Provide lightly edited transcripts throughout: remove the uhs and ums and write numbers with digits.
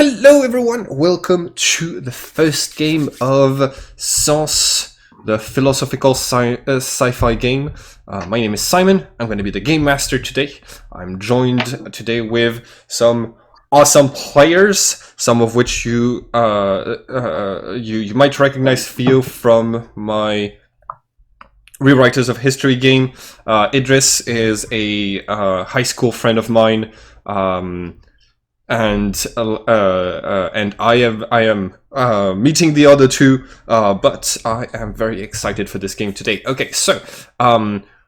Hello everyone, welcome to the first game of Sens, the philosophical sci-fi game. My name is Simon, I'm going to be the game master today. I'm joined today with some awesome players, some of which you might recognize Theo from my Rewriters of History game. Idris is a high school friend of mine. And I am meeting the other two, but I am very excited for this game today. Okay, so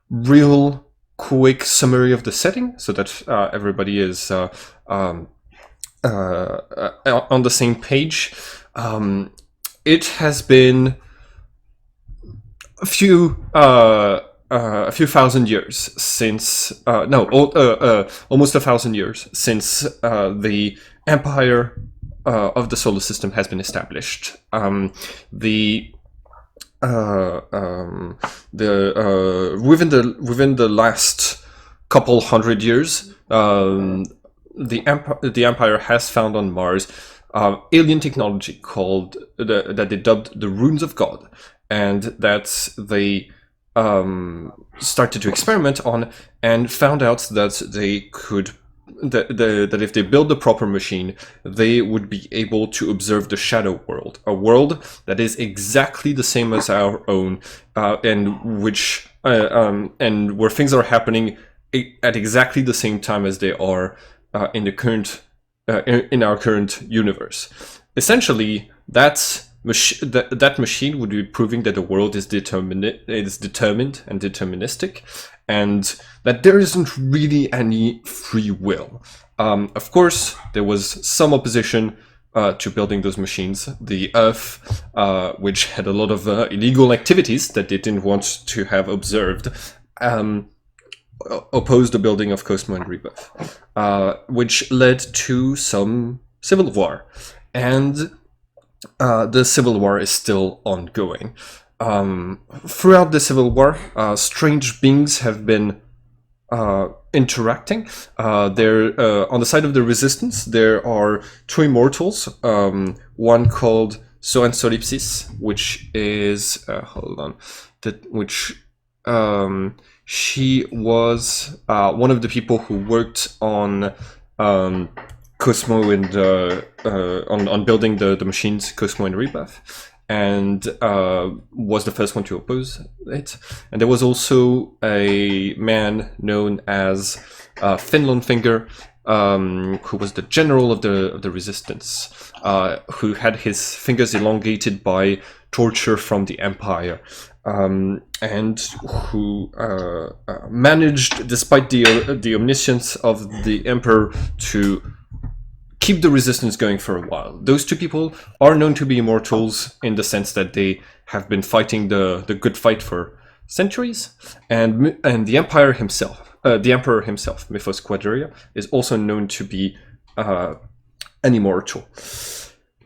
real quick summary of the setting so that everybody is on the same page. It has been a few thousand years since almost 1,000 years since the empire of the solar system has been established. Within the last couple hundred years, the empire has found on Mars alien technology called that they dubbed the Runes of God, and that they started to experiment on, and found out that they could that if they build the proper machine, they would be able to observe the shadow world, a world that is exactly the same as our own, and where things are happening at exactly the same time as they are in our current universe. Essentially, that machine would be proving that the world is determined and deterministic, and that there isn't really any free will. Of course, there was some opposition to building those machines. The Earth, which had a lot of illegal activities that they didn't want to have observed, opposed the building of Cosmo and Rebirth, which led to some civil war. And the Civil War is still ongoing. Throughout the Civil War, strange beings have been interacting. There, on the side of the Resistance, there are two immortals. One called Soren Solipsis, which is she was one of the people who worked on Cosmo and on building the machines Cosmo and Rebirth, and was the first one to oppose it. And there was also a man known as Finland Finger, who was the general of the Resistance, who had his fingers elongated by torture from the Empire, and who managed, despite the omniscience of the Emperor, to keep the Resistance going for a while. Those two people are known to be immortals in the sense that they have been fighting the good fight for centuries, and the Emperor himself, Mythos Quadria, is also known to be an immortal.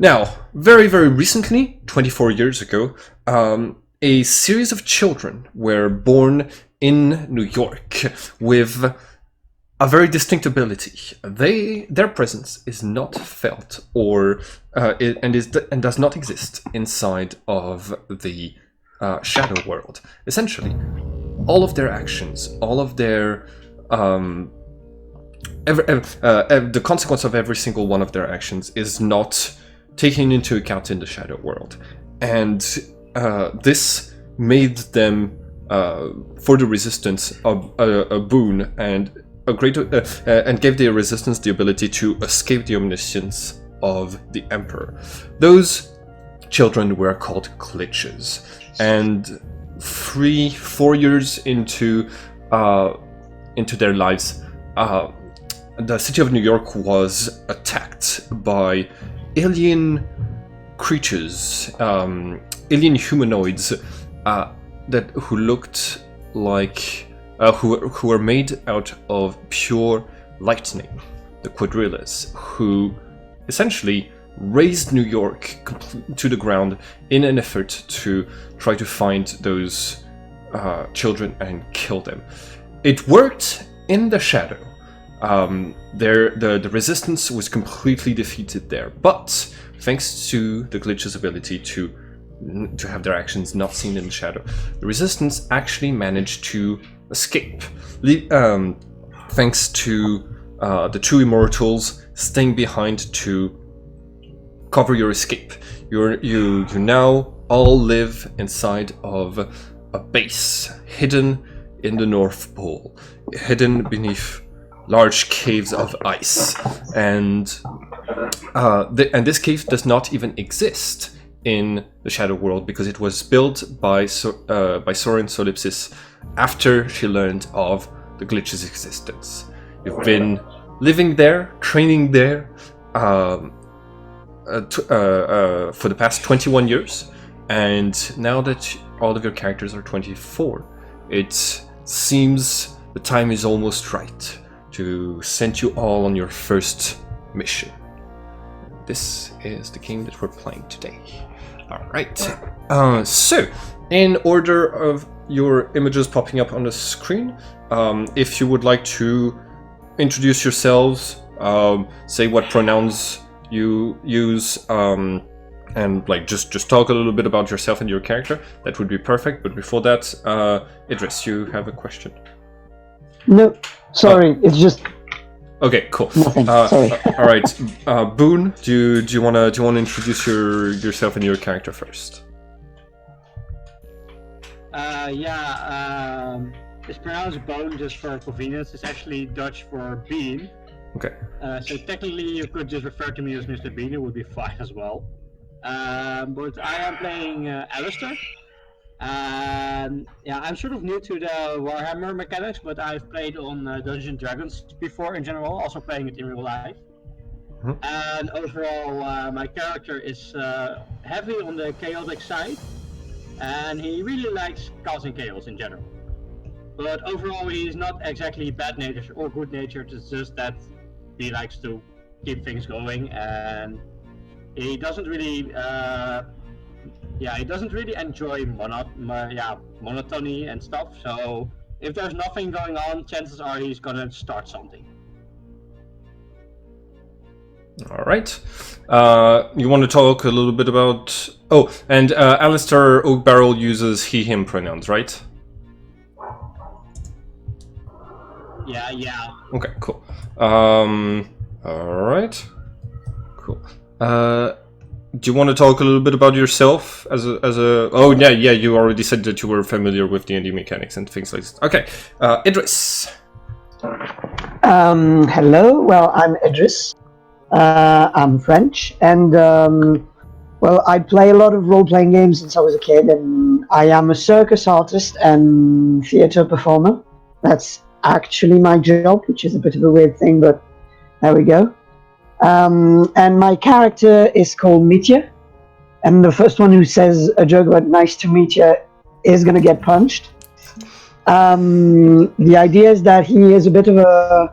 Now, very, very recently, 24 years ago, a series of children were born in New York with a very distinct ability. Their presence is not felt, and does not exist inside of the shadow world. Essentially, all of their actions, all of their the consequence of every single one of their actions is not taken into account in the shadow world, and this made them, for the Resistance, a boon and a great and gave the Resistance the ability to escape the omniscience of the Emperor. Those children were called glitches, and 3-4 years into their lives, the city of New York was attacked by alien creatures, alien humanoids who looked like who were made out of pure lightning, the Quadrillas, who essentially razed New York to the ground in an effort to try to find those children and kill them. It worked in the shadow, the resistance was completely defeated there. But thanks to the glitch's ability to have their actions not seen in the shadow, the resistance actually managed to escape. Thanks to the two immortals staying behind to cover your escape. You now all live inside of a base hidden in the North Pole, hidden beneath large caves of ice, and this cave does not even exist in the Shadow World because it was built by Soren Solipsis after she learned of the glitch's existence. You've been living there, training there, for the past 21 years, and now that all of your characters are 24, it seems the time is almost right to send you all on your first mission. This is the game that we're playing today. Alright, so in order of your images popping up on the screen, if you would like to introduce yourselves, say what pronouns you use, and like just talk a little bit about yourself and your character, that would be perfect. But before that, Idris, you have a question? No, sorry, it's just okay, cool. nothing. Sorry. All right, Boone, do you wanna introduce yourself and your character first? It's pronounced bone just for convenience. It's actually Dutch for bean. Okay. So technically you could just refer to me as Mr. Bean, it would be fine as well. But I am playing Alistair. I'm sort of new to the Warhammer mechanics, but I've played on Dungeons & Dragons before in general, also playing it in real life. Mm-hmm. And overall, my character is heavy on the chaotic side, and he really likes causing chaos in general. But overall, he's not exactly bad-natured or good-natured. It's just that he likes to keep things going, and he doesn't really, enjoy monotony and stuff. So if there's nothing going on, chances are he's gonna start something. All right. You want to talk a little bit about? Oh, and Alistair Oakbarrel uses he/him pronouns, right? Yeah. Okay, cool. All right. Cool. Do you want to talk a little bit about yourself as a? Oh yeah. You already said that you were familiar with D&D mechanics and things like this. Okay, Idris. Hello. Well, I'm Idris. I'm French, and I play a lot of role-playing games since I was a kid, and I am a circus artist and theatre performer. That's actually my job, which is a bit of a weird thing, but there we go. And my character is called Mitya, and the first one who says a joke about "nice to meet you" is going to get punched. The idea is that he is a bit of a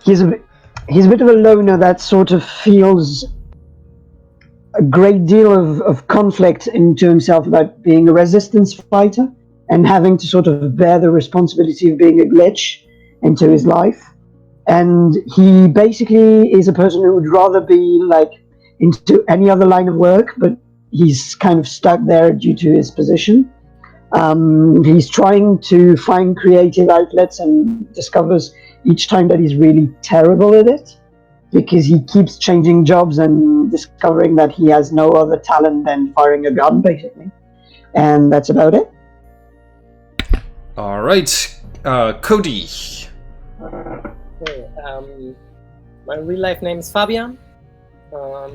he's a bit of a loner that sort of feels a great deal of conflict into himself about being a resistance fighter and having to sort of bear the responsibility of being a glitch into his life. And he basically is a person who would rather be like into any other line of work, but he's kind of stuck there due to his position. He's trying to find creative outlets and discovers each time that he's really terrible at it, because he keeps changing jobs and discovering that he has no other talent than firing a gun, basically. And that's about it. All right, Cody. Okay, my real life name is Fabian. I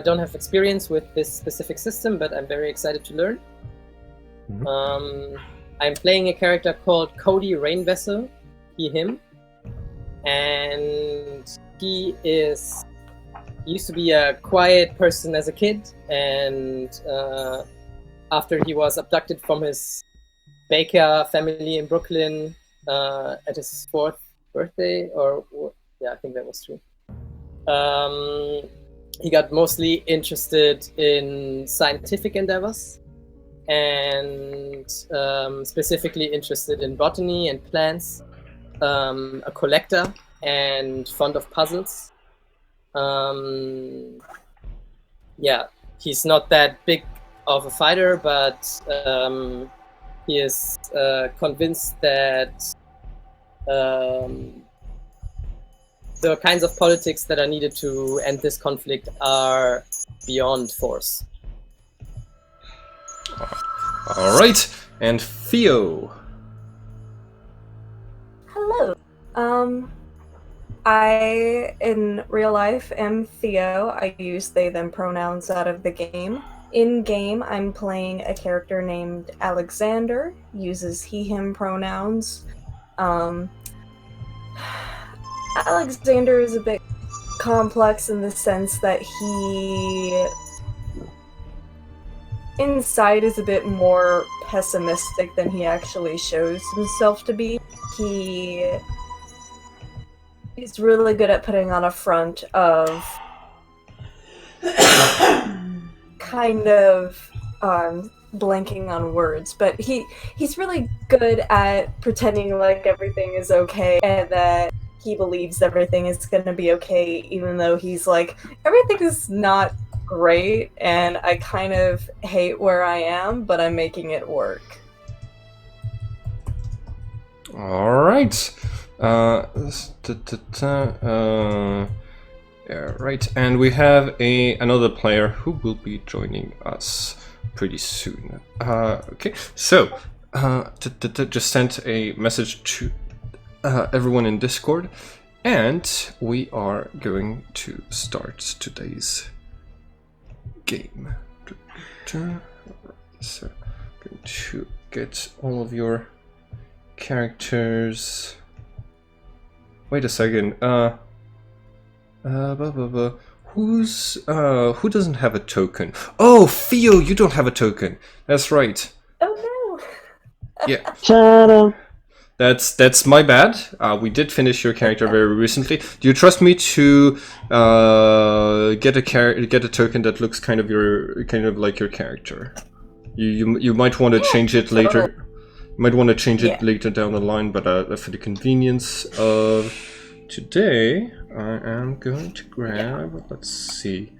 don't have experience with this specific system, but I'm very excited to learn. Mm-hmm. I'm playing a character called Cody Rainvessel, he/him, and he used to be a quiet person as a kid, and after he was abducted from his Baker family in Brooklyn at his 4th birthday, I think that was true. He got mostly interested in scientific endeavors, and specifically interested in botany and plants, a collector, and fond of puzzles. Yeah, he's not that big of a fighter, but he is convinced that the kinds of politics that are needed to end this conflict are beyond force. All right, and Theo. Hello. I, in real life, am Theo. I use they, them pronouns out of the game. In game, I'm playing a character named Alexander, uses he, him pronouns. Alexander is a bit complex in the sense that he, inside, is a bit more pessimistic than he actually shows himself to be. He's really good at putting on a front of kind of blanking on words, but he's really good at pretending like everything is okay and that he believes everything is going to be okay, even though he's like, everything is not great and I kind of hate where I am, but I'm making it work. All right. Yeah, right. And we have another player who will be joining us pretty soon. Okay. So, just sent a message to everyone in Discord, and we are going to start today's game. So, going to get all of your characters. Wait a second. Who doesn't have a token? Oh, Theo, you don't have a token. That's right. Oh no. Yeah. Shut up. That's my bad. We did finish your character very recently. Do you trust me to get a token that looks kind of like your character? You might want to change it later. You might want to change it later down the line, but for the convenience of today, I am going to grab. Let's see.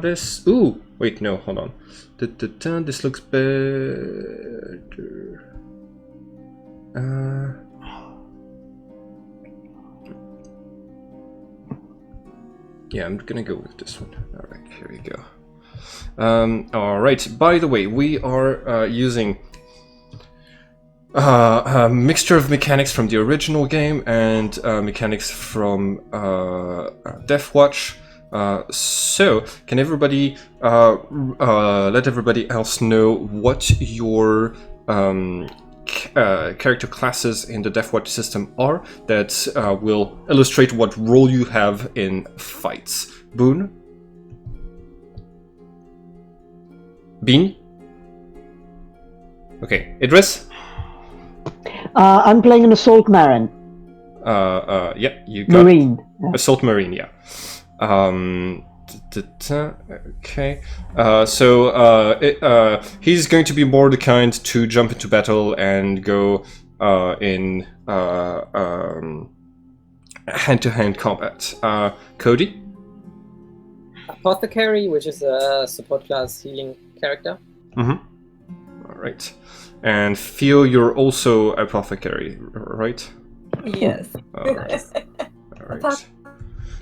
This. Ooh, wait, no, hold on. This looks better. Yeah, I'm gonna go with this one. All right, here we go. All right. By the way, we are using a mixture of mechanics from the original game and mechanics from Deathwatch. So, can everybody let everybody else know what your character classes in the Deathwatch system are that will illustrate what role you have in fights? Boone? Bean? Okay, Idris? I'm playing an assault marine. Yeah, you got Marine. Assault Marine, yeah. Okay. He's going to be more the kind to jump into battle and go in hand-to-hand combat. Cody? Apothecary, which is a support class healing character. Mm-hmm. All right. And Theo, you're also Apothecary, right? Yes. All right. All right.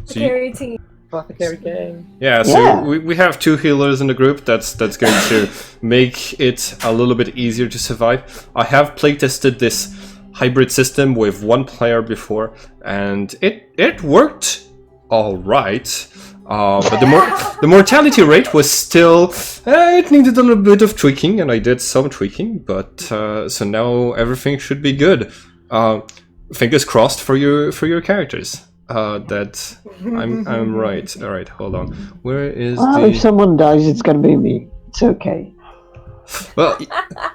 Apothecary team. Apothecary gang. Yeah, so we have two healers in the group. That's going to make it a little bit easier to survive. I have playtested this hybrid system with one player before, and it worked all right. But the mortality rate was still it needed a little bit of tweaking, and I did some tweaking. But so now everything should be good. Fingers crossed for your characters. That I'm right. All right, hold on. Where is If someone dies, it's gonna be me. It's okay. Well,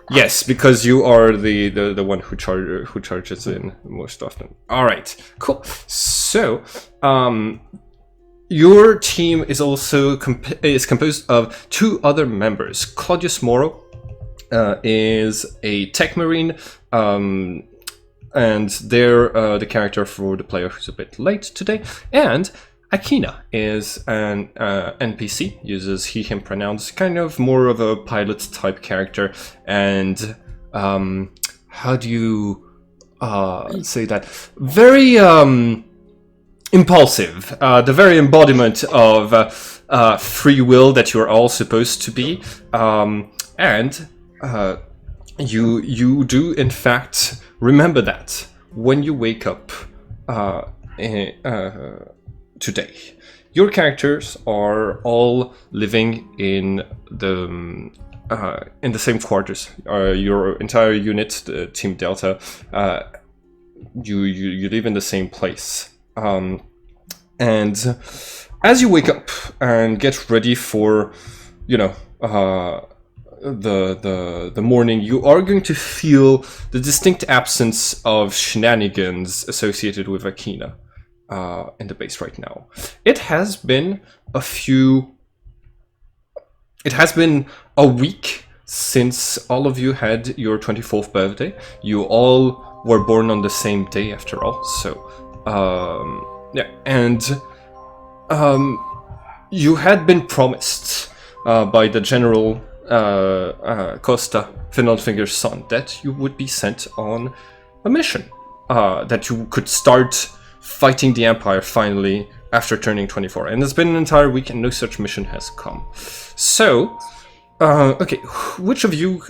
yes, because you are the one who charges in most often. All right, cool. So, your team is also is composed of 2 other members. Claudius Moro is a tech marine, and they're the character for the player who's a bit late today. And Akina is an NPC, uses he, him pronouns, kind of more of a pilot type character. And how do you say that? Very impulsive, the very embodiment of free will that you're all supposed to be. And you do in fact remember that when you wake up today. Your characters are all living in the same quarters. Your entire unit, the Team Delta, you live in the same place. And as you wake up and get ready for, the morning, you are going to feel the distinct absence of shenanigans associated with Akina in the base right now. It has been a week since all of you had your 24th birthday. You all were born on the same day after all, so you had been promised by the General Costa, Finlandfinger's son, that you would be sent on a mission, that you could start fighting the Empire finally after turning 24. And it's been an entire week and no such mission has come. So, okay, which of you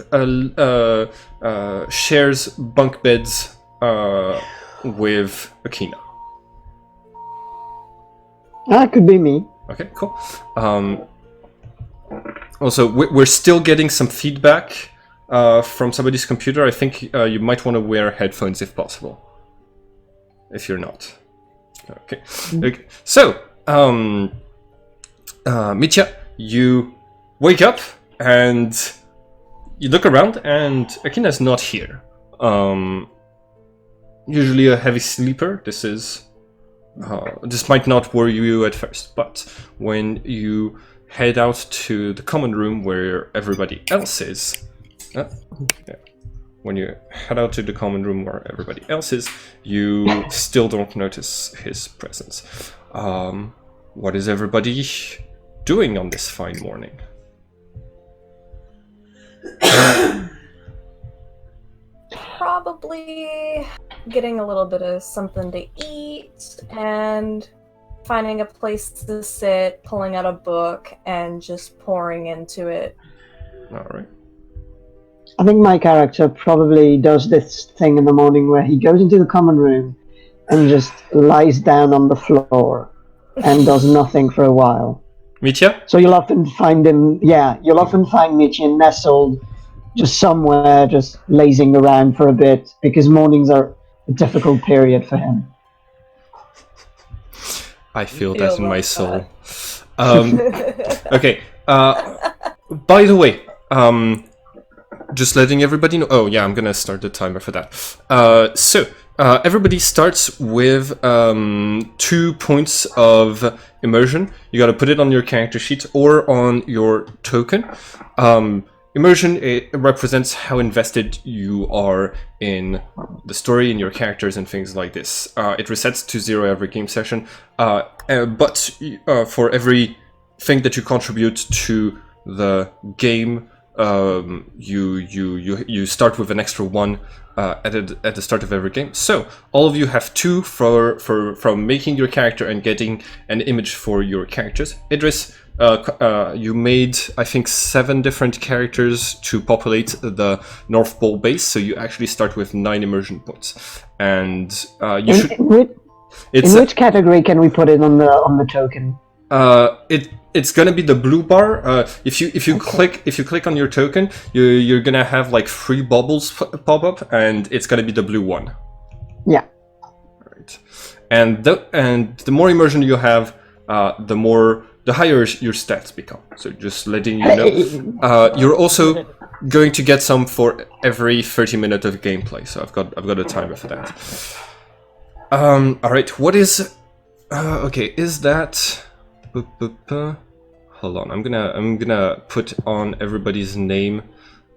shares bunk beds with Akina? That could be me. Okay, cool. Also, we're still getting some feedback from somebody's computer. I think you might want to wear headphones if possible. If you're not. Okay. Okay. So, Mitya, you wake up and you look around and Akina's not here. Usually a heavy sleeper. This might not worry you at first, but when you head out to the common room where everybody else is, when you head out to the common room where everybody else is, you still don't notice his presence. What is everybody doing on this fine morning? Probably getting a little bit of something to eat and finding a place to sit, pulling out a book, and just pouring into it. All right. I think my character probably does this thing in the morning where he goes into the common room and just lies down on the floor and does nothing for a while. Mitya? So you'll often find him, you'll often find Mitya nestled just somewhere, just lazing around for a bit, because mornings are a difficult period for him. I feel that in my soul. Okay. By the way, just letting everybody know. Oh yeah, I'm gonna start the timer for that. So everybody starts with 2 points of immersion. You gotta put it on your character sheet or on your token. Immersion, it represents how invested you are in the story, in your characters, and things like this. It resets to 0 every game session, but for every thing that you contribute to the game, you start with an extra 1 at the start of every game. So all of you have 2 from making your character and getting an image for your characters. Idris, you made, I think, 7 different characters to populate the North Pole base, so you actually start with 9 immersion points. And In which category can we put it on the token? It's gonna be the blue bar. If you click on your token, you're gonna have like 3 bubbles pop up, and it's gonna be the blue one. Yeah. Right. And the more immersion you have, the higher your stats become. So just letting you know. You're also going to get some for every 30 minutes of gameplay. So I've got a timer for that. All right. What is? Okay. Is that Hold on, I'm gonna put on everybody's name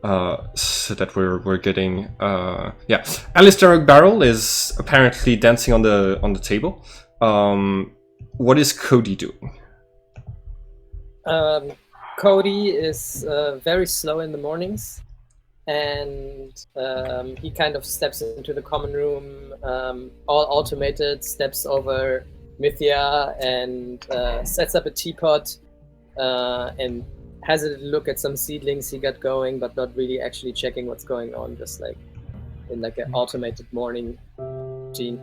so that we're getting yeah. Alistair Barrel is apparently dancing on the table. What is Cody doing? Cody is very slow in the mornings, and he kind of steps into the common room, all automated, steps over Mythia and sets up a teapot and has a look at some seedlings he got going, but not really actually checking what's going on, just like in like an automated morning routine.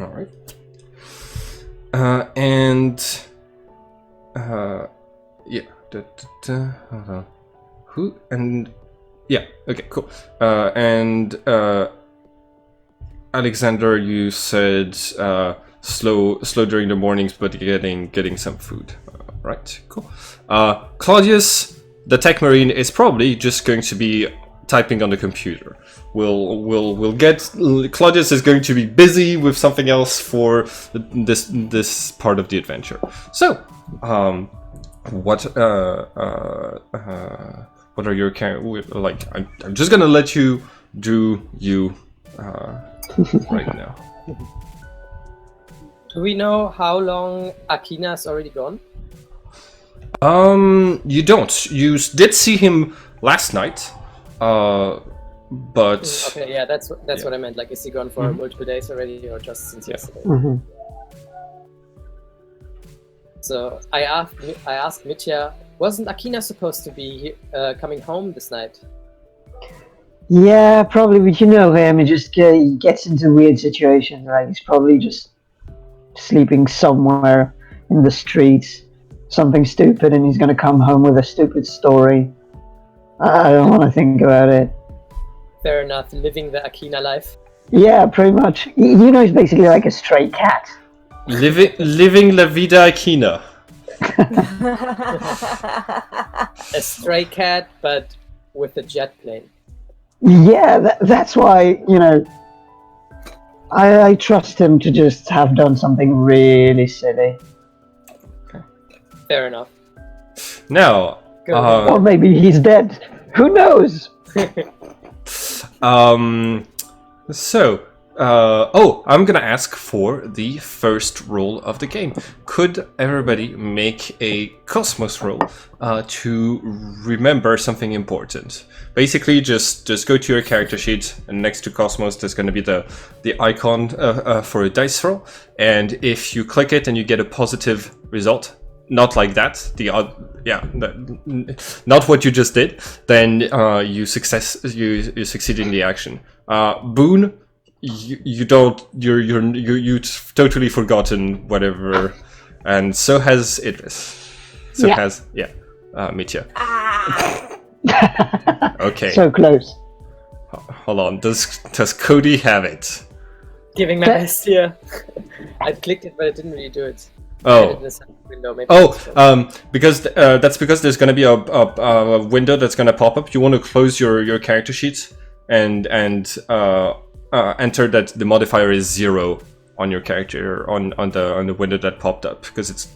All right. And yeah. Hold on. Who and yeah. Okay. Cool. And Alexander, you said slow during the mornings, but getting some food. Right. Cool. Claudius, the tech marine, is probably just going to be typing on the computer. We'll get Claudius is going to be busy with something else for this part of the adventure. So, what are your like? I'm just gonna let you do you right now. Do we know how long Akina's already gone? You don't. You did see him last night. But okay, yeah, that's what I meant. Like, is he gone for multiple days already, or just since yesterday? So I asked Mitya, wasn't Akina supposed to be coming home this night? Yeah, probably, but you know him, he just he gets into weird situations, right? He's probably just sleeping somewhere in the streets, something stupid, and he's going to come home with a stupid story. I don't want to think about it. Fair enough, living the Akina life. Yeah, pretty much. You know, he's basically like a stray cat. Living La Vida Akina. A stray cat, but with a jet plane. Yeah, that's why, you know, I trust him to just have done something really silly. Okay. Fair enough. Now, or maybe he's dead. Who knows? I'm gonna ask for the first roll of the game. Could everybody make a Cosmos roll to remember something important? Basically, just go to your character sheet, and next to Cosmos, there's gonna be the icon for a dice roll, and if you click it and you get a positive result, not like that, not what you just did, then you succeed in the action. Boone, you totally forgotten whatever, and so has Idris. Has Mitya. Okay. So close. Hold on. Does Cody have it? Giving my best here. I clicked it, but it didn't really do it. Oh. Window, maybe because that's because there's gonna be a window that's gonna pop up. You want to close your character sheet and enter that the modifier is 0 on your character on the window that popped up, because it's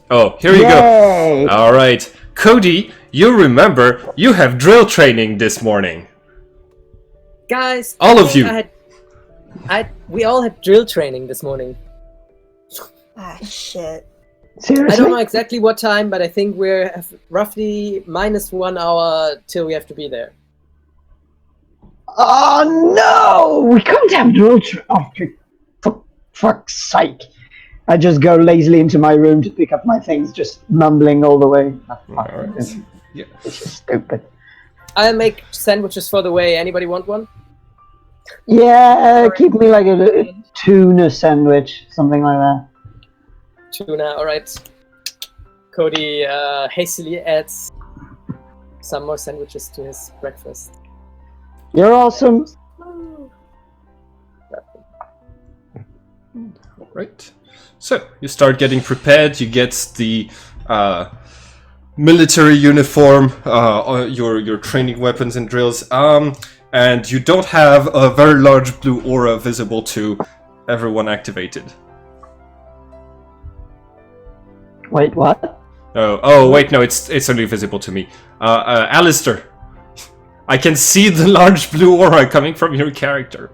here you go. All right, Cody, you remember you have drill training this morning, guys. All of you. We all had drill training this morning. Ah, shit. Seriously? I don't know exactly what time, but I think we're roughly -1 hour till we have to be there. Oh no! We can't have drill for fuck's sake. I just go lazily into my room to pick up my things, just mumbling all the way. Right. Yeah. This is stupid. I'll make sandwiches for the way. Anybody want one? Yeah, keep me like a tuna sandwich, something like that. Tuna, alright. Cody hastily adds some more sandwiches to his breakfast. You're awesome. Right. So you start getting prepared. You get the military uniform, your training weapons and drills, and you don't have a very large blue aura visible to everyone activated. Wait, what? Oh, wait, no, it's only visible to me. Alistair, I can see the large blue aura coming from your character.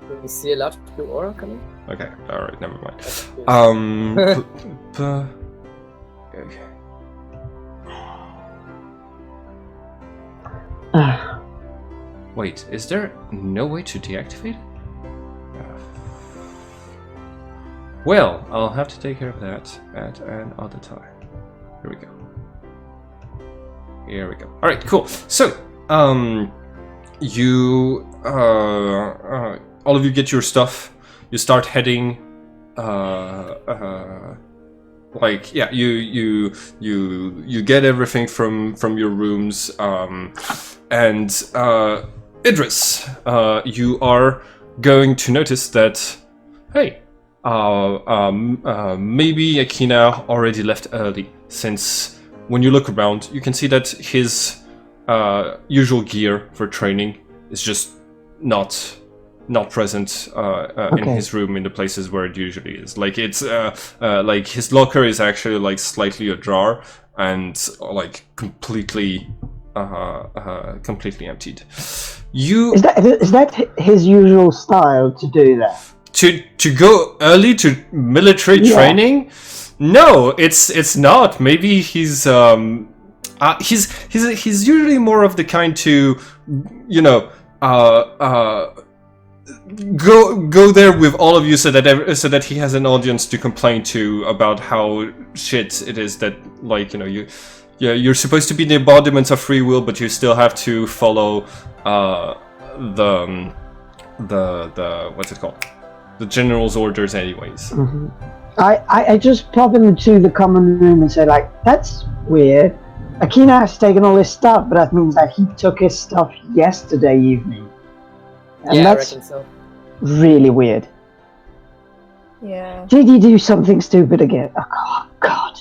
Do you see a large blue aura coming? Okay, alright, never mind. That's good. Okay. Wait, is there no way to deactivate it? Well, I'll have to take care of that at another time. Here we go. Here we go. Alright, cool. So, you, all of you get your stuff. You start heading, like, yeah, you get everything from your rooms, and, Idris, you are going to notice that, hey, maybe Akina already left early, since when you look around, you can see that his usual gear for training is just not present in his room in the places where it usually is. Like it's like his locker is actually like slightly ajar and like completely emptied. Is that his usual style to do that? To go early to military training? No, it's not. Maybe he's usually more of the kind to, you know, go there with all of you so that he has an audience to complain to about how shit it is that, like, you know, you're supposed to be the embodiment of free will, but you still have to follow the what's it called? The general's orders anyways. Mm-hmm. I just pop into the common room and say, like, that's weird. Akina has taken all his stuff, but that means that he took his stuff yesterday evening. And Yeah, I that's reckon so. really weird. Yeah. Did he do something stupid again? Oh, God.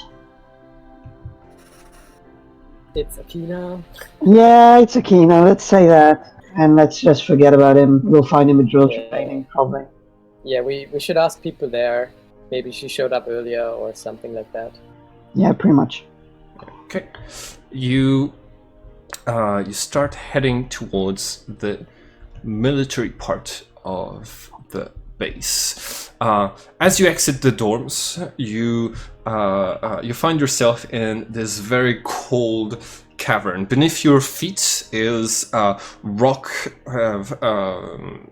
It's Akina. Yeah, it's Akina, let's say that. And let's just forget about him. We'll find him at drill Yeah. training, probably. Yeah, we should ask people there. Maybe she showed up earlier or something like that. Yeah, pretty much. Okay, you start heading towards the military part of the base. As you exit the dorms, you find yourself in this very cold cavern. Beneath your feet is rock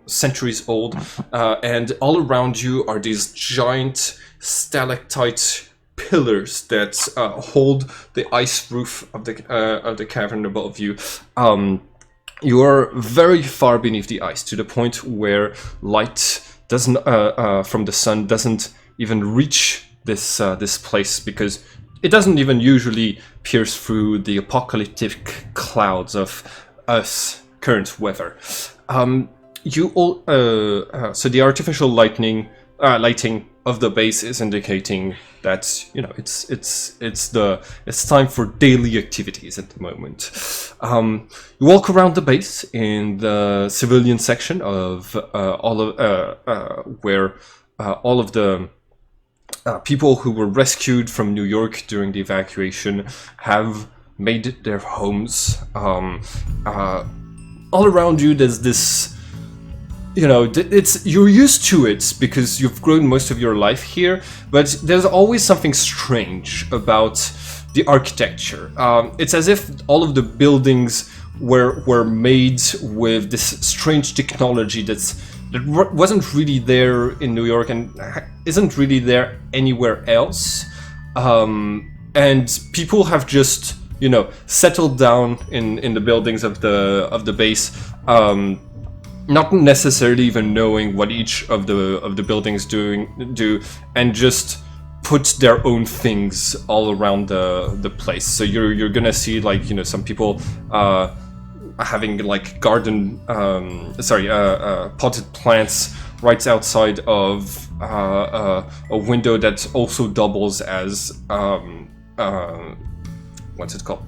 centuries old, and all around you are these giant stalactite pillars that hold the ice roof of the cavern above you. You are very far beneath the ice, to the point where light doesn't from the sun doesn't even reach this place, because it doesn't even usually pierce through the apocalyptic clouds of Earth's current weather. So the artificial lighting of the base is indicating that, you know, it's time for daily activities at the moment. You walk around the base in the civilian section of where all of the people who were rescued from New York during the evacuation have made their homes. All around you, there's this, you know, you're used to it because you've grown most of your life here, but there's always something strange about the architecture. It's as if all of the buildings were made with this strange technology that wasn't really there in New York and isn't really there anywhere else. And people have just, you know, settled down in the buildings of the base, not necessarily even knowing what each of the buildings do, and just put their own things all around the place. So you're gonna see, like, you know, some people having like potted plants right outside of a window that also doubles as what's it called?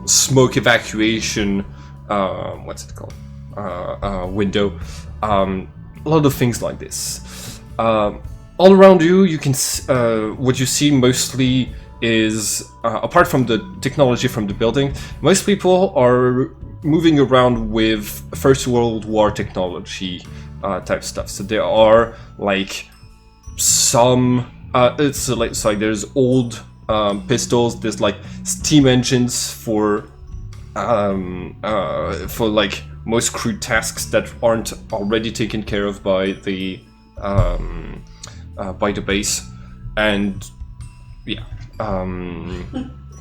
Smoke evacuation. What's it called? Window. lot of things like this. All around you, you can what you see mostly is, apart from the technology from the building, most people are moving around with First World War technology type stuff. So there are like some, it's like there's old pistols. There's like steam engines for like most crude tasks that aren't already taken care of by the base, and yeah.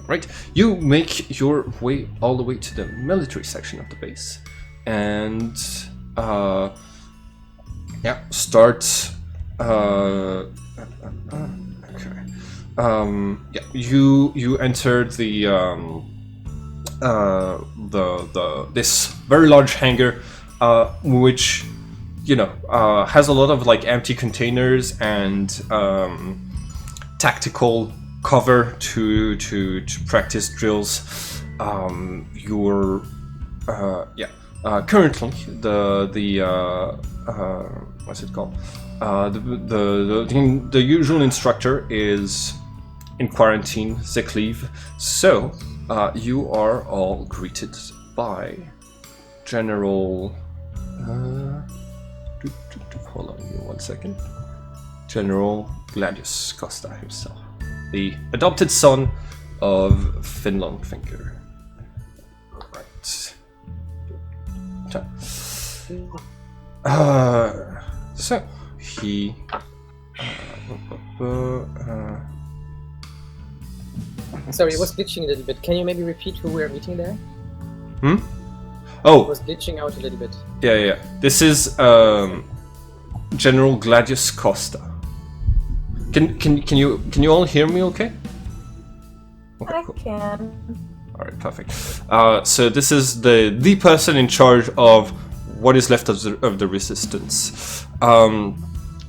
Right, you make your way all the way to the military section of the base, and yeah, start. Okay. Yeah, you enter the this very large hangar, which has a lot of like empty containers and tactical cover to practice drills. You're currently the what's it called? The usual instructor is in quarantine, sick leave. So you are all greeted by General. Hold on, give me 1 second. General Gladius Costa himself, the adopted son of Finland Finger. Right. So he. Sorry, it was glitching a little bit. Can you maybe repeat who we're meeting there? Oh. It was glitching out a little bit. Yeah. This is General Gladius Costa. Can you all hear me? Okay. Okay, I cool. can. All right, perfect. So this is the person in charge of what is left of the resistance.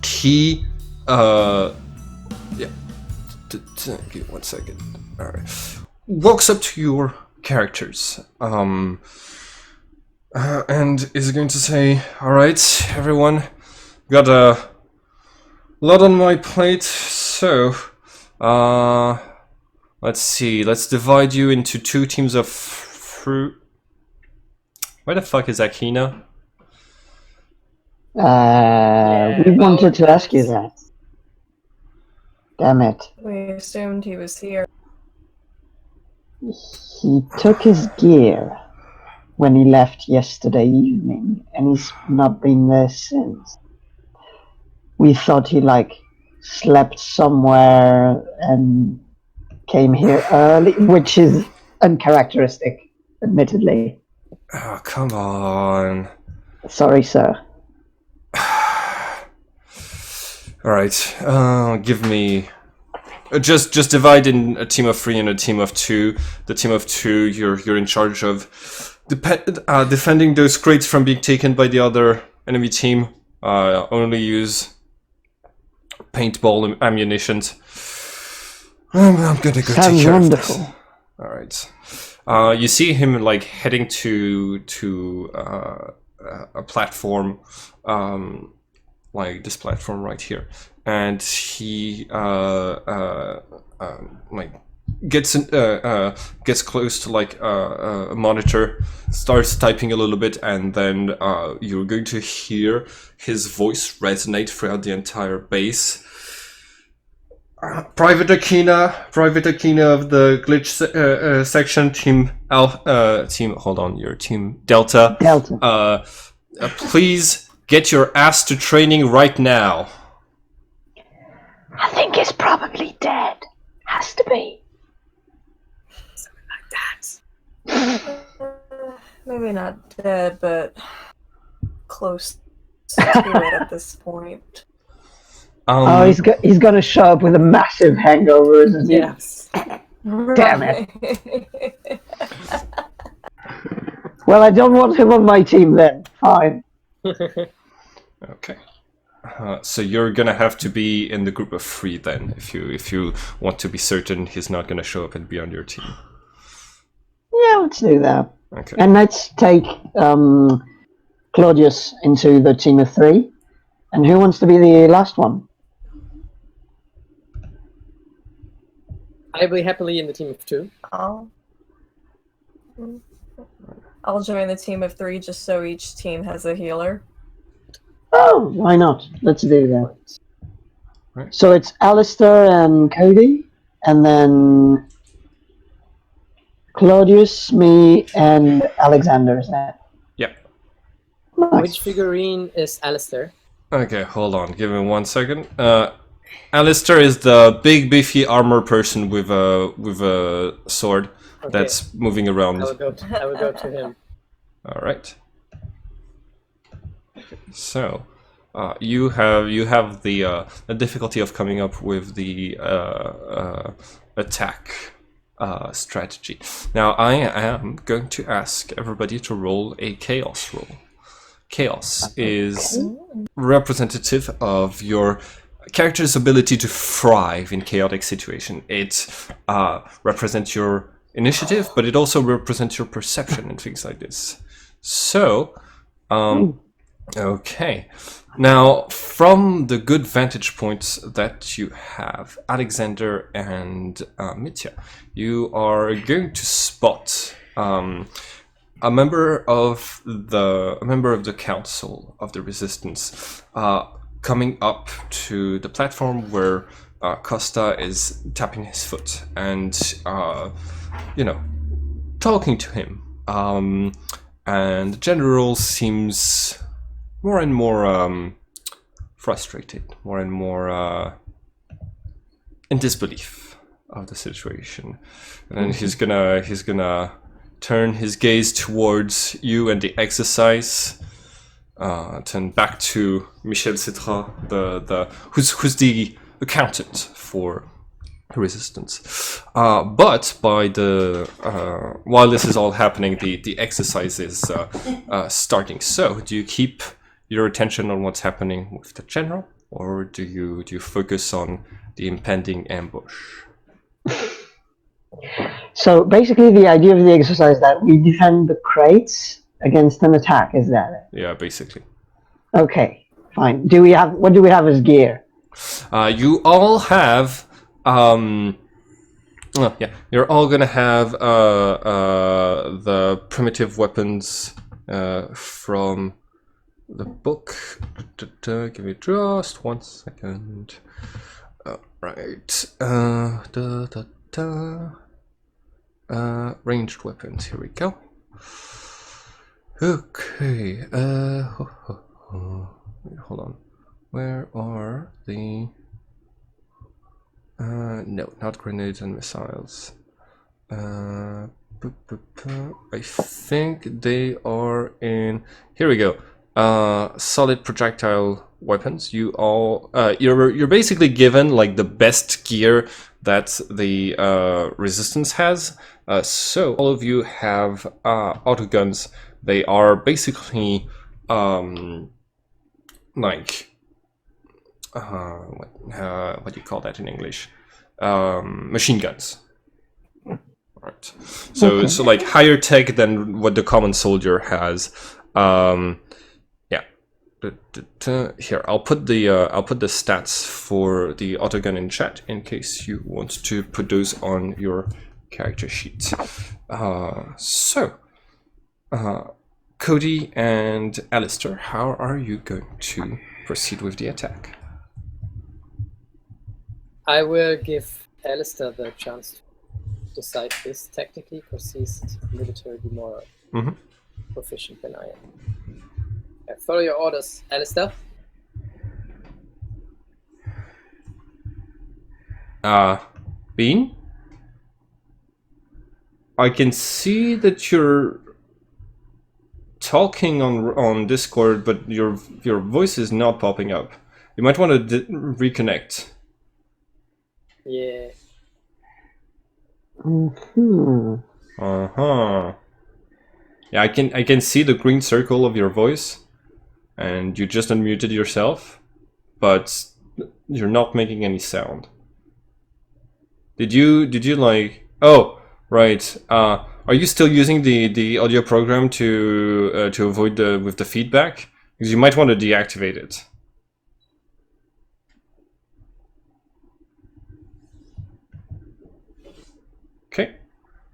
He give me 1 second. All right. Walks up to your characters. And is going to say, "All right, everyone, got a lot on my plate. So, let's see. Let's divide you into 2 teams of fruit. Where the fuck is Akina? We wanted to ask you that. Damn it. We assumed he was here. He took his gear when he left yesterday evening, and he's not been there since. We thought he slept somewhere and came here early, which is uncharacteristic, admittedly. Oh, come on. Sorry, sir. All right. Give me. Just divide in a team of 3 and a team of 2. The team of 2, you're in charge of defending those crates from being taken by the other enemy team. Only use paintball ammunition. I'm gonna go take care wonderful. of this. All right. You see him heading to a platform, like this platform right here, and he gets close to a monitor, starts typing a little bit, and then you're going to hear his voice resonate throughout the entire base. Private Akina of the glitch section, team your team Delta. Please get your ass to training right now. I think he's probably dead. Has to be. Something like that. Maybe not dead, but close to it at this point. He's gonna show up with a massive hangover, isn't he? Yes. Damn it. Well, I don't want him on my team then. Fine. Okay. So you're gonna have to be in the group of 3 then, if you want to be certain he's not gonna show up and be on your team. Yeah, let's do that. Okay. And let's take Claudius into the team of 3. And who wants to be the last one? I'll be happily in the team of 2. I'll join the team of 3 just so each team has a healer. Oh, why not? Let's do that. Right. So it's Alistair and Cody, and then Claudius, me, and Alexander, is that? Yep. Nice. Which figurine is Alistair? Okay, hold on. Give me 1 second. Alistair is the big, beefy armor person with a sword that's moving around. I will go to him. All right. So, you have the difficulty of coming up with the attack strategy. Now, I am going to ask everybody to roll a chaos roll. Chaos is representative of your character's ability to thrive in chaotic situation. It represents your initiative, but it also represents your perception and things like this. So, okay. Now, from the good vantage points that you have, Alexander and Mitya, you are going to spot a member of the council of the resistance coming up to the platform where Costa is tapping his foot and talking to him. And the general seems more and more frustrated, more and more in disbelief of the situation. And then he's gonna turn his gaze towards you and the exercise. Turn back to Michel Citra, who's the accountant for resistance. But by while this is all happening, the exercise is starting. So, do you keep your attention on what's happening with the general, or do you focus on the impending ambush? So basically, the idea of the exercise is that we defend the crates against an attack. Is that it? Yeah, basically. Okay, fine. What do we have as gear? You all have. You're all gonna have the primitive weapons from the book. Give me just 1 second. Right. Ranged weapons. Here we go. Okay. Hold on. Where are the? No, not grenades and missiles. I think they are in. Here we go. Solid projectile weapons. You all, you're basically given like the best gear that the resistance has. So all of you have autoguns. They are basically like what do you call that in English? Machine guns. Right. So Okay. so like higher tech than what the common soldier has. Here, I'll put the stats for the autogun in chat in case you want to put those on your character sheet. Cody and Alistair, how are you going to proceed with the attack? I will give Alistair the chance to decide this technically, because he's militarily more proficient than I am. Follow your orders, Alistair. Bean? I can see that you're talking on Discord, but your voice is not popping up. You might want to reconnect. Yeah. Yeah, I can see the green circle of your voice, and you just unmuted yourself, but you're not making any sound. Did you like? Oh, right. Are you still using the audio program to avoid with the feedback? Because you might want to deactivate it.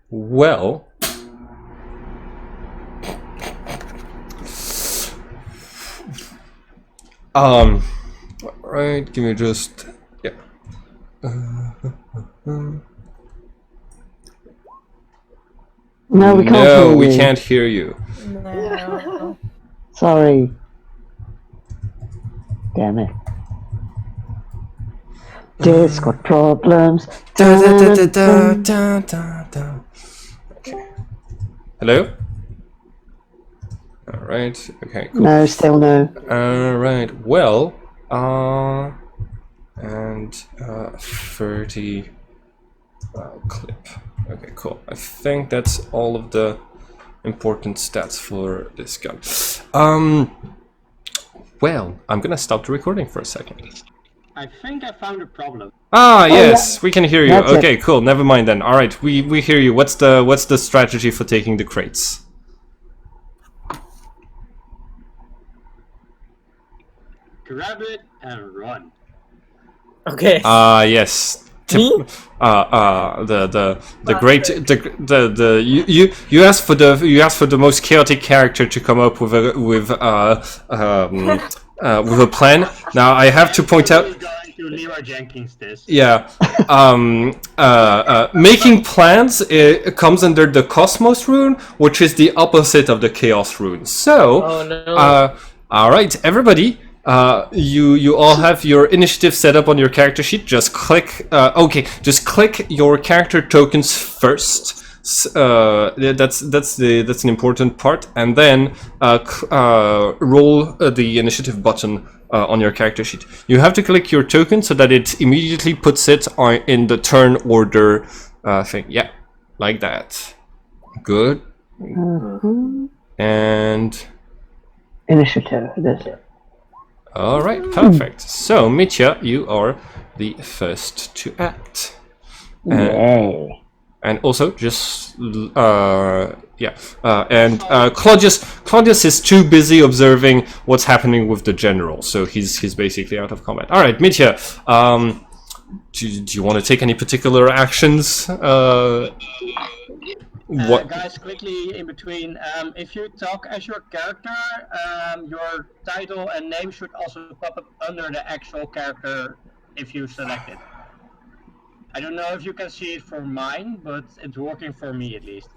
Well, right, give me just, yeah. No, we can't hear you. We can't hear you. No. Sorry. Damn it. Discord problems. Okay. Hello? Alright, okay, cool. No, still no. Alright, well, and 30 clip. Okay, cool. I think that's all of the important stats for this gun. Well, I'm gonna stop the recording for a second. I think I found a problem. Ah, yes, yeah. we can hear you. That's Okay, cool. Never mind then. All right, we hear you. What's the strategy for taking the crates? Grab it and run. Okay. Yes. Me? The great the you asked for the most chaotic character to come up with a plan. Now I have to point out. Going to Leroy Jenkins this. Yeah, making plans comes under the Cosmos rune, which is the opposite of the Chaos rune. So, Oh no. all right, everybody, you all have your initiative set up on your character sheet. Just click. Just click your character tokens first. That's an important part, and then roll the initiative button on your character sheet. You have to click your token so that it immediately puts it in the turn order thing. Yeah, like that. Good. And Initiative, that's it. all right, perfect. So Mitya, you are the first to act. Yay. And also, just Claudius is too busy observing what's happening with the general, so he's basically out of combat. All right, Mitya, do you want to take any particular actions? What? Guys, quickly in between, if you talk as your character, your title and name should also pop up under the actual character if you select it. I don't know if you can see it for mine, but it's working for me at least.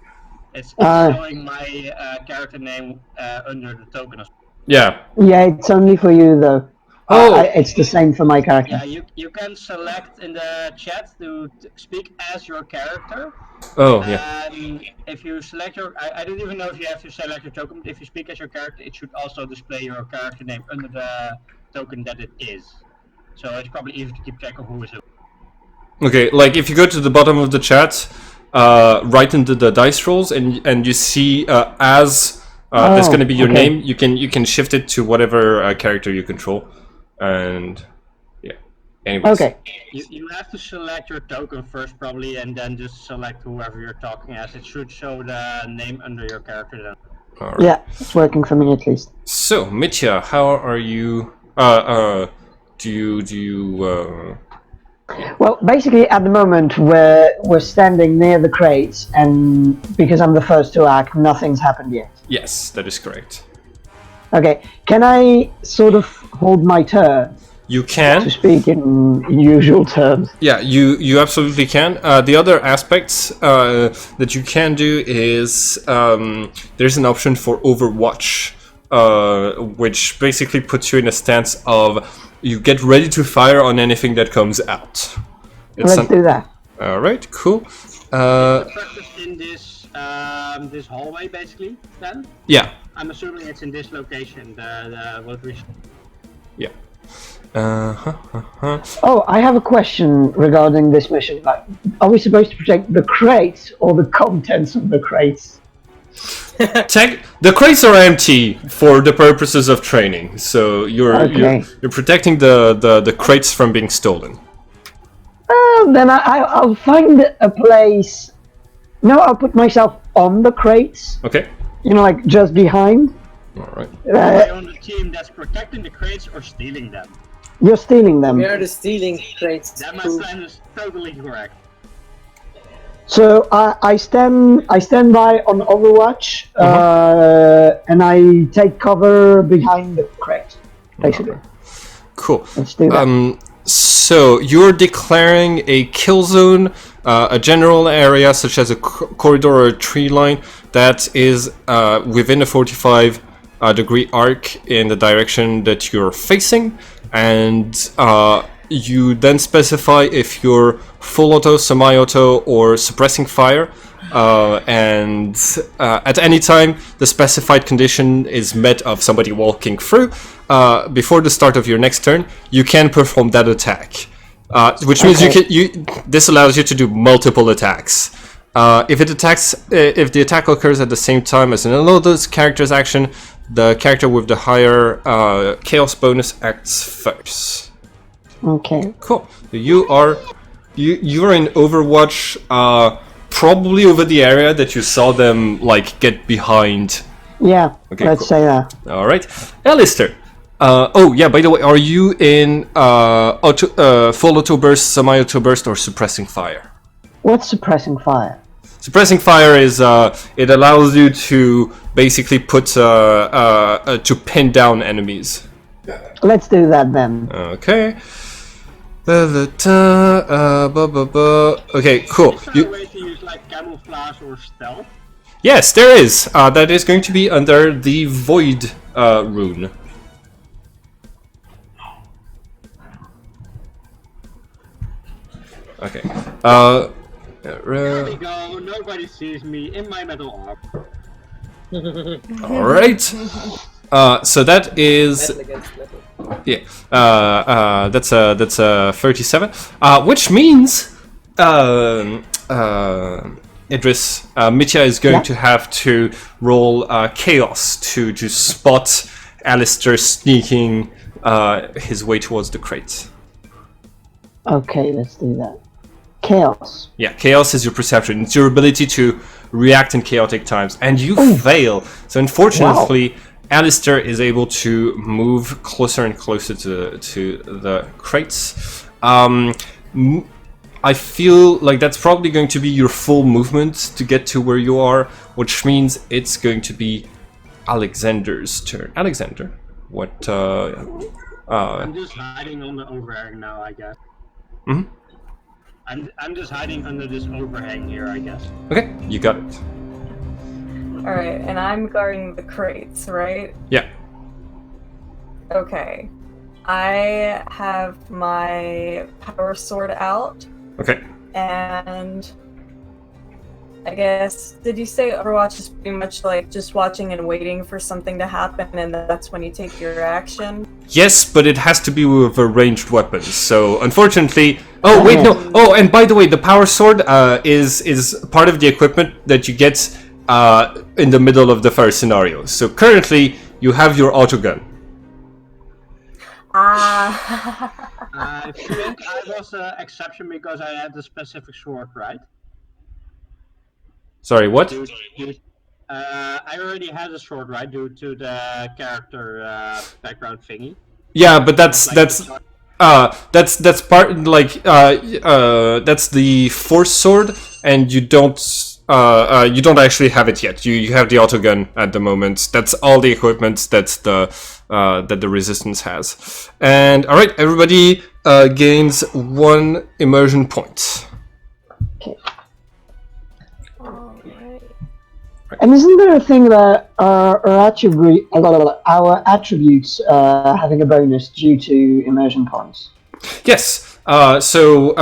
It's showing my character name under the token. Yeah. Yeah, it's only for you though. It's the same for my character. Yeah, you can select in the chat to speak as your character. Oh, yeah. If you select your, I don't even know if you have to select your token, but if you speak as your character, it should also display your character name under the token that it is. So it's probably easy to keep track of who is who. Okay, like if you go to the bottom of the chat, right into the dice rolls, and you see as there's going to be your name, you can shift it to whatever character you control, and yeah. Anyways. Okay. You have to select your token first probably, and then just select whoever you're talking as. It should show the name under your character then. All right. Yeah, it's working for me at least. So Mitya, how are you? Do you? Well, basically, at the moment, we're standing near the crates, and because I'm the first to act, nothing's happened yet. Yes, that is correct. Okay, can I sort of hold my turn, You can. to speak in usual terms? Yeah, you absolutely can. The other aspects that you can do is there's an option for Overwatch, which basically puts you in a stance of you get ready to fire on anything that comes out. Let's do that. All right, cool. Practice in this this hallway basically. Then Yeah, I'm assuming it's in this location. The what we. yeah. Oh, I have a question regarding this mission. Like, are we supposed to protect the crates or the contents of the crates? The crates are empty for the purposes of training, so you're protecting the crates from being stolen. Then I'll find a place. No, I'll put myself on the crates. Okay. You know, like just behind. All right. Are you on the team that's protecting the crates or stealing them? You're stealing them. We are the stealing crates. That my plan is totally correct. So I stand by on Overwatch, and I take cover behind the crate, basically. Cool. Let's do that. So you're declaring a kill zone, a general area such as a corridor or a tree line that is within a 45 degree arc in the direction that you're facing, and you then specify if you're full auto, semi-auto, or suppressing fire. And at any time the specified condition is met of somebody walking through, before the start of your next turn, you can perform that attack. Which means this allows you to do multiple attacks. If the attack occurs at the same time as another character's action, the character with the higher chaos bonus acts first. Okay. Cool. You are in Overwatch, probably over the area that you saw them like get behind. Yeah. Okay, let's cool. say that. All right, Alistair. Oh yeah. By the way, are you in full auto burst, semi-auto burst, or suppressing fire? What's suppressing fire? Suppressing fire is it allows you to basically put to pin down enemies. Let's do that then. Okay. Okay, cool. Is there a way to use like camouflage or stealth? Yes, there is. That is going to be under the Void rune. Okay. There we go. Nobody sees me in my metal armor. All right. So that is. Metal against metal. Yeah, that's a 37, which means Idris, Mitya is going to have to roll chaos to just spot Alistair sneaking his way towards the crate. Okay, let's do that. Chaos. Yeah, chaos is your perception. It's your ability to react in chaotic times, and you fail. So unfortunately. Wow. Alistair is able to move closer and closer to the crates. I feel like that's probably going to be your full movement to get to where you are, which means it's going to be Alexander's turn. Alexander, what? I'm just hiding on the overhang now, I guess. Hmm. I'm just hiding under this overhang here, I guess. Okay, you got it. Alright, and I'm guarding the crates, right? Yeah. Okay. I have my power sword out, Okay. and I guess, did you say Overwatch is pretty much like just watching and waiting for something to happen, and that's when you take your action? Yes, but it has to be with a ranged weapon. So unfortunately, oh wait, no. Oh, and by the way, the power sword is part of the equipment that you get in the middle of the first scenario. So currently, you have your autogun. I think I was an exception because I had the specific sword, right? Sorry, what? I already had a sword, right, due to the character background thingy. Yeah, but that's part like that's the force sword, and you don't actually have it yet. You have the autogun at the moment. That's all the equipment that the resistance has. And all right, everybody gains 1 immersion point. Okay. Alright. And isn't there a thing that our attributes having a bonus due to immersion points? Yes. So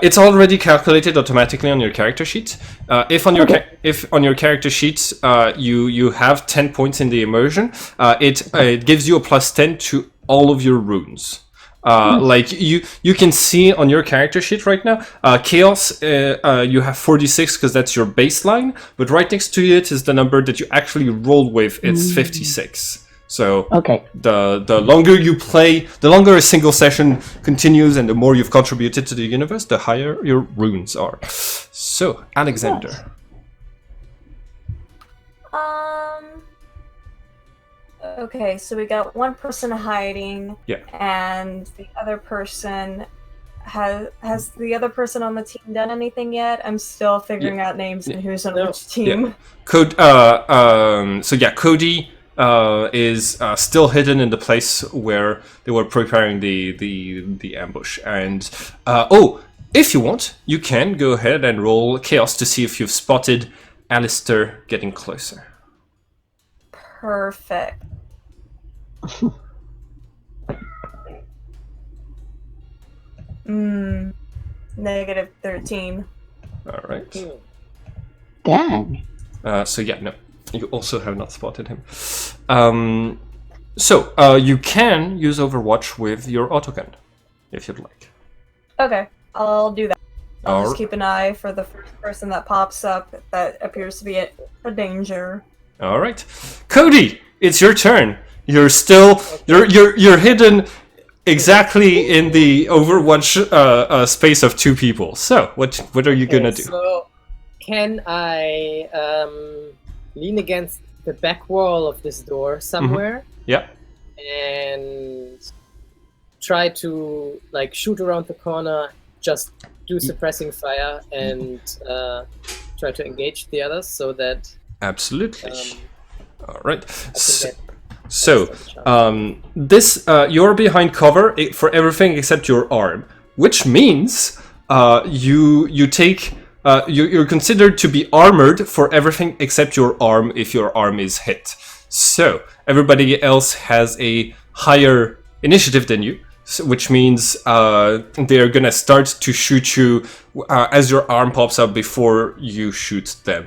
it's already calculated automatically on your character sheet. If on your character sheet you have 10 points in the immersion, it gives you a +10 to all of your runes. Like you can see on your character sheet right now, chaos you have 46 because that's your baseline, but right next to it is the number that you actually rolled with. It's 56. So the longer you play, the longer a single session continues, and the more you've contributed to the universe, the higher your runes are. So, Alexander. Nice. Okay, so we got one person hiding, Yeah. and the other person has the other person on the team done anything yet? I'm still figuring out names and who's on No. which team. So yeah, Cody is still hidden in the place where they were preparing the ambush. And if you want, you can go ahead and roll chaos to see if you've spotted Alistair getting closer. Perfect. Negative 13. All right. Dang. So yeah, no, you also have not spotted him. So you can use Overwatch with your autogun, if you'd like. Okay, I'll do that. I'll Alright. just keep an eye for the first person that pops up that appears to be a danger. All right, Cody, it's your turn. You're still you're hidden exactly in the Overwatch space of two people. So what are you gonna do? So, can I lean against the back wall of this door somewhere Yeah. and try to like shoot around the corner, just do suppressing fire and try to engage the others so that Absolutely. All right. I So, can get So, you're behind cover for everything except your arm, which means you're considered to be armored for everything except your arm if your arm is hit. So everybody else has a higher initiative than you, which means they're gonna start to shoot you as your arm pops up before you shoot them.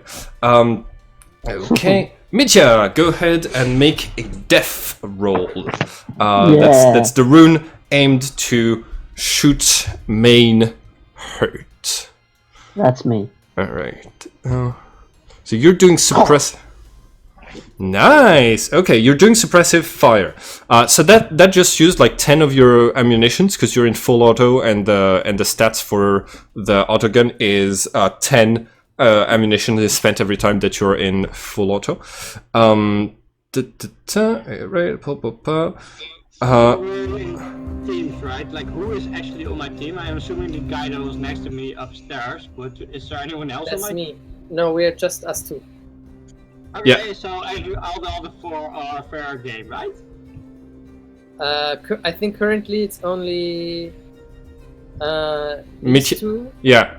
Okay. Mitya, go ahead and make a death roll. That's the rune aimed to shoot, main, hurt. That's me. All right. So you're doing suppress. Nice. Okay, you're doing suppressive fire. So that just used like 10 of your ammunitions because you're in full auto, and the stats for the autogun is 10. Ammunition is spent every time that you're in full auto. Right. We're in teams, right? Like, who is actually on my team? I am assuming the guy that was next to me upstairs, but is there anyone else That's on my me. No, we're just us two. Okay, so all the four are fair game, right? I think currently it's only Mitch- these two. Yeah.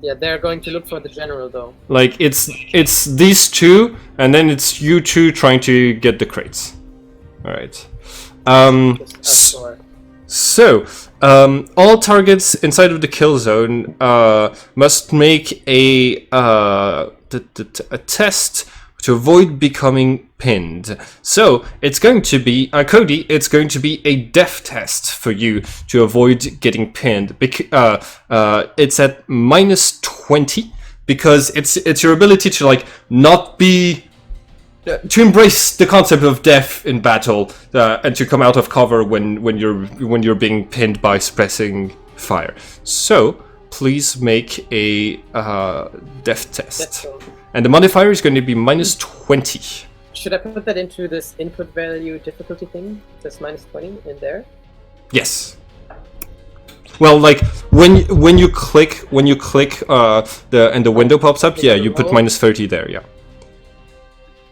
Yeah, they're going to look for the general though. Like it's these two, and then it's you two trying to get the crates. All right. Just us four. So, all targets inside of the kill zone must make a test to avoid becoming pinned. So, it's going to be, Cody, it's going to be a death test for you to avoid getting pinned. It's at -20 because it's your ability to like not be to embrace the concept of death in battle and to come out of cover when you're being pinned by suppressing fire. So please make a death test, and the modifier is going to be -20. Should I put that into this input value difficulty thing? This -20 in there? Yes. Well, like when you click and the window pops up, yeah, you put -30 there, yeah.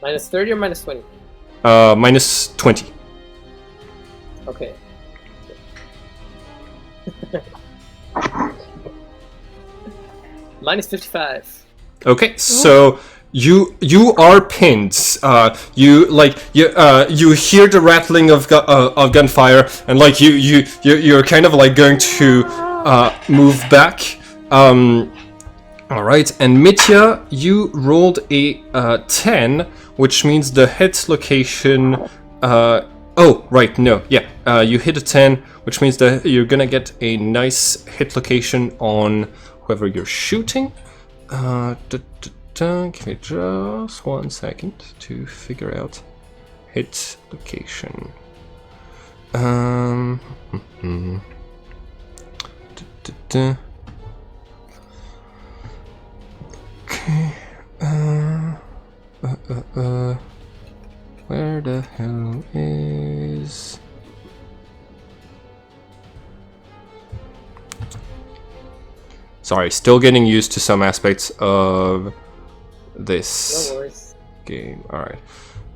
-30 or -20? -20. Okay. -55. Okay, so you are pinned. You hear the rattling of gunfire, and like you're kind of like going to move back. All right, and Mitya, you rolled a 10, which means the hit location. Oh, right, no, yeah, you hit a 10, which means that you're gonna get a nice hit location on whoever you're shooting. Give me just 1 second to figure out hit location. Okay. Where the hell is Sorry, still getting used to some aspects of this No worries. game. Alright.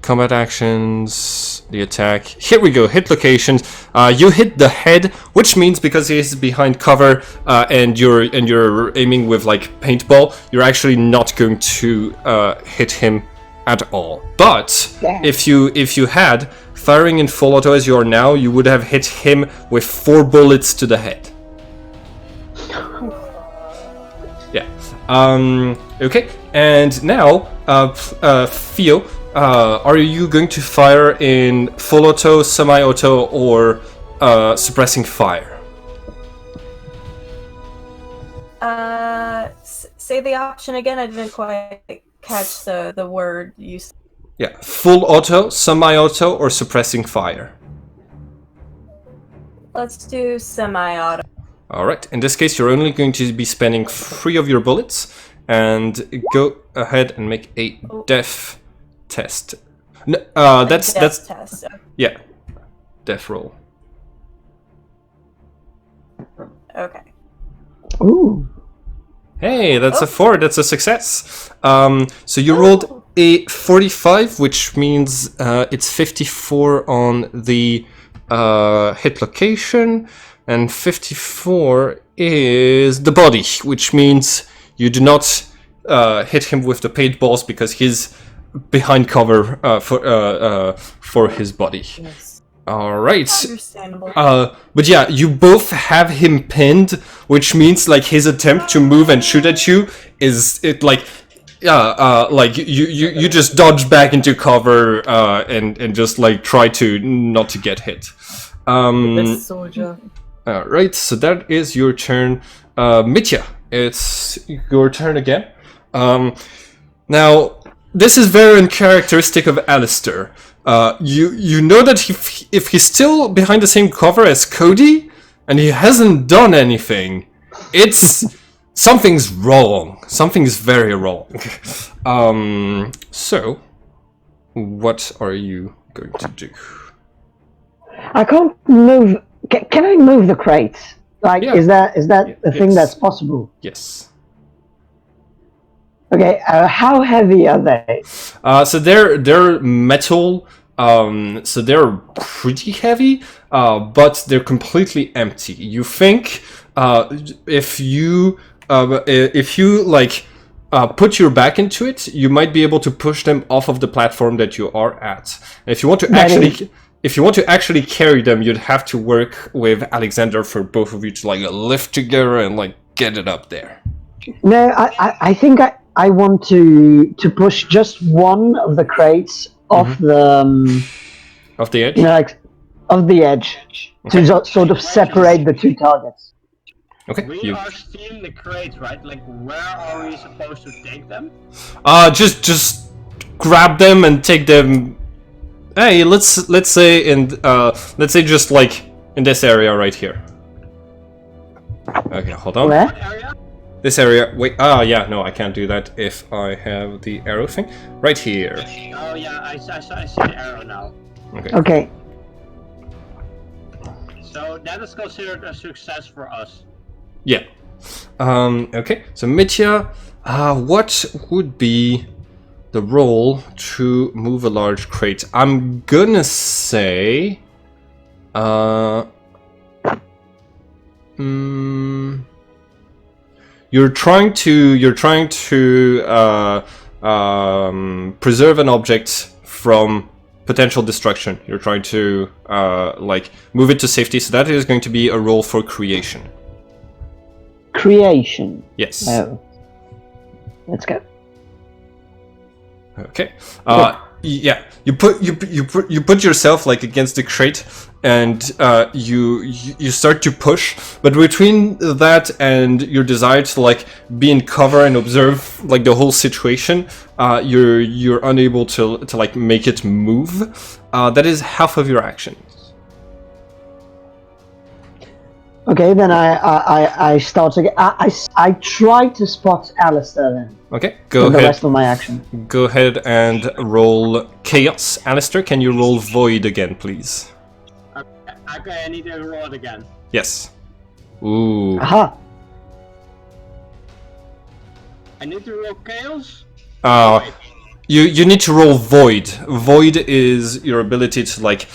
Combat actions, the attack. Here we go, hit locations. You hit the head, which means because he's behind cover and you're aiming with like paintball, you're actually not going to hit him at all. But if you had firing in full auto as you are now, you would have hit him with 4 bullets to the head. Yeah. Okay. And now, Theo, are you going to fire in full auto, semi-auto, or suppressing fire? Say the option again. I didn't quite catch the word you said. Yeah, full auto, semi-auto, or suppressing fire. Let's do semi-auto. Alright, in this case you're only going to be spending 3 of your bullets, and go ahead and make a death test. No, that's Test. So. yeah, death roll. Okay. Ooh. Hey, that's a 4, that's a success. So you rolled a 45, which means it's 54 on the hit location, and 54 is the body, which means you do not hit him with the paintballs because he's behind cover for his body. Yes. All right. Understandable. But yeah, you both have him pinned, which means like his attempt to move and shoot at you is like you just dodge back into cover and just like try to not to get hit. Best soldier. All right, so that is your turn, Mitya. It's your turn again. Now this is very uncharacteristic of Alistair. You know that if he's still behind the same cover as Cody, and he hasn't done anything, it's something's wrong. Something's very wrong. So, what are you going to do? I can't move. Can I move the crates? Like, Yeah. is that a thing Yes. that's possible? Yes. Okay. How heavy are they? So they're metal. So they're pretty heavy, but they're completely empty. You think if you like put your back into it, you might be able to push them off of the platform that you are at. And if you want to actually carry them, you'd have to work with Alexander for both of you to like lift together and like get it up there. No, I think I want to push just one of the crates off the Off the edge. like of the edge to sort of separate the two targets. Okay. We You. are stealing the crates, right? Like, where are we supposed to take them? Just grab them and take them. Hey, let's say just like in this area right here. Okay, hold on. Where? What area? This area. Wait. Yeah. No, I can't do that if I have the arrow thing. Right here. Oh yeah, I see the arrow now. Okay. Okay. So that is considered a success for us. Yeah. Okay. So Mitya, what would be the roll to move a large crate? I'm gonna say. You're trying to preserve an object from potential destruction. You're trying to like move it to safety. So that is going to be a roll for creation. Creation. Yes. Oh. Let's go. Okay. Yeah. You put yourself like against the crate, and you start to push. But between that and your desire to like be in cover and observe like the whole situation, you're unable to like make it move. That is half of your action. Okay, then I start again. I try to spot Alistair then. Okay. Go The ahead. rest of my action. Go ahead and roll chaos. Alistair, can you roll void again, please? Okay, I need to roll it again. Yes. Ooh. Aha. I need to roll chaos. You need to roll void. Void is your ability to like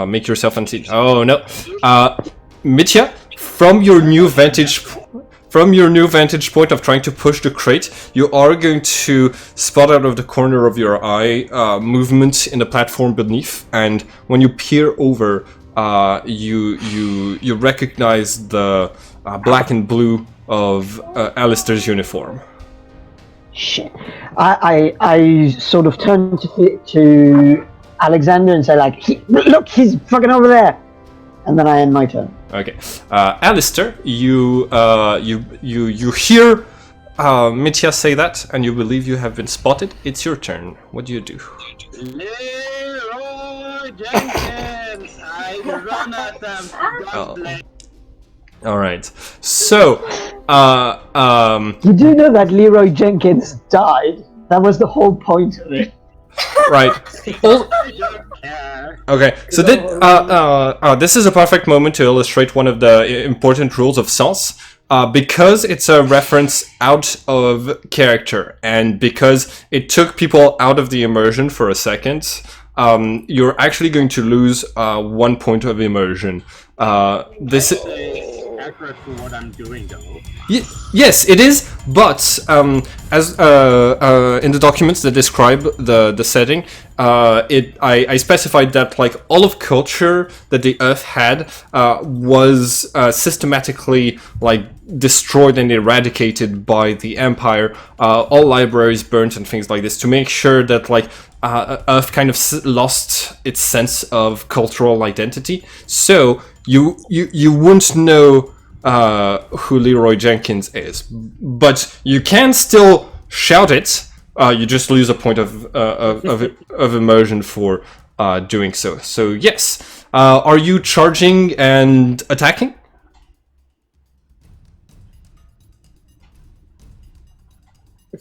make yourself unseen. Oh no, Mitya, from your new vantage point of trying to push the crate, you are going to spot out of the corner of your eye movement in the platform beneath, and when you peer over, you recognize the black and blue of Alistair's uniform. Shit. I sort of turn to Alexander and say like, look, he's fucking over there, and then I end my turn. Okay, Alistair, you hear Mitya say that, and you believe you have been spotted. It's your turn. What do you do? Leroy Jenkins! I run at them. All right. So, You do know that Leroy Jenkins died. That was the whole point of it. right. I don't care. Okay. So this is a perfect moment to illustrate one of the important rules of Sens. Because it's a reference out of character, and because it took people out of the immersion for a second, you're actually going to lose 1 point of immersion. This It's accurate for what I'm doing, though. Yes, it is, but as in the documents that describe the setting, I specified that like all of culture that the Earth had was systematically like destroyed and eradicated by the Empire. All libraries burnt and things like this to make sure that like Earth kind of lost its sense of cultural identity. So you won't know who Leroy Jenkins is, but you can still shout it. You just lose a point of immersion for doing so. So yes, are you charging and attacking?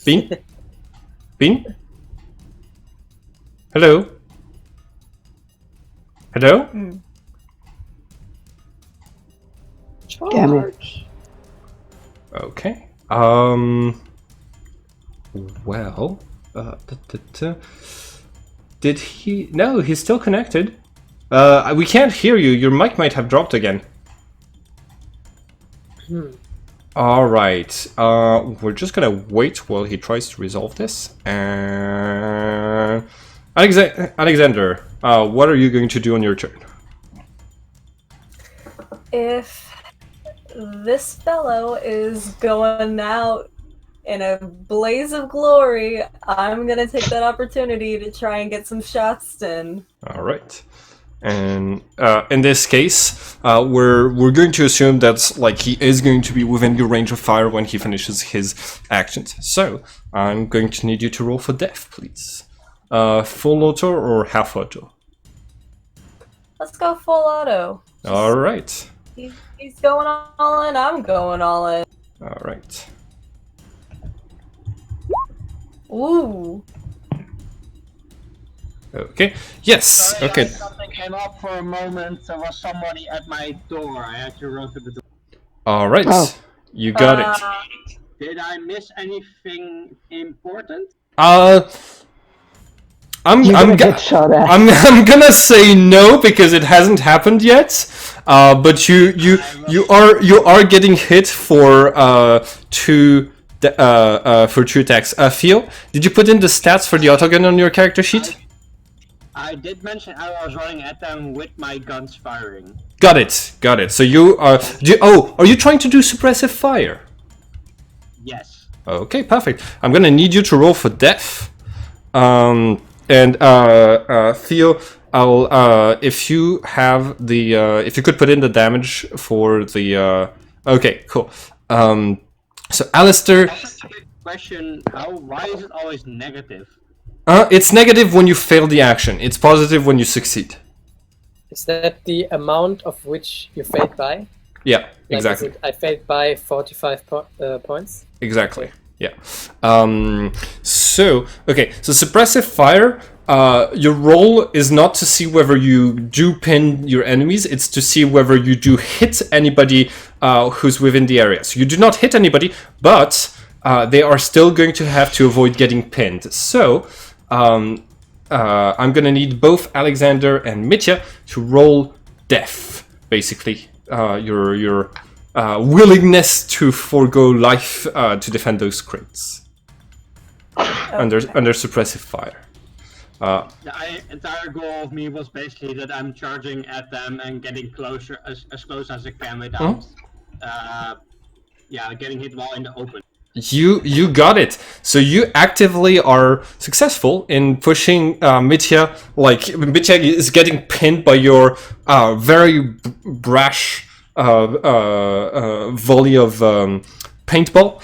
Bean? Bean? Hello? Hello? Damn it. Okay. Well, did he? No, he's still connected. We can't hear you. Your mic might have dropped again. All right. We're just gonna wait while he tries to resolve this. And Alexander, what are you going to do on your turn? If this fellow is going out in a blaze of glory, I'm gonna take that opportunity to try and get some shots in. All right. And in this case, we're going to assume that like he is going to be within your range of fire when he finishes his actions. So I'm going to need you to roll for death, please. Full auto or half auto? Let's go full auto. All right. He's going all in, I'm going all in. All right. Ooh. Okay. Yes. Sorry, Okay. Something came up for a moment. There was somebody at my door. I had to run to the door. All right. Oh. You got it. Did I miss anything important? I'm You're gonna go- get shot at. I'm gonna say no because it hasn't happened yet. But you are getting hit for two attacks. Theo, did you put in the stats for the autogun on your character sheet? I did mention I was running at them with my guns firing. Got it. Got it. So you are. Are you trying to do suppressive fire? Yes. Okay, perfect. I'm gonna need you to roll for death. And Theo, I'll if you have the if you could put in the damage for the okay, cool. So Alistair, Question: why is it always negative? it's negative when you fail the action. It's positive when you succeed. Is that the amount of which you failed by? Yeah, Like, exactly. I failed by 45 points. Exactly. Yeah. So suppressive fire. Your role is not to see whether you do pin your enemies. It's to see whether you do hit anybody who's within the area. So you do not hit anybody, but they are still going to have to avoid getting pinned. So I'm gonna need both Alexander and Mitya to roll death, basically. Your willingness to forego life to defend those crits under suppressive fire. The entire goal of me was basically that I'm charging at them and getting closer as close as I can without, getting hit while in the open. You got it. So you actively are successful in pushing Mitya. Like Mitya is getting pinned by your very brash volley of paintball,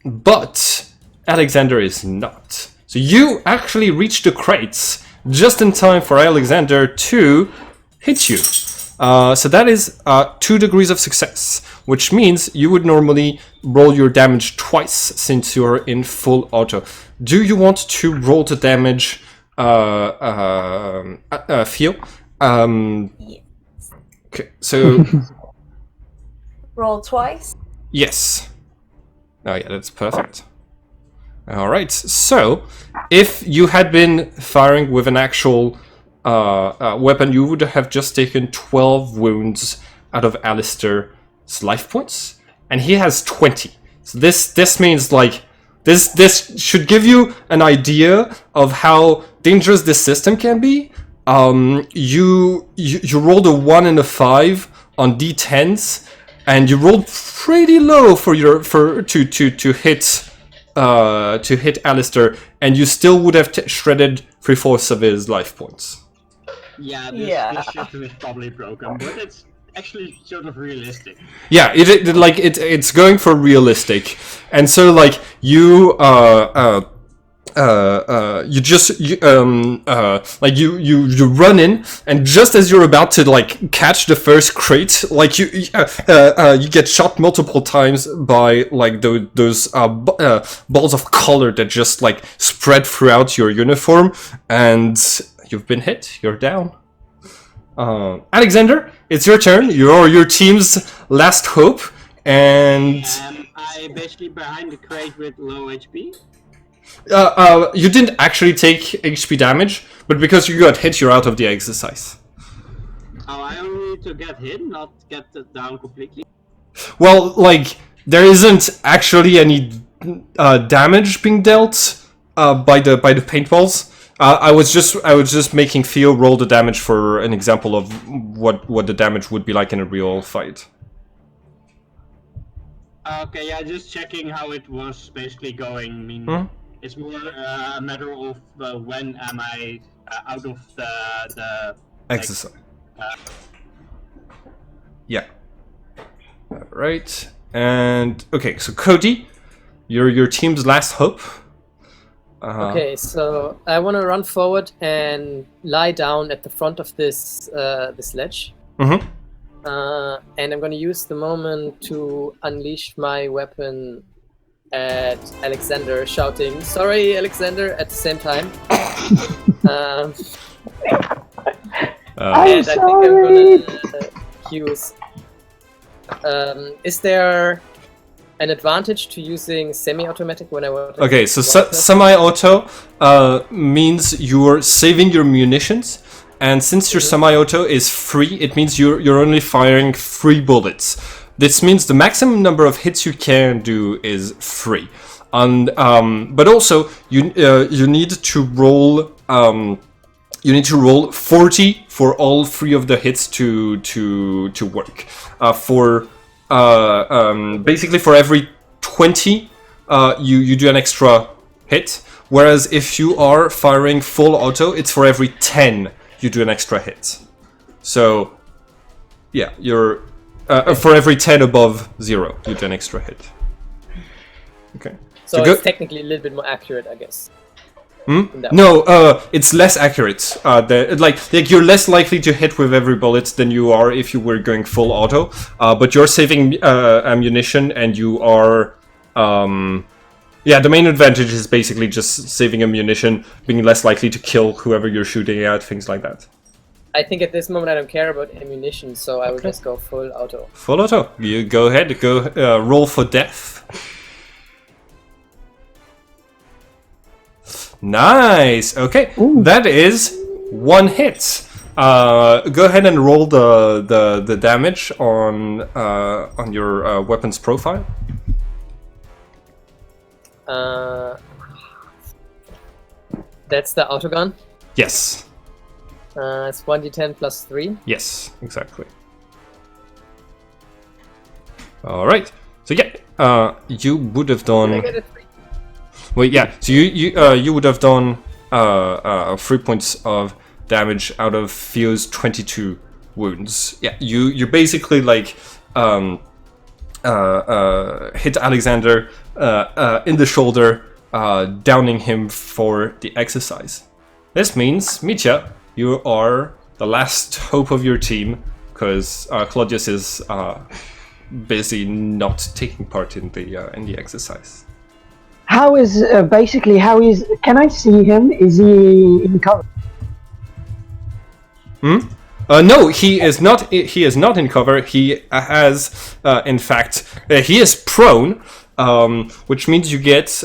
but Alexander is not. So you actually reach the crates just in time for Alexander to hit you. So that is 2 degrees of success, which means you would normally roll your damage twice since you're in full auto. Do you want to roll the damage, Theo? Yes. Okay, so Roll twice. yes. Oh yeah, that's perfect. All right. So if you had been firing with an actual weapon, you would have just taken 12 wounds out of Alistair's life points, and he has 20. So this means like this should give you an idea of how dangerous this system can be. You rolled a 1 and a 5 on d10s, and you rolled pretty low to hit Alistair, and you still would have shredded 3/4 of his life points. Yeah, this system is probably broken, but it's actually sort of realistic. Yeah, it's going for realistic, and so like you run in, and just as you're about to like catch the first crate, like you get shot multiple times by like those balls of color that just like spread throughout your uniform, and you've been hit. You're down. Alexander, it's your turn. You're your team's last hope, and I basically behind the crate with low HP. You didn't actually take HP damage, but because you got hit, you're out of the exercise. Oh, I only need to get hit, not get it down completely. Well, like there isn't actually any damage being dealt by the paintballs. I was just making Theo roll the damage for an example of what the damage would be like in a real fight. Okay, yeah, just checking how it was basically going. I mean, it's more a matter of when am I out of the exercise. Yeah. All right. And okay, so Cody, you're your team's last hope. Okay, so I want to run forward and lie down at the front of this this ledge. Mm-hmm. And I'm going to use the moment to unleash my weapon at Alexander, shouting, "Sorry, Alexander," at the same time. I'm and sorry. I think I'm going to use... is there an advantage to using semi-automatic when I want to... Okay, so semi-auto means you're saving your munitions, and since your semi-auto is free, it means you're only firing 3 bullets. This means the maximum number of hits you can do is 3, and but also you need to roll 40 for all 3 of the hits to work. Basically for every 20 you do an extra hit, whereas if you are firing full auto, it's for every 10 you do an extra hit. So yeah, you're for every 10 above 0 you do an extra hit. Okay, so it's technically a little bit more accurate, I guess. No, it's less accurate. Like you're less likely to hit with every bullet than you are if you were going full auto. But you're saving ammunition, and you are, the main advantage is basically just saving ammunition, being less likely to kill whoever you're shooting at, things like that. I think at this moment I don't care about ammunition, so I will just go full auto. Full auto. You go ahead. Roll for death. Nice. Okay, Ooh. that is 1 hit. Go ahead and roll the damage on your weapon's profile. That's the autogun. Yes. It's 1d10 plus 3. Yes, exactly. All right. So yeah, you would have I done. get a 3. Well, yeah. So you would have done 3 points of damage out of Theo's 22 wounds. Yeah. You basically like hit Alexander in the shoulder, downing him for the exercise. This means, Mitya, you are the last hope of your team, because Claudius is busy not taking part in the exercise. How is can I see him? Is he in cover? No, he is not. He is not in cover. He has, in fact, he is prone, which means you get.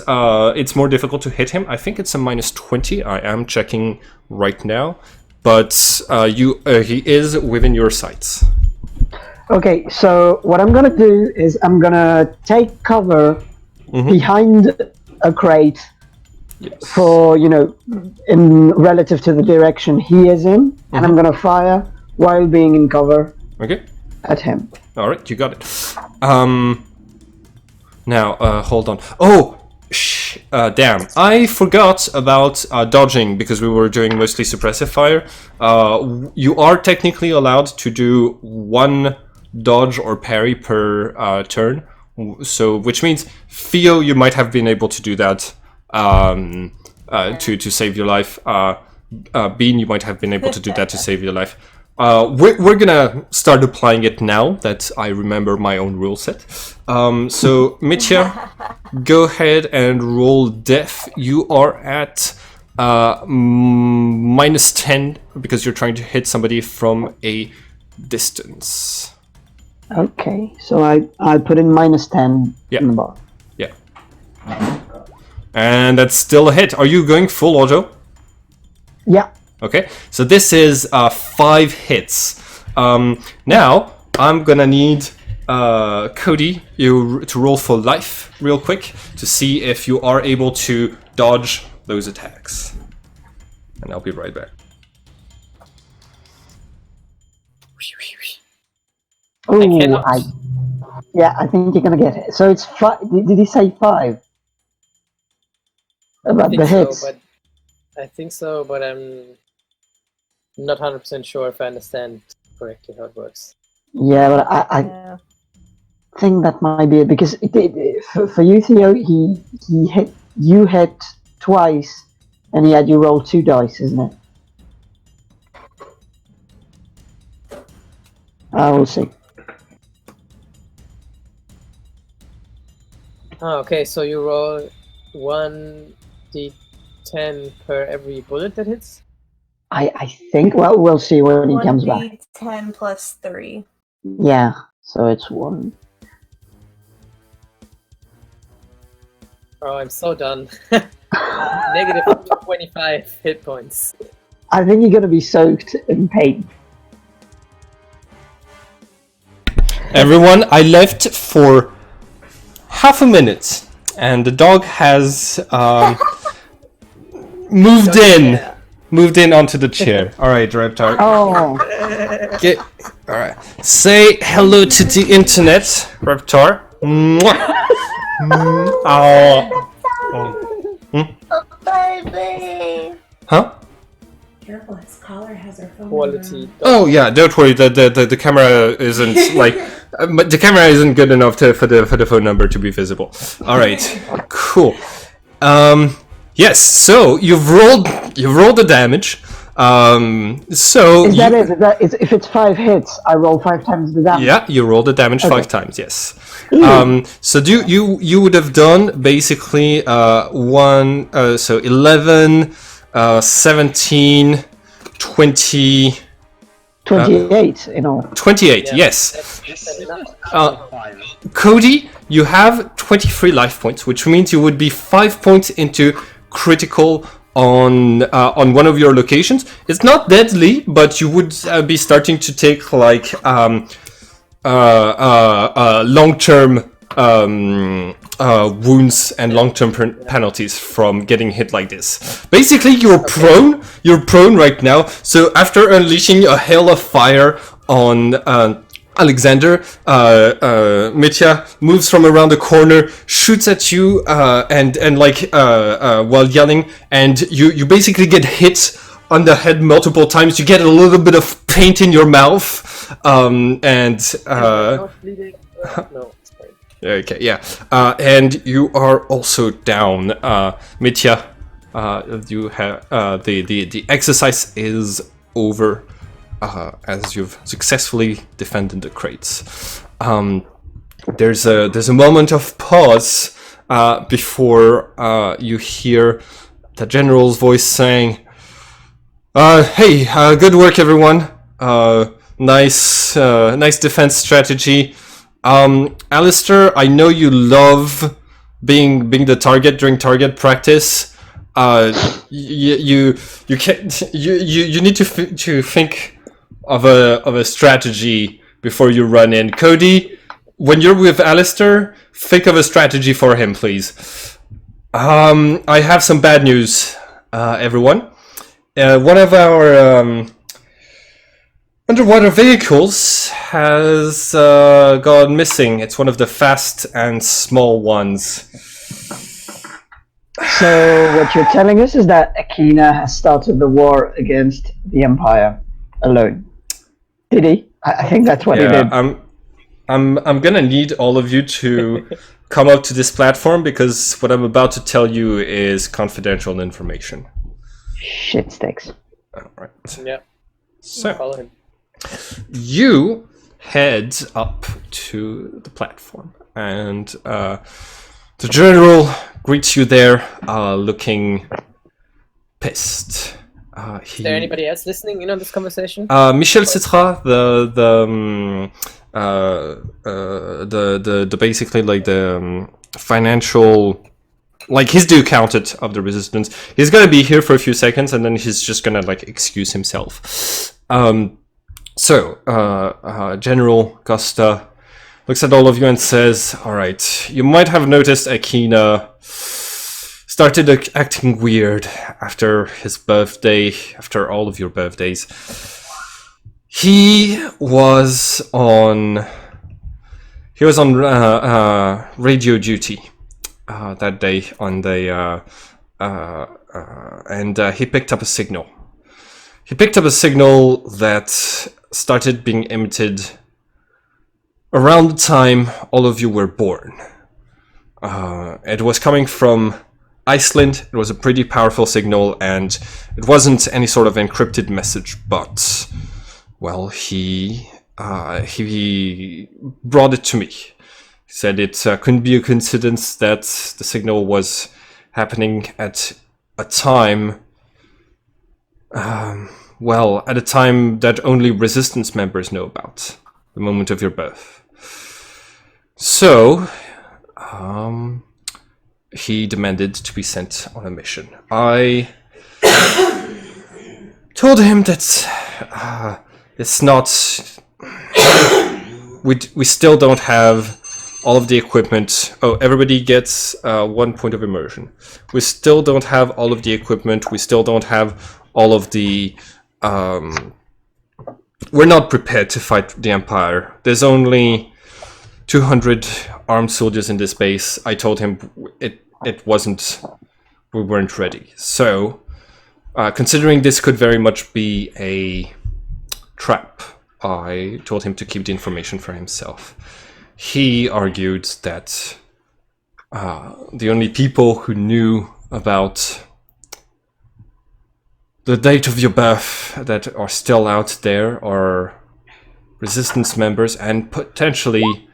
It's more difficult to hit him. I think it's a -20. I am checking right now, but he is within your sights. Okay, so what I'm gonna do is I'm gonna take cover behind a crate for, in relative to the direction he is in, and I'm gonna fire while being in cover Okay. at him. All right, you got it. Now, hold on. Oh, damn! I forgot about dodging because we were doing mostly suppressive fire. You are technically allowed to do 1 dodge or parry per turn. So, which means Theo, you might have been able to do that to save your life. Bean, you might have been able to do that to save your life. We're gonna start applying it now that I remember my own rule set. So Mitya, go ahead and roll death. You are at -10 because you're trying to hit somebody from a distance. Okay, so I put in -10 Yeah. in the bar. Yeah. And that's still a hit. Are you going full auto? Yeah. Okay, so this is 5 hits. Now, I'm gonna need Cody you to roll for life real quick to see if you are able to dodge those attacks. And I'll be right back. Oh, cannot. I think you're gonna get it. So it's 5. Did he say 5? About the hits. I think so, but I'm not 100% sure if I understand correctly how it works. Yeah, but I Yeah. think that might be it because for you, Theo, you hit twice, and he had you roll 2 dice, isn't it? I will see. Oh, okay, so you roll 1d10 per every bullet that hits? I think. Well, we'll see when he comes back. 1d10 plus 3. Yeah, so it's 1. Oh, I'm so done. Negative 25 hit points. I think you're gonna be soaked in pain. Everyone, I left for half a minute, and the dog has moved in onto the chair. All right, Reptar. Oh, All right. Say hello to the internet, Reptar. Mwah. Baby! Huh? Careful, his collar has her phone Quality. Oh yeah, don't worry. The camera isn't like the camera isn't good enough for the phone number to be visible. All right, cool. Yes. So you've rolled the damage. So is that it? If it's 5 hits, I roll 5 times the damage. yeah, you rolled the damage 5 times. Yes. So you would have done basically 11, 17, 20. 28 in all. 28. Yeah, Yes. That's enough. Cody, you have 23 life points, which means you would be 5 points into critical on one of your locations. It's not deadly, but you would be starting to take like long-term wounds and long-term penalties from getting hit like this. Basically, you're prone. You're prone right now. So after unleashing a hail of fire on Alexander, Mitya moves from around the corner, shoots at you, and while yelling, and you basically get hit on the head multiple times. You get a little bit of paint in your mouth, and Not bleeding. No, it's fine. okay, yeah, and you are also down, Mitya. You have the exercise is over. As you've successfully defended the crates. There's a moment of pause before you hear the general's voice saying, "Hey, good work, everyone. Nice defense strategy. Alistair, I know you love being the target during target practice. You need to think of a strategy before you run in. Cody, when you're with Alistair, think of a strategy for him, please. I have some bad news, everyone. One of our underwater vehicles has gone missing. It's one of the fast and small ones. So what you're telling us is that Akina has started the war against the Empire alone. Did he? I think that's what he did. I'm gonna need all of you to come up to this platform because what I'm about to tell you is confidential information. Shit sticks. All right. Yeah. So Follow him. you head up to the platform, and the general greets you there, looking pissed. Is there anybody else listening in on this conversation? Michel Citra, the basically like the financial, like he's the accountant of the resistance. He's gonna be here for a few seconds, and then he's just gonna like excuse himself. General Costa looks at all of you and says, "All right, you might have noticed Akina started acting weird after his birthday, after all of your birthdays. He was on radio duty that day on the and he picked up a signal. He picked up a signal that started being emitted around the time all of you were born. It was coming from Iceland. It was a pretty powerful signal, and it wasn't any sort of encrypted message, but, well, he brought it to me. He said it couldn't be a coincidence that the signal was happening at a time, at a time that only resistance members know about, the moment of your birth. So, he demanded to be sent on a mission. I told him that it's not... We still don't have all of the equipment. Oh, everybody gets 1 point of immersion. We still don't have all of the equipment. We still don't have all of the... we're not prepared to fight the Empire. There's only 200 armed soldiers in this base. I told him it wasn't... We weren't ready. So, considering this could very much be a trap, I told him to keep the information for himself. He argued that the only people who knew about the date of your birth that are still out there are resistance members and potentially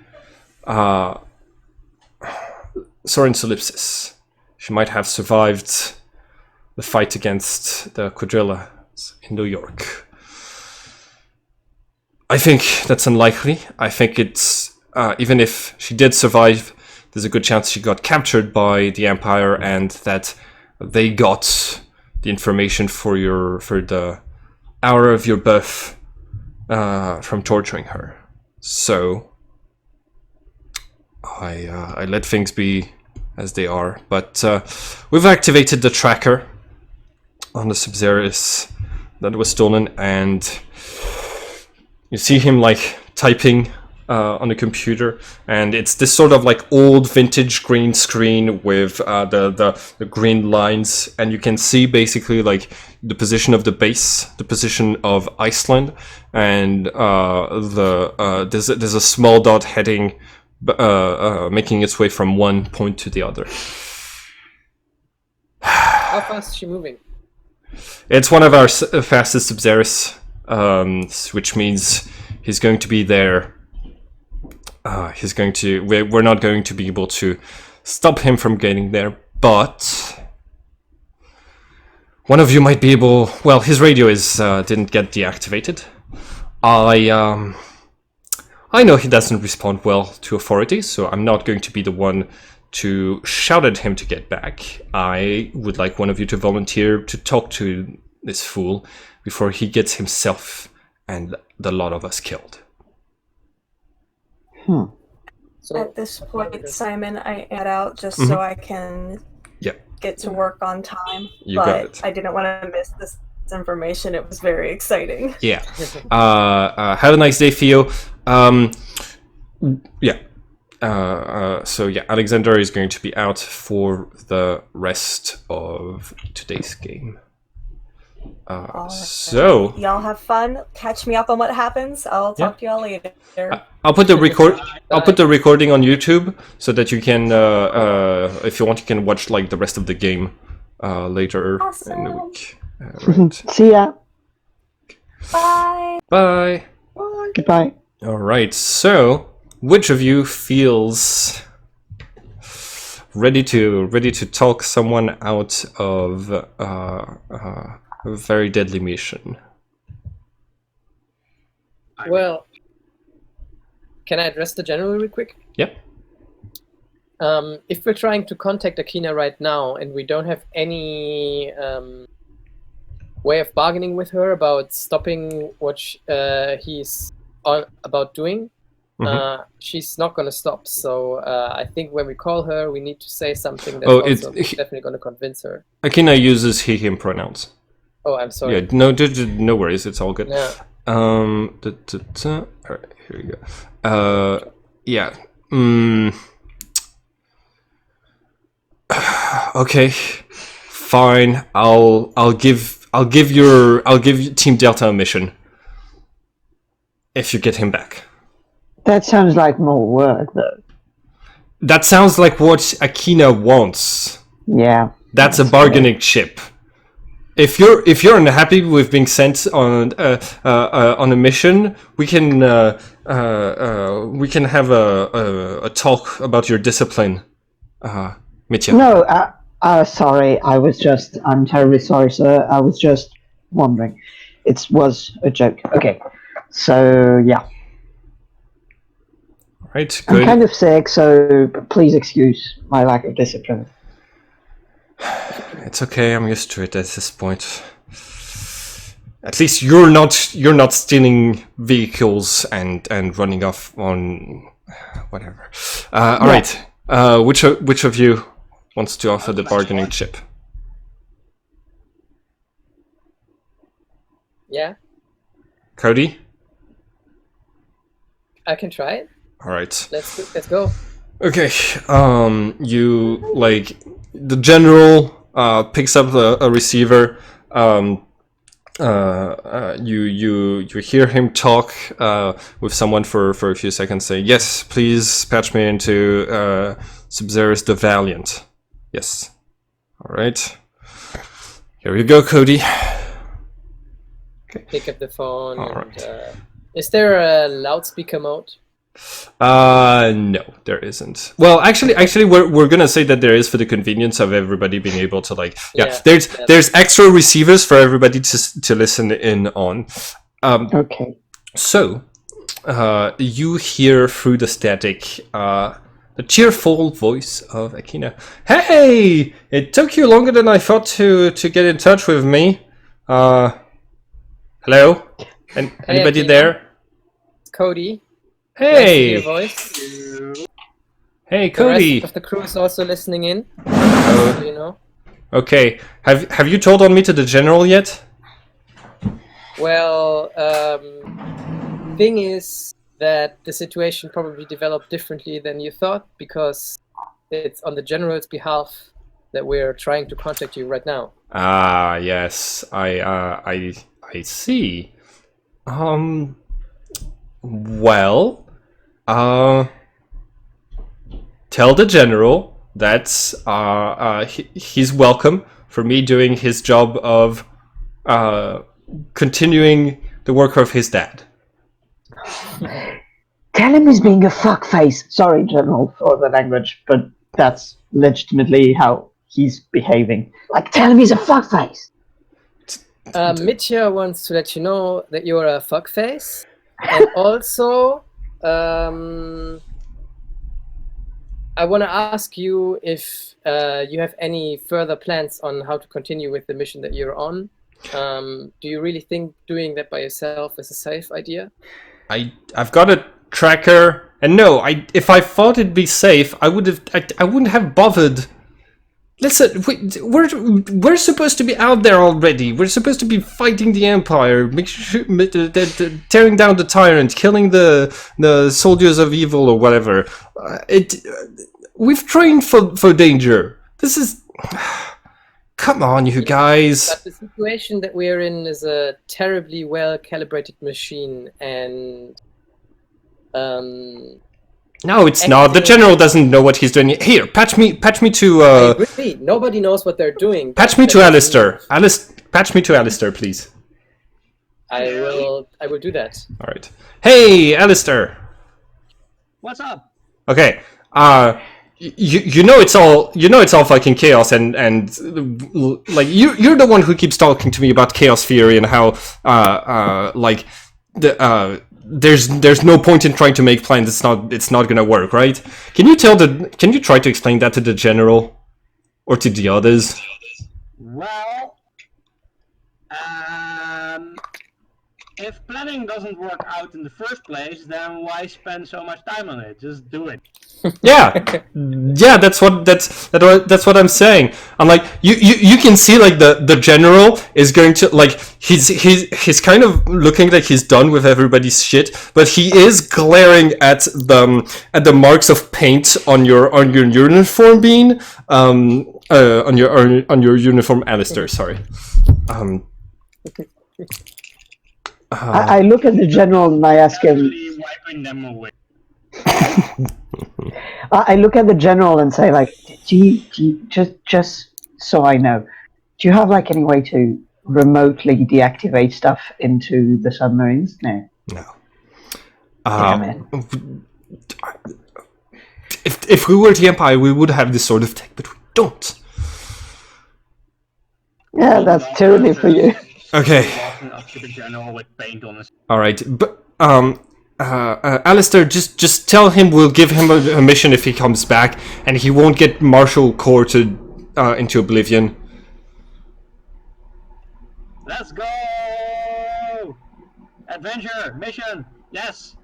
Soren Solipsis. She might have survived the fight against the quadrillas in New York. I think that's unlikely. I think it's, even if she did survive, there's a good chance she got captured by the Empire and that they got the information for the hour of your birth from torturing her. So I let things be as they are, but we've activated the tracker on the Sub-Zeros that was stolen, and you see him like typing on the computer, and it's this sort of like old vintage green screen with the green lines, and you can see basically like the position of the base, the position of Iceland, and there's a small dot heading making its way from one point to the other. How fast is she moving? It's one of our fastest Sub-Zeros, which means he's going to be there. We're not going to be able to stop him from getting there, but one of you might be able. Well, his radio didn't get deactivated. I know he doesn't respond well to authorities, so I'm not going to be the one to shout at him to get back. I would like one of you to volunteer to talk to this fool before he gets himself and the lot of us killed. So At this point, Simon, I add out just so I can get to work on time. You got it. I didn't want to miss this information. It was very exciting. Yeah. Have a nice day, Theo. So Alexander is going to be out for the rest of today's game. So y'all have fun. Catch me up on what happens. I'll talk to y'all later. I'll put the recording on YouTube so that you can, if you want, you can watch like the rest of the game later in the week. Right. See ya. Bye. Bye. Goodbye. All right. So, which of you feels ready to talk someone out of a very deadly mission? Well, can I address the general real quick? Yep. If we're trying to contact Akina right now and we don't have any way of bargaining with her about stopping what he's about doing, she's not going to stop. So I think when we call her, we need to say something that's definitely going to convince her. Akina uses he, him pronouns. Oh, I'm sorry. Yeah, no worries. It's all good. Yeah. All right, here we go. Yeah. Okay. Fine. I'll give Team Delta a mission if you get him back. That sounds like more work, though. That sounds like what Akina wants. Yeah. That's a bargaining chip. If you're unhappy with being sent on a mission, we can have a talk about your discipline, Mitya. No, sorry. I'm terribly sorry, sir. I was just wondering. It was a joke. Okay. So yeah. Right. Good. I'm kind of sick, so please excuse my lack of discipline. It's okay. I'm used to it at this point. At least you're not stealing vehicles and running off on whatever. All right. Which of you wants to offer the bargaining chip? Yeah. Cody? I can try it. All right. Let's go. Okay. You like the general picks up a receiver. You hear him talk with someone for a few seconds. Say, yes, please patch me into Sub-Zeros the Valiant. Yes. All right. Here you go, Cody. Okay. Pick up the phone. All and, right. Is there a loudspeaker mode? No, there isn't. Well, actually, we're gonna say that there is for the convenience of everybody being able to like. Yeah, there's extra receivers for everybody to listen in on. Okay. So, you hear through the static The cheerful voice of Akina. Hey! It took you longer than I thought to get in touch with me. Hello? Anybody Akina. there? Cody. Hey! Nice to hear your voice. Hey, The Cody! rest of the crew is also listening in. Oh. You know. Okay. Have you told on me to the general yet? Well, thing is that the situation probably developed differently than you thought, because it's on the general's behalf that we're trying to contact you right now. Ah, yes. I see. Well, tell the general that he's welcome for me doing his job of continuing the work of his dad. Tell him he's being a fuckface. Sorry, General, for the language, but that's legitimately how he's behaving. Like, tell him he's a fuckface. Mitya wants to let you know that you're a fuckface, and also, I want to ask you if you have any further plans on how to continue with the mission that you're on. Do you really think doing that by yourself is a safe idea? I've got a tracker, and no, if I thought it'd be safe, I wouldn't have bothered. Listen, we're supposed to be out there already. We're supposed to be fighting the Empire, tearing down the tyrant, killing the soldiers of evil or whatever. We've trained for danger. This is. Come on, you guys. But the situation that we're in is a terribly well-calibrated machine, and no, it's not. The general doesn't know what he's doing. Here, patch me to. I agree. Nobody knows what they're doing. Patch me to Alistair. Patch me to Alistair, please. I will do that. All right. Hey, Alistair. What's up? Okay. You know it's all fucking chaos, and like you're the one who keeps talking to me about chaos theory and how like there's no point in trying to make plans. It's not gonna work, right? Can you try to explain that to the general or to the others? Well, if planning doesn't work out in the first place, then why spend so much time on it? Just do it. Yeah, that's what I'm saying. I'm like, you can see like the general is going to like he's kind of looking like he's done with everybody's shit, but he is glaring at the marks of paint on your uniform, Bean. On your uniform, Alistair. Sorry. I look at the general and I ask him. Actually wiping them away. I look at the general and say, like, just so I know, do you have like any way to remotely deactivate stuff into the submarines? No. No. Damn it. If we were the Empire, we would have this sort of tech, but we don't. Yeah, that's tyranny for you. Okay. Walking up to the general with paint on his. All right, but Alistair, just tell him we'll give him a mission if he comes back, and he won't get martial courted into oblivion. Let's go! Adventure mission. Yes.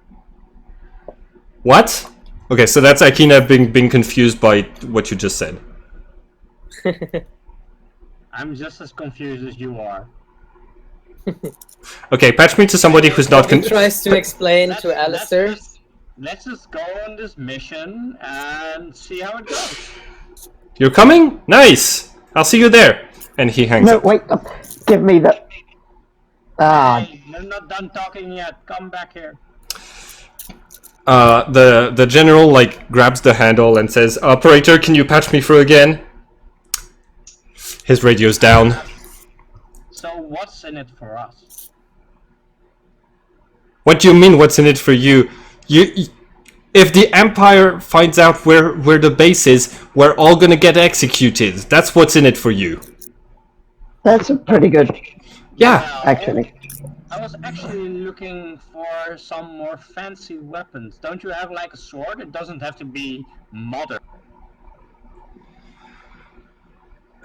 What? Okay, so that's Akina being confused by what you just said. I'm just as confused as you are. Okay, patch me to somebody who's not He tries to explain to Alistair. Let's just go on this mission and see how it goes. You're coming? Nice! I'll see you there. And he hangs No, up. wait, give me the. Hey, you're not done talking yet. Come back here. The general like grabs the handle and says, "Operator, can you patch me through again?" His radio's down. So what's in it for us? What do you mean? What's in it for you? If the Empire finds out where the base is, we're all gonna get executed. That's what's in it for you. That's pretty good, Yeah. actually. I was actually looking for some more fancy weapons. Don't you have like a sword? It doesn't have to be modern.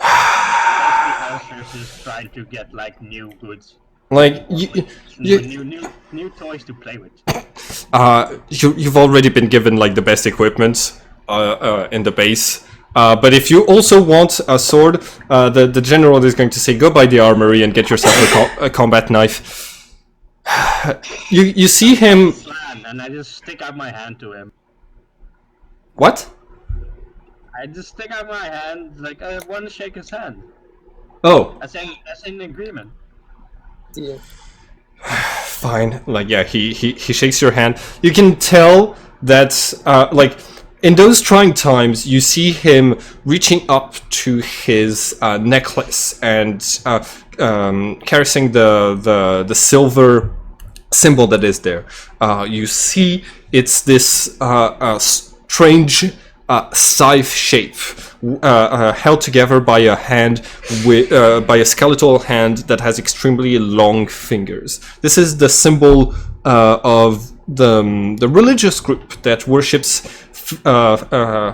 Alistair's just trying to get like new goods. Like New toys to play with. you've already been given like the best equipment in the base. But if you also want a sword, the general is going to say, go by the armory and get yourself a combat knife. You see him. Slan, and I just stick out my hand to him. What? I just stick out my hand like I want to shake his hand. Oh, That's an agreement. Deal. fine. Like, yeah, he shakes your hand. You can tell that, like, in those trying times, you see him reaching up to his necklace and caressing the silver symbol that is there. You see it's this strange scythe shape held together by a hand by a skeletal hand that has extremely long fingers. This is the symbol of the religious group that worships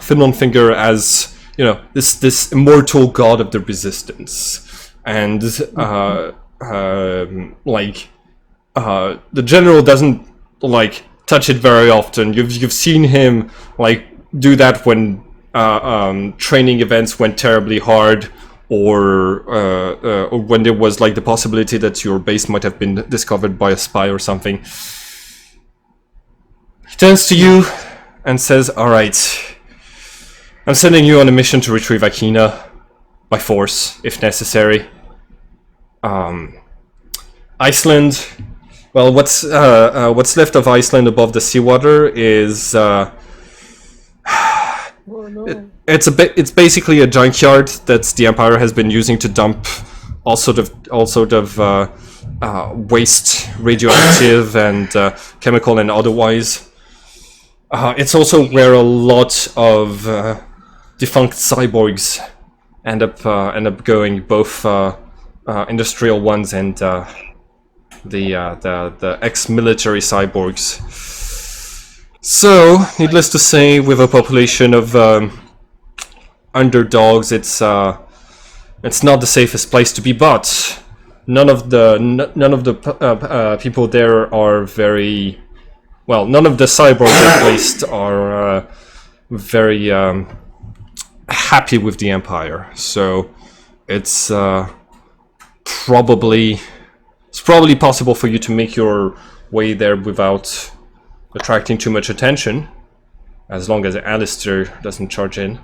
Finland Finger as, you know, this immortal god of the resistance. And the general doesn't like touch it very often. You've seen him like do that when training events went terribly hard, or when there was like the possibility that your base might have been discovered by a spy or something. He turns to you and says, "All right, I'm sending you on a mission to retrieve Akina by force, if necessary. Iceland. Well, what's left of Iceland above the seawater is." Oh, no. It's basically a junkyard that the Empire has been using to dump all sort of waste, radioactive and chemical and otherwise. It's also where a lot of defunct cyborgs end up going, both industrial ones and the ex-military cyborgs. So, needless to say, with a population of underdogs, it's not the safest place to be. But none of the people there are very well. None of the cyborgs, at least, are very happy with the Empire. So, it's probably possible for you to make your way there without attracting too much attention, as long as Alistair doesn't charge in.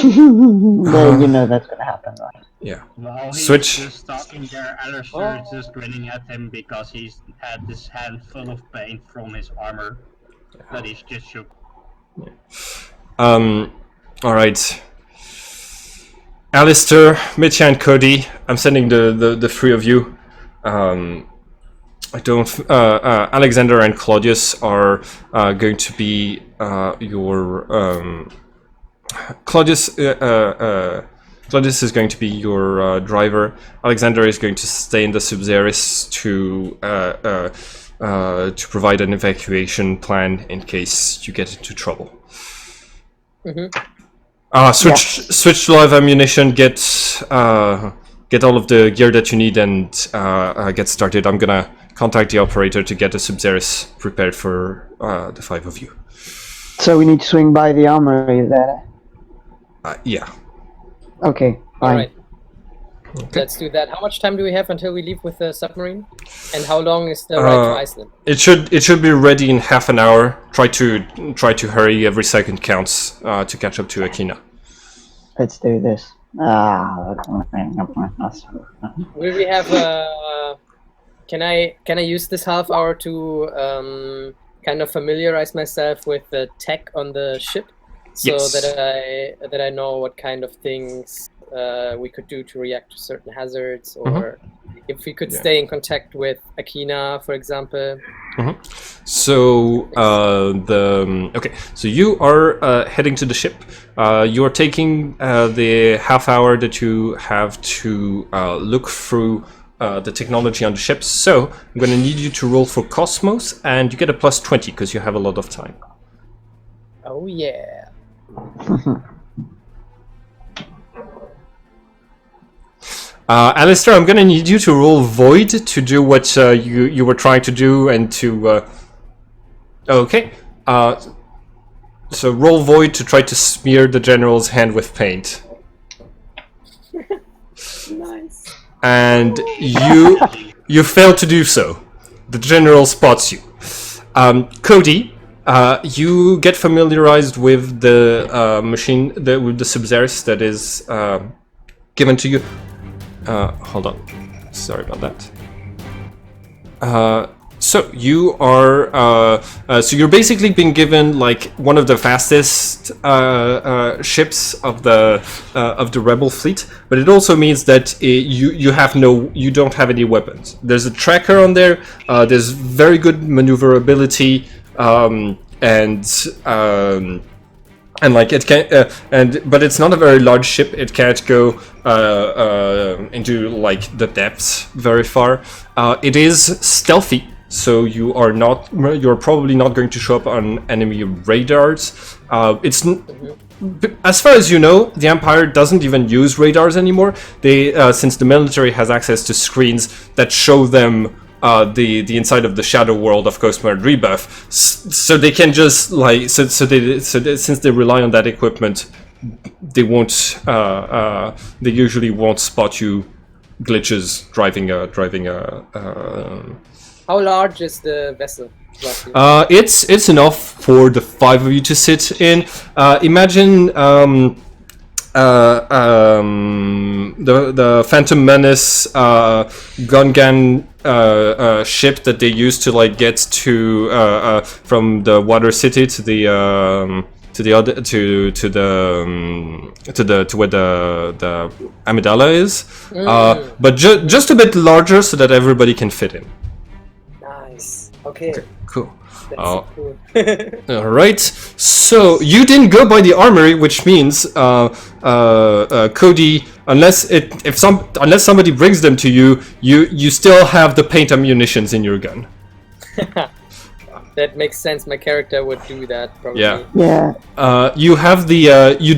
Well, you know that's gonna happen, right? Yeah. While he's Switch. just talking there, Alistair is just grinning at him because he's had this hand full of paint from his armor that he's just shook. Alright. Alistair, Mitya and Cody, I'm sending the three of you. I don't. Alexander and Claudius are going to be your. Claudius is going to be your driver. Alexander is going to stay in the Subzeris to provide an evacuation plan in case you get into trouble. Switch to live ammunition. Get all of the gear that you need and get started. I'm gonna contact the operator to get the Subzeris prepared for the five of you. So we need to swing by the armory there. Yeah. Okay, fine. Alright. Okay. Let's do that. How much time do we have until we leave with the submarine? And how long is the ride to Iceland? It should be ready in half an hour. Try to hurry. Every second counts to catch up to Akina. Let's do this. Will we have can I use this half hour to kind of familiarize myself with the tech on the ship, so Yes. that I know what kind of things we could do to react to certain hazards, or if we could stay in contact with Akina, for example. So so you are heading to the ship. You are taking the half hour that you have to look through the technology on the ships. So I'm going to need you to roll for Cosmos, and you get a plus 20 because you have a lot of time. Oh yeah. Alistair, I'm going to need you to roll Void to do what you were trying to do and to... Okay. So roll Void to try to smear the general's hand with paint. Nice. And you fail to do so. The general spots you. Cody, you get familiarized with the machine, with the Sub-Zeris that is given to you. Hold on. Sorry about that. So you are. So you're basically being given like one of the fastest ships of the rebel fleet, but it also means that you don't have any weapons. There's a tracker on there. There's very good maneuverability, and like it can, but it's not a very large ship. It can't go into like the depths very far. It is stealthy, so you're probably not going to show up on enemy radars. As far as you know, the Empire doesn't even use radars anymore. They since the military has access to screens that show them the inside of the shadow world of Cosmo and Rebuff, so they can just like since they rely on that equipment, they won't they usually won't spot you glitches driving a How large is the vessel? Roughly? It's enough for the 5 of you to sit in. Imagine the Phantom Menace Gungan ship that they used to like get to from the Water City to the where the Amidala is, but just a bit larger so that everybody can fit in. Nice. Okay. Cool. That's cool. All right. So you didn't go by the armory, which means Cody, unless somebody brings them to you, you still have the paint ammunitions in your gun. That makes sense. My character would do that probably. Yeah. You have the you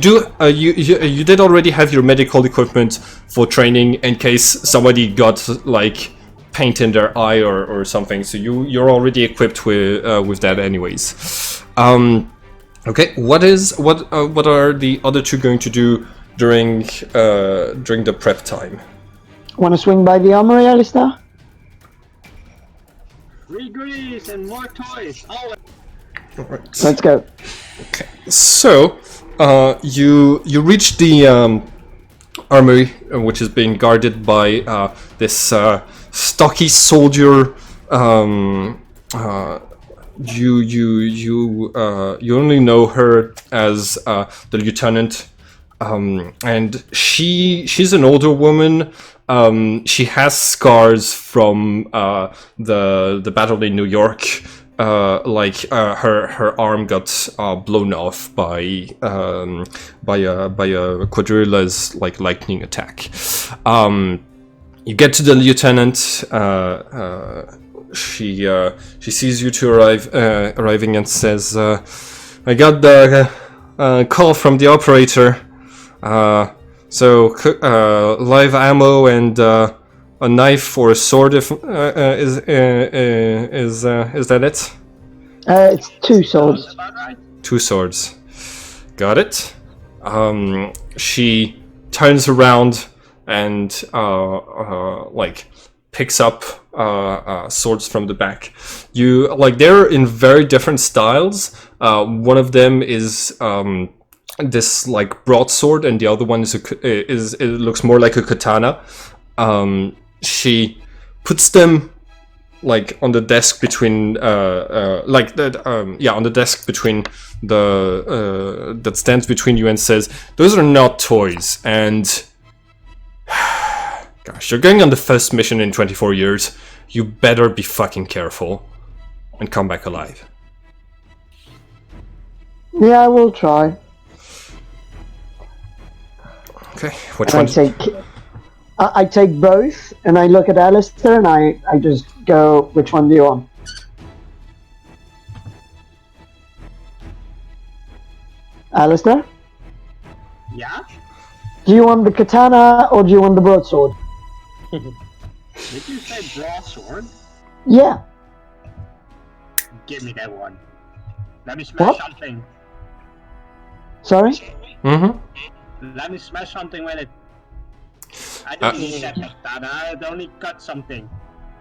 did already have your medical equipment for training in case somebody got like paint in their eye or something. So you're already equipped with that anyways. Okay. What are the other two going to do during the prep time? Want to swing by the armory, Alistair? Free grease and more toys. Always. All right. Let's go. Okay. So you reach the armory, which is being guarded by this stocky soldier. You only know her as the lieutenant, and she's an older woman. She has scars from the battle in New York. Her arm got blown off by a quadrilla's like lightning attack. You get to the lieutenant. She sees you two arriving and says, "I got the call from the operator. So live ammo and a knife or a sword. If is that it? It's 2 swords. Two swords. Got it. She turns around and like picks up swords from the back. They're in very different styles. One of them is this like broadsword, and the other one is it looks more like a katana. She puts them like on the desk between on the desk between the that stands between you, and says, "Those are not toys." And gosh, you're going on the first mission in 24 years. You better be fucking careful and come back alive. Yeah, I will try. Okay, which one? I take both, and I look at Alistair, and I just go, which one do you want? Alistair? Yeah? Do you want the katana, or do you want the broadsword? Did you say broadsword? Yeah. Give me that one. Let me smash What? something. Sorry? Mm-hmm. Let me smash something with it. I don't need that katana, I'd only cut something.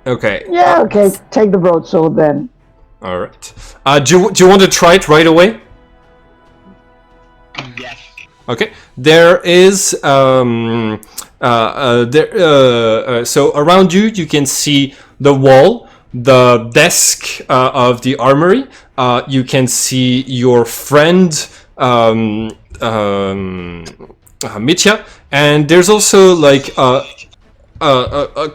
Okay. Yeah, okay, take the broadsword then. All right. Do you want to try it right away? Yes. Okay. There is so around you you can see the wall, the desk of the armory. You can see your friend Mitya, and there's also like a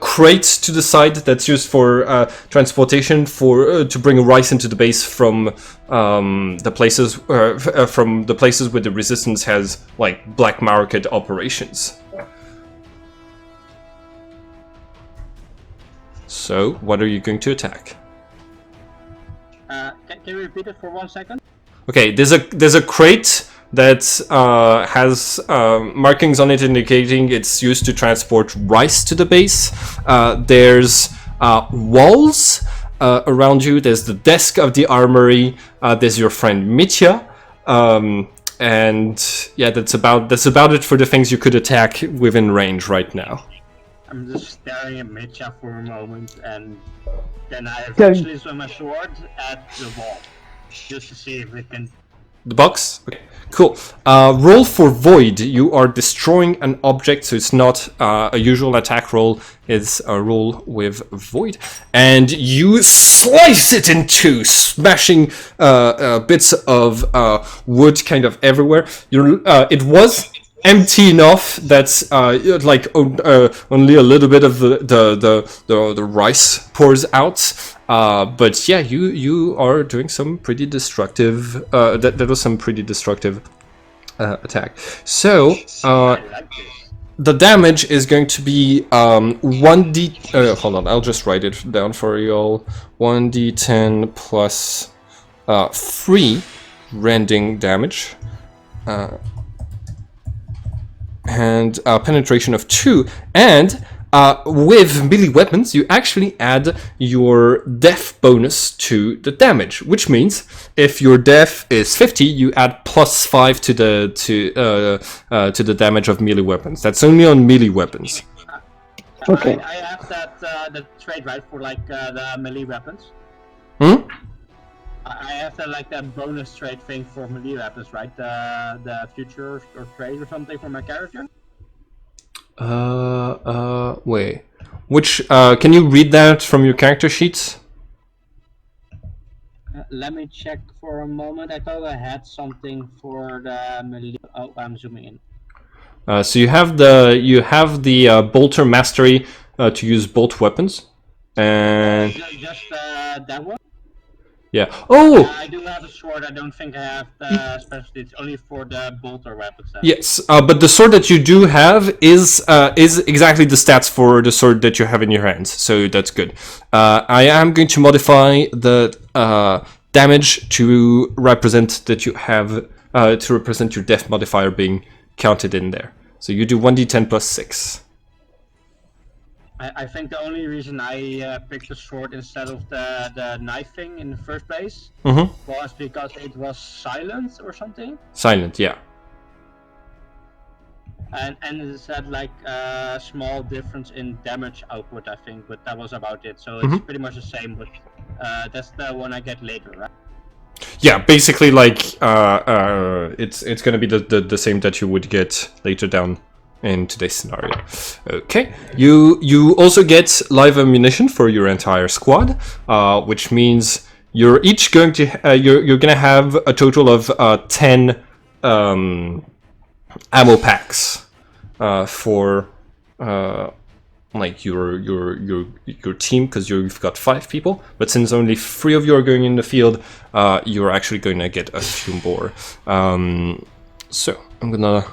crate to the side that's used for transportation for to bring rice into the base from the places where the resistance has like black market operations. So, what are you going to attack? Can you repeat it for 1 second? Okay, there's a crate that has markings on it indicating it's used to transport rice to the base. There's walls around you. There's the desk of the armory. There's your friend Mitya. And yeah, that's about it for the things you could attack within range right now. I'm just staring at Mitya for a moment, and then I eventually swing my sword at the wall, just to see if it can... The box? Okay, cool. Roll for Void. You are destroying an object, so it's not a usual attack roll. It's a roll with Void. And you slice it in two, smashing bits of wood kind of everywhere. It was empty enough that only a little bit of the rice pours out. But yeah, you are doing some pretty destructive. That was some pretty destructive attack. So the damage is going to be 1d. Hold on, I'll just write it down for you all. 1d10 plus 3 rending damage. And penetration of 2, and with melee weapons you actually add your death bonus to the damage, which means if your death is 50, you add plus 5 to the damage of melee weapons. That's only on melee weapons. Okay. I have that the trait, right, for like the melee weapons. I have that bonus trait thing for melee weapons, right? The future or trait or something for my character. Wait. Which can you read that from your character sheets? Let me check for a moment. I thought I had something for the melee. Oh, I'm zooming in. So you have the bolter mastery to use bolt weapons, and Just that one. yeah. Oh. I do have a sword. I don't think I have the specialty. It's only for the bolter weapons. Then. Yes, but the sword that you do have is exactly the stats for the sword that you have in your hands, so that's good. I am going to modify the damage to represent that you have to represent your death modifier being counted in there. So you do 1d10 plus 6. I think the only reason I picked the sword instead of the knife thing in the first place was because it was silent or something. Silent, yeah. And it said like a small difference in damage output, I think, but that was about it. So it's pretty much the same, but that's the one I get later, right? Yeah, basically like it's gonna be the same that you would get later down in today's scenario. Okay, you also get live ammunition for your entire squad, which means you're each going to you're gonna have a total of 10 ammo packs for like your team, because you've got 5 people, but since only 3 of you are going in the field, you're actually going to get a few more. So I'm gonna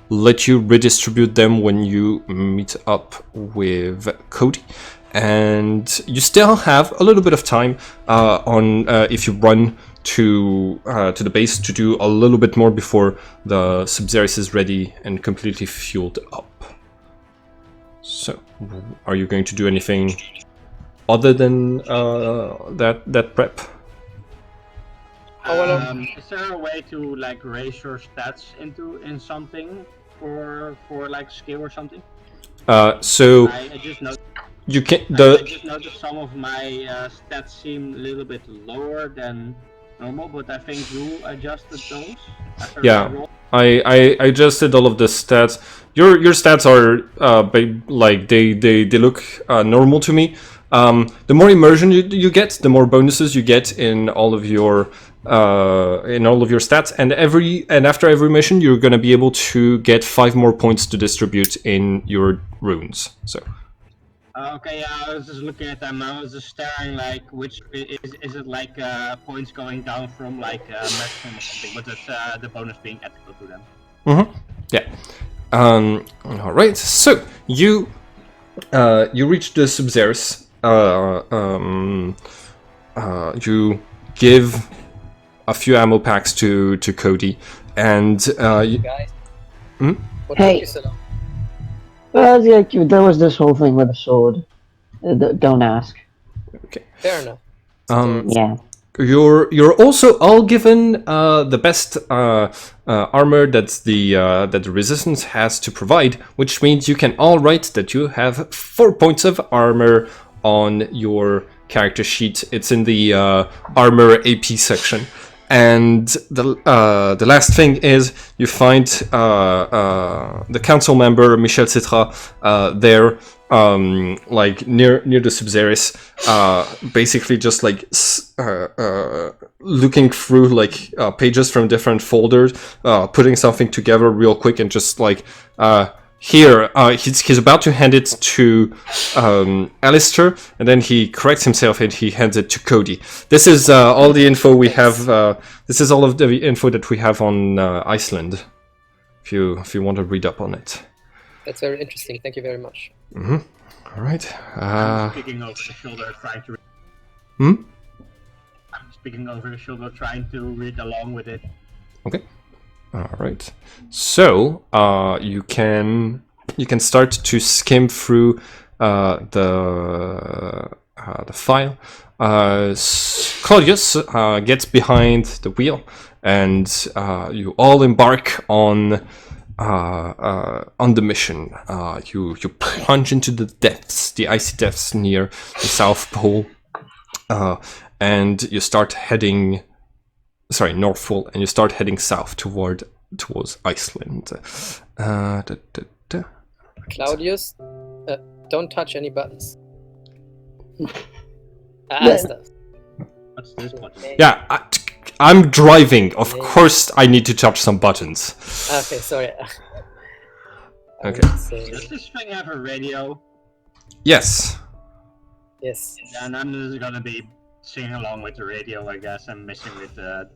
let you redistribute them when you meet up with Cody. And you still have a little bit of time if you run to the base to do a little bit more before the Sub-Zerus is ready and completely fueled up. So, are you going to do anything other than that prep? Is there a way to like raise your stats in something for like skill or something? So I just noticed. you can I just noticed some of my stats seem a little bit lower than normal, but I think you adjusted those. Yeah, I adjusted all of the stats. Your stats are like they look normal to me. The more immersion you get, the more bonuses you get in all of your stats, and after every mission, you're gonna be able to get 5 more points to distribute in your runes. So. Okay, yeah, I was just looking at them. I was just staring, like, which is it like points going down from like maximum or something? But that's the bonus being ethical to them. Mm-hmm. Yeah. All right. So you reach the Sub-Zerus. You give a few ammo packs to Cody, and You guys. Hmm? What Hey. took you so long? Well, yeah, there was this whole thing with the sword. Don't ask. Fair enough. Yeah. You're also all given the best armor that the resistance has to provide, which means you can all write that you have 4 points of armor on your character sheet. It's in the armor AP section. And the last thing is you find the council member Michel Citra there, like near the Sub-Zerus, basically just like looking through like pages from different folders, putting something together real quick, and just like here, he's about to hand it to Alistair, and then he corrects himself and he hands it to Cody. This is all the info we have. This is all of the info that we have on Iceland. If you want to read up on it. That's very interesting. Thank you very much. Mm-hmm. All right. I'm speaking over the shoulder, trying to. Hmm. I'm speaking over the shoulder, trying to read along with it. Okay. All right. So you can start to skim through the file. Claudius gets behind the wheel, and you all embark on the mission. You plunge into the depths, the icy depths near the South Pole, and you start heading. Sorry, North Pole, and you start heading south towards Iceland. Claudius, don't touch any buttons. Alistair. What's this button? Yeah, I'm driving. Of course, I need to touch some buttons. Okay, sorry. Okay. Does this thing have a radio? Yes. Yes. And I'm just gonna be singing along with the radio, I guess. I'm messing with the.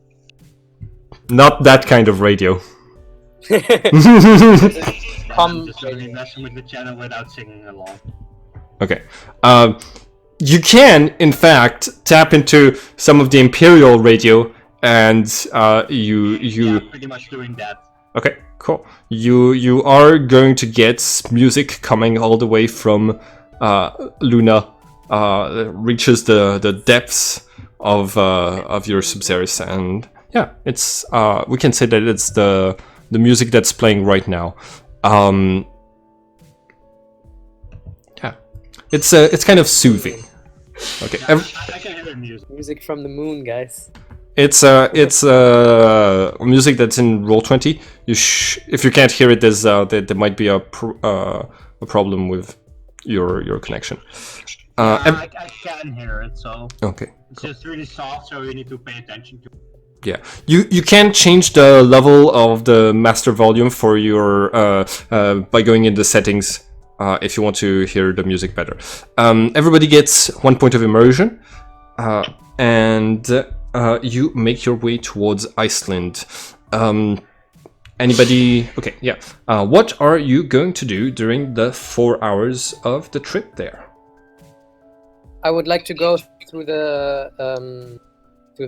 Not that kind of radio. I'm just gonna be messing with the channel without singing along. Okay. You can, in fact, tap into some of the Imperial radio, and you. Yeah, pretty much doing that. Okay, cool. You are going to get music coming all the way from Luna. Reaches the depths of your Sub-Zerus, and yeah, it's we can say that it's the music that's playing right now. Yeah, it's kind of soothing. Okay, Yeah, I can hear the music. Music from the moon, guys. it's music that's in Roll20. If you can't hear it, there might be a problem with your connection. I can hear it, so Okay. it's just really soft, so you need to pay attention to it. Yeah, you can change the level of the master volume for your by going in the settings if you want to hear the music better. Everybody gets 1 point of immersion, and you make your way towards Iceland. Anybody? Okay, yeah. What are you going to do during the 4 hours of the trip there? I would like to go through the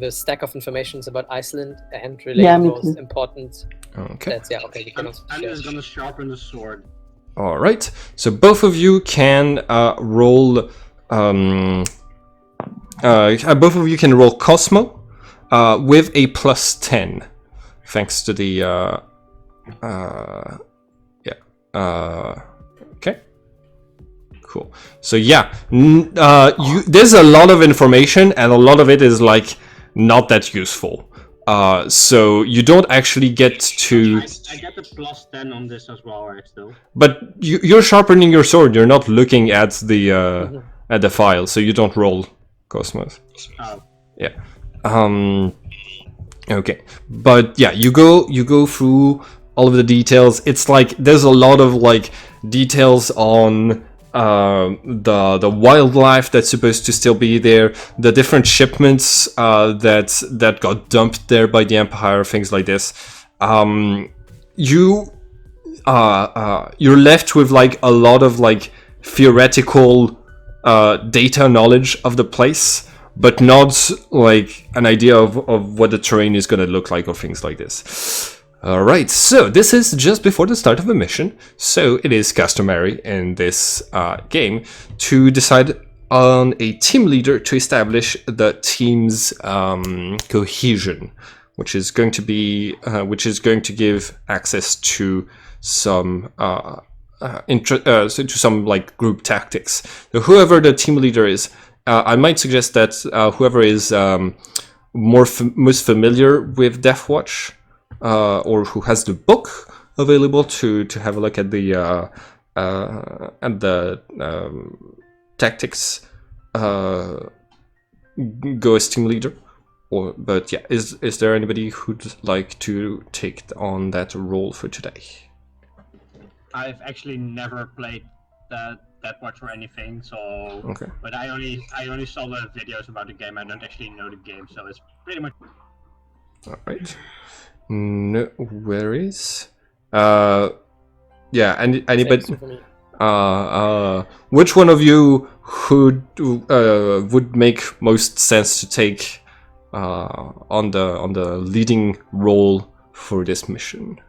stack of informations about Iceland and relate Yeah, the me most too. important. Okay. That's okay. You can also I'm share. just gonna sharpen the sword. All right. So both of you can roll. Both of you can roll Cosmo with a +10, thanks to the. Okay. Cool. So yeah, there's a lot of information, and a lot of it is like not that useful. So you don't actually get to. I get the +10 on this as well, right? Still. But you're sharpening your sword. You're not looking at the file, so you don't roll Cosmos. Oh. Yeah. Okay. But yeah, you go through all of the details. It's like there's a lot of like details on the wildlife that's supposed to still be there, the different shipments that got dumped there by the Empire, things like this. You're left with like a lot of like theoretical data knowledge of the place, but not like an idea of what the terrain is going to look like or things like this. Alright, so this is just before the start of the mission, so it is customary in this game to decide on a team leader to establish the team's cohesion, which is going to be give access to some to some like group tactics. So whoever the team leader is, I might suggest that whoever is most familiar with Deathwatch, or who has the book available to have a look at the tactics, go as team leader. But yeah, is there anybody who'd like to take on that role for today? I've actually never played Deathwatch or anything, so. Okay. But I only saw the videos about the game. I don't actually know the game, so it's pretty much. All right. No worries. Yeah. Anybody? Same for me. Which one of you would make most sense to take on the leading role for this mission?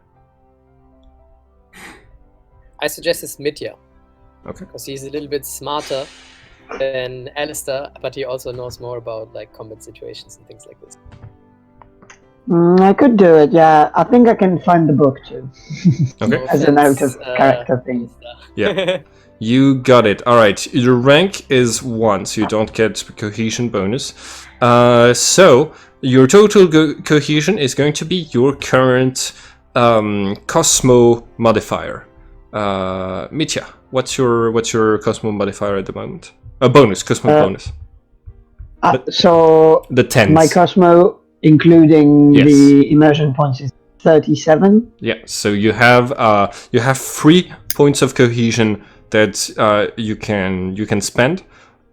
I suggest it's Mitya. Okay. Because he's a little bit smarter than Alistair, but he also knows more about like combat situations and things like this. I could do it, yeah. I think I can find the book too. Okay. As a note of character thing. Yeah. You got it. All right. Your rank is 1, so you don't get cohesion bonus. So your total cohesion is going to be your current Cosmo modifier. Mitya, what's your Cosmo modifier at the moment? A bonus, Cosmo bonus. So the 10s. my Cosmo, including Yes. the immersion points, is 37. Yeah. So you have 3 points of cohesion that you can spend.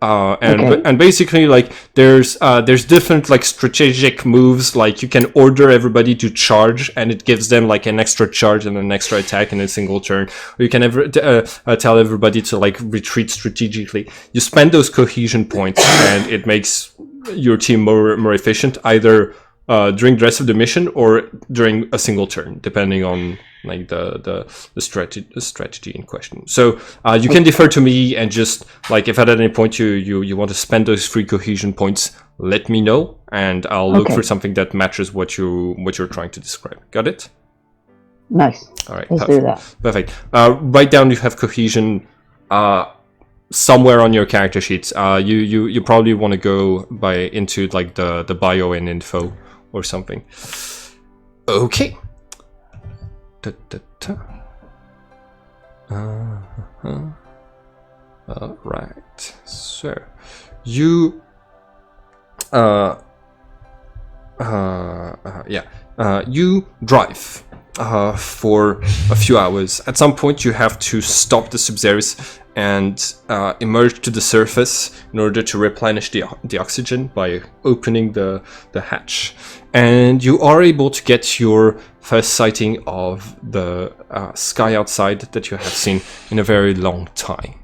And basically like there's different like strategic moves, like you can order everybody to charge and it gives them like an extra charge and an extra attack in a single turn, or you can tell everybody to like retreat strategically. You spend those cohesion points and it makes your team more efficient, either during the rest of the mission or during a single turn, depending on like the strategy in question. So you can defer to me, and just like if at any point you want to spend those 3 cohesion points, let me know, and I'll look for something that matches what you're trying to describe. Got it? Nice. All right. Let's perfect. do that. Perfect. Write down you have cohesion somewhere on your character sheets. You probably want to go into like the bio and info or something. Okay. All right. So you you drive for a few hours. At some point you have to stop the Sub-Zeris and emerge to the surface in order to replenish the oxygen by opening the hatch. And you are able to get your first sighting of the sky outside that you have seen in a very long time.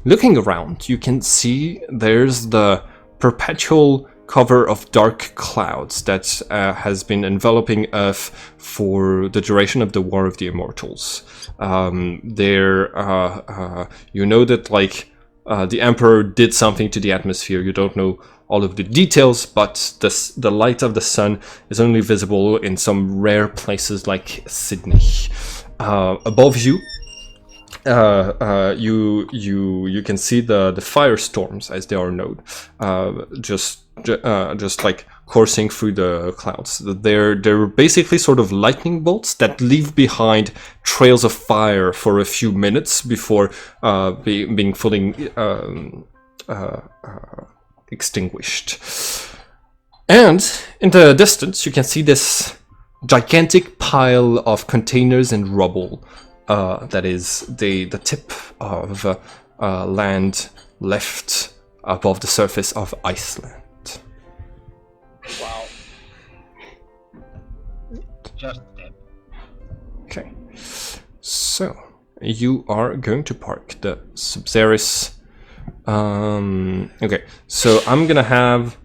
Looking around, you can see there's the perpetual cover of dark clouds that has been enveloping Earth for the duration of the War of the Immortals. You know that like the Emperor did something to the atmosphere. You don't know all of the details, but the light of the sun is only visible in some rare places like Sydney. Above you, you can see the firestorms, as they are known, just like coursing through the clouds. They're basically sort of lightning bolts that leave behind trails of fire for a few minutes before being fully extinguished. And in the distance, you can see this gigantic pile of containers and rubble. That is the tip of land left above the surface of Iceland. Wow. Just dead. Okay, so you are going to park the Subzeris. Okay, so I'm gonna have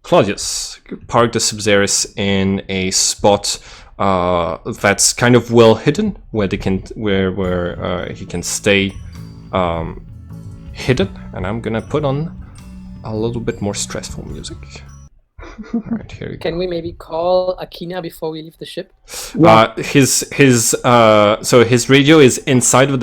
Claudius park the Subzeris in a spot that's kind of well hidden, where he can stay hidden, and I'm gonna put on a little bit more stressful music. All right, here we go. Can we maybe call Akina before we leave the ship? His radio is inside of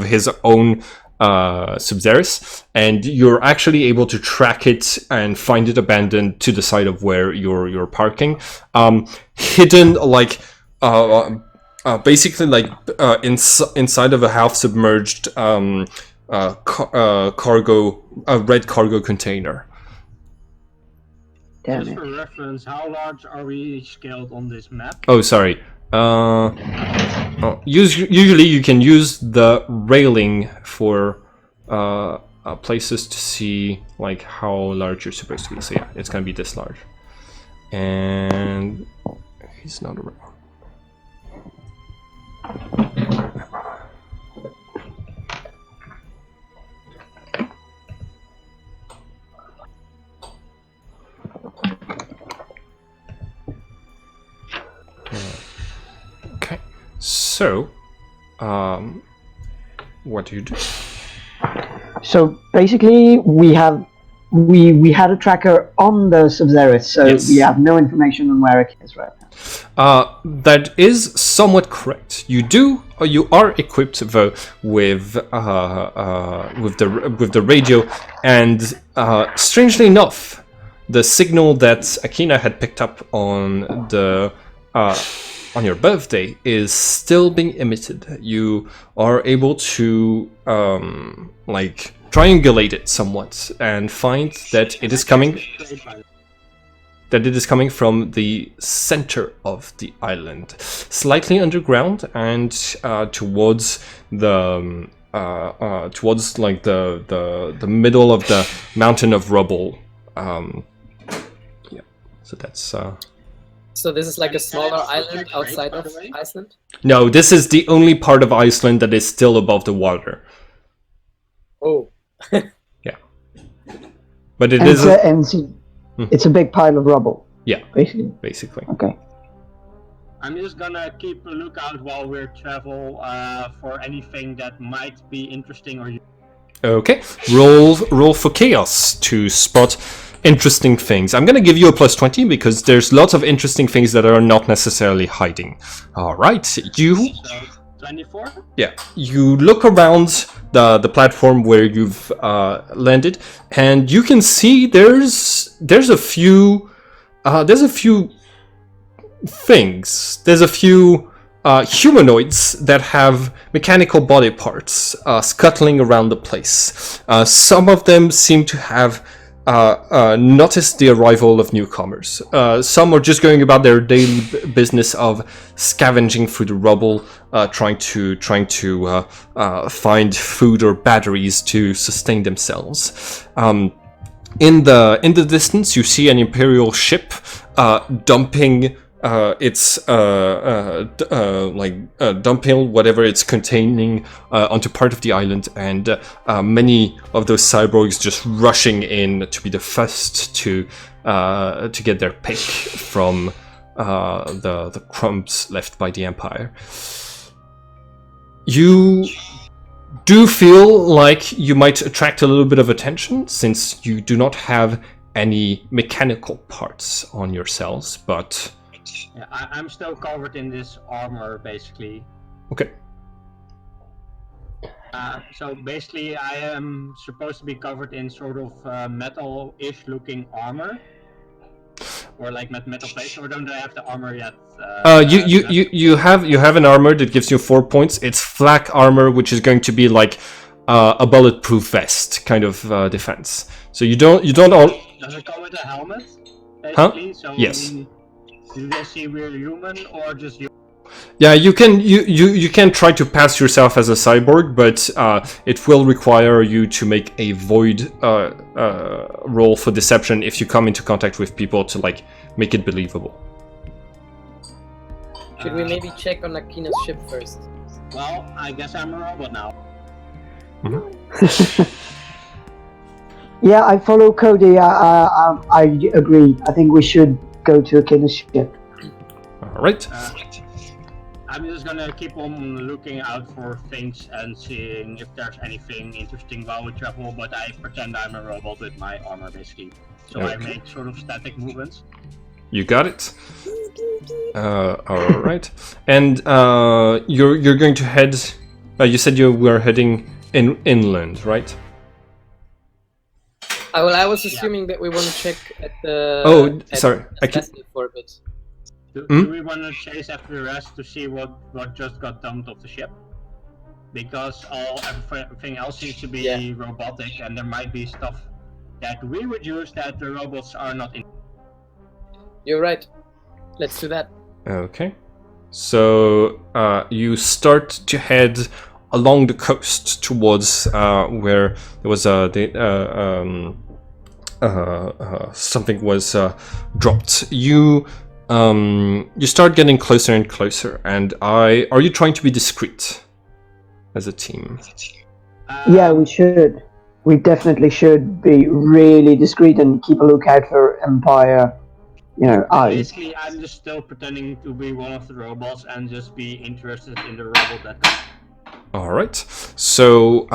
his own Subzeris, and you're actually able to track it and find it abandoned to the side of where you're parking, hidden like basically like inside of a half submerged red cargo container. Damn Just it. for reference, how large are we scaled on this map? Oh, sorry. Usually you can use the railing for places to see like how large you're supposed to be. So yeah, it's gonna be this large. And he's not around. Okay, so what do you do? So basically, we had a tracker on the Subzeris, so Yes. we have no information on where it is right now. That is somewhat correct. You are equipped though with the radio, and strangely enough, the signal that Akina had picked up on your birthday is still being emitted. You are able to like triangulate it somewhat and find that it is coming from the center of the island, slightly underground, and towards like the middle of the mountain of rubble. Yeah, so that's. So this is like a smaller island outside of Iceland? No, this is the only part of Iceland that is still above the water. Oh. Yeah, but it And is. it's a big pile of rubble. Yeah, Basically. basically. Okay. I'm just gonna keep a lookout while we're travel for anything that might be interesting or. Okay, roll for chaos to spot interesting things. I'm gonna give you a +20 because there's lots of interesting things that are not necessarily hiding. All right, So 24. Yeah, you look around the platform where you've landed, and you can see there's a few things. There's a few humanoids that have mechanical body parts scuttling around the place. Some of them seem to have notice the arrival of newcomers. Some are just going about their daily business of scavenging through the rubble, trying to find food or batteries to sustain themselves. In the distance, you see an Imperial ship dumping dumping whatever it's containing onto part of the island, and many of those cyborgs just rushing in to be the first to get their pick from the crumbs left by the Empire. You do feel like you might attract a little bit of attention, since you do not have any mechanical parts on yourselves, but... Yeah, I'm still covered in this armor, basically. Okay. So basically, I am supposed to be covered in sort of metal-ish looking armor, or like metal plates. Or don't I have the armor yet? You have an armor that gives you 4 points. It's flak armor, which is going to be like a bulletproof vest kind of defense. So you don't all. Does it come with a helmet? Huh? Basically? So Yes. Do they see we're human or just you? Yeah, you can try to pass yourself as a cyborg, but it will require you to make a void roll for deception if you come into contact with people to like make it believable. Should we maybe check on Akina's ship first? Well, I guess I'm a robot now. Yeah, I follow Cody. I agree. I think we should go to Akina's ship. All right. I'm just gonna keep on looking out for things and seeing if there's anything interesting while we travel, but I pretend I'm a robot with my armor, basically. So I make sort of static movements. You got it. All right. And you're going to head. You said you were heading inland, right? Well, I was assuming that we want to check at the. Sorry. Vessel for a bit. Do we want to chase after the rest to see what just got dumped off the ship? Because everything else seems to be robotic, and there might be stuff that we would use that the robots are not in. You're right. Let's do that. Okay. So you start to head along the coast towards where there was something was dropped. You start getting closer and closer, and are you trying to be discreet as a team? Yeah, we should. We definitely should be really discreet and keep a lookout for Empire, eyes. Basically, I'm just still pretending to be one of the robots and just be interested in the robot that comes. All right. So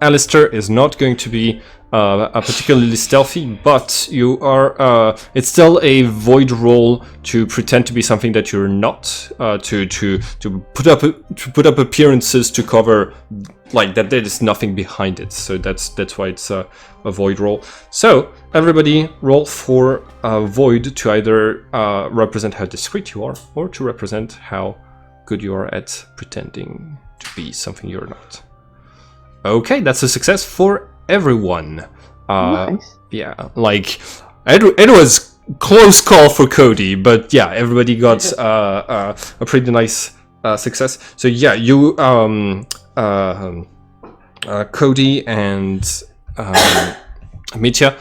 Alistair is not going to be particularly stealthy, but you are. It's still a void roll to pretend to be something that you're not. To put up appearances to cover like that. There is nothing behind it. So that's why it's a void roll. So everybody roll for void to either represent how discreet you are, or to represent how good you are at pretending to be something you're not. Okay, that's a success for everyone. Nice. Yeah, like it was close call for Cody, but yeah, everybody got a pretty nice success. So yeah, you Cody and Mitya,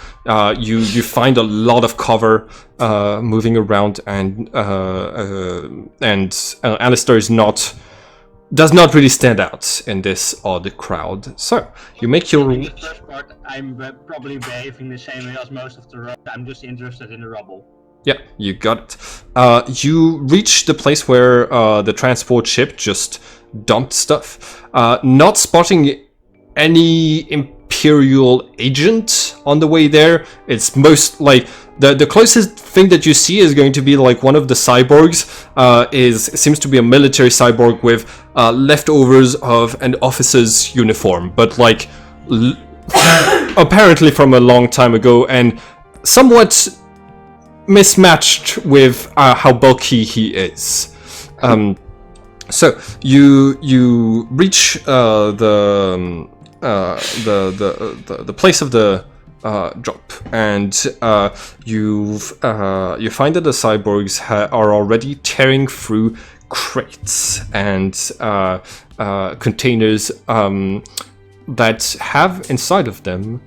you find a lot of cover moving around, and Alistair does not really stand out in this odd crowd. So you make your. In the first part, I'm probably behaving the same way as most of the robots. I'm just interested in the rubble. Yeah, you got it. You reach the place where the transport ship just dumped stuff. Not spotting any Imperial agent on the way there. It's most like the closest thing that you see is going to be like one of the cyborgs. Seems to be a military cyborg with leftovers of an officer's uniform, but like apparently from a long time ago, and somewhat mismatched with how bulky he is. So you reach the the place of the drop, and you find that the cyborgs are already tearing through crates and containers that have inside of them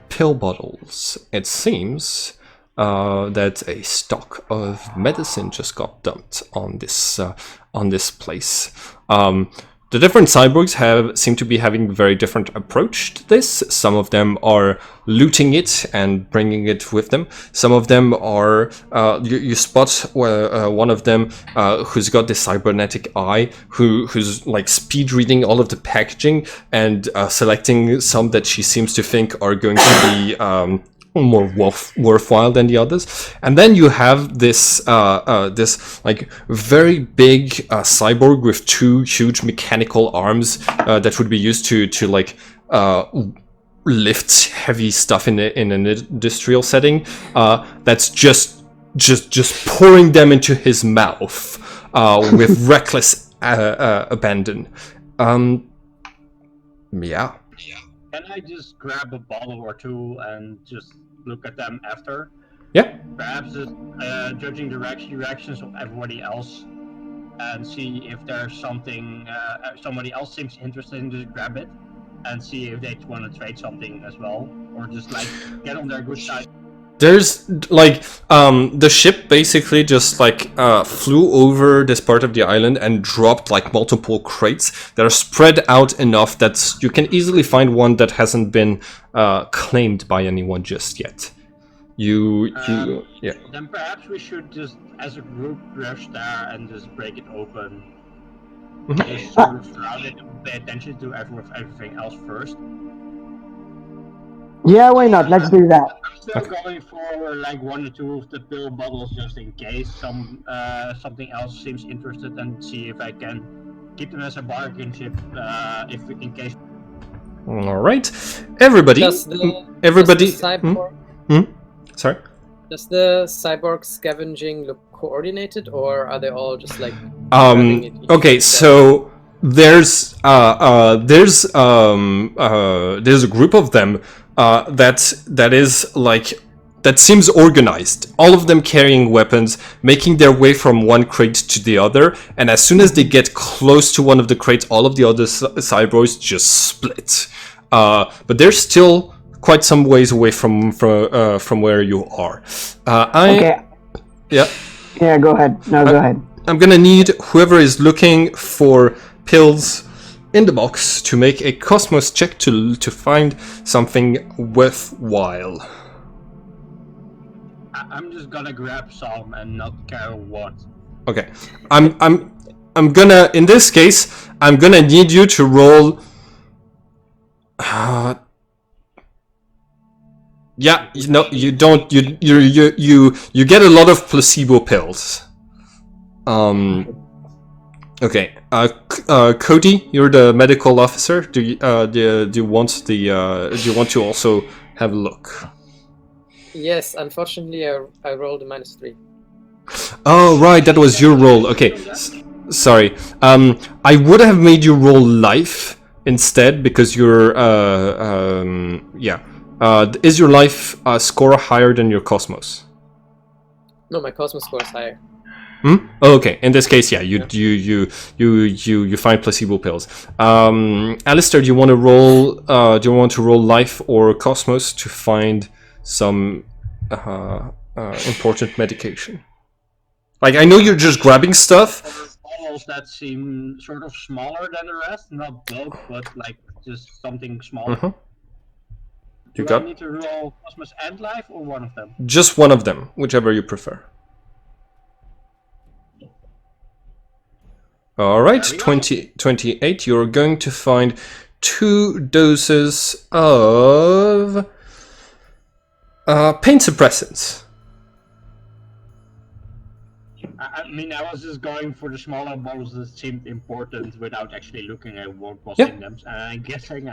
pill bottles. It seems that a stock of medicine just got dumped on this place. The different cyborgs seem to be having a very different approach to this. Some of them are looting it and bringing it with them. Some of them are, you spot one of them who's got this cybernetic eye, who's like speed reading all of the packaging and selecting some that she seems to think are going to be more worthwhile than the others. And then you have this this like very big cyborg with two huge mechanical arms that would be used to like lift heavy stuff in an industrial setting. That's just pouring them into his mouth with reckless abandon. Yeah. Can I just grab a bottle or two and just look at them after? Yeah. Perhaps just judging the reactions of everybody else and see if there's something somebody else seems interested in, just grab it and see if they want to trade something as well, or just like get on their good side. There's like the ship basically just like flew over this part of the island and dropped like multiple crates that are spread out enough that you can easily find one that hasn't been claimed by anyone just yet. Yeah. Then perhaps we should just, as a group, rush there and just break it open. Just sort of surround it and pay attention to everything else first. Yeah, why not? Let's do that. I'm still going for like one or two of the pill bottles just in case something else seems interested, and see if I can keep them as a bargain chip if in case. All right, everybody. Does the cyborg, Sorry. Does the cyborg scavenging look coordinated, or are they all just like? Okay, so there's a group of them that seems organized. All of them carrying weapons, making their way from one crate to the other, and as soon as they get close to one of the crates, all of the other cyborgs just split. But they're still quite some ways away from where you are. Okay. Yeah. Yeah, go ahead. No, go ahead. I'm gonna need whoever is looking for pills in the box to make a Cosmos check to find something worthwhile. I'm just gonna grab some and not care what. Okay, I'm gonna, in this case, I'm gonna need you to roll. Yeah, no, you don't. You get a lot of placebo pills. Okay, Cody, you're the medical officer. Do you want to also have a look? Yes, unfortunately, I rolled a -3. Oh right, that was your roll. Okay, sorry. I would have made you roll life instead because you're yeah. Is your life score higher than your Cosmos? No, my Cosmos score is higher. Oh, okay. In this case, yeah, you find placebo pills. Alistair, do you want to roll? Do you want to roll life or Cosmos to find some important medication? Like, I know you're just grabbing stuff. Bottles that seem sort of smaller than the rest, not bulk, but like just something smaller. You Do I need to roll Cosmos and life, or one of them? Just one of them, whichever you prefer. Alright, 28. You're going to find 2 doses of pain suppressants. I mean, I was just going for the smaller bottles that seemed important without actually looking at what was in them. And I'm guessing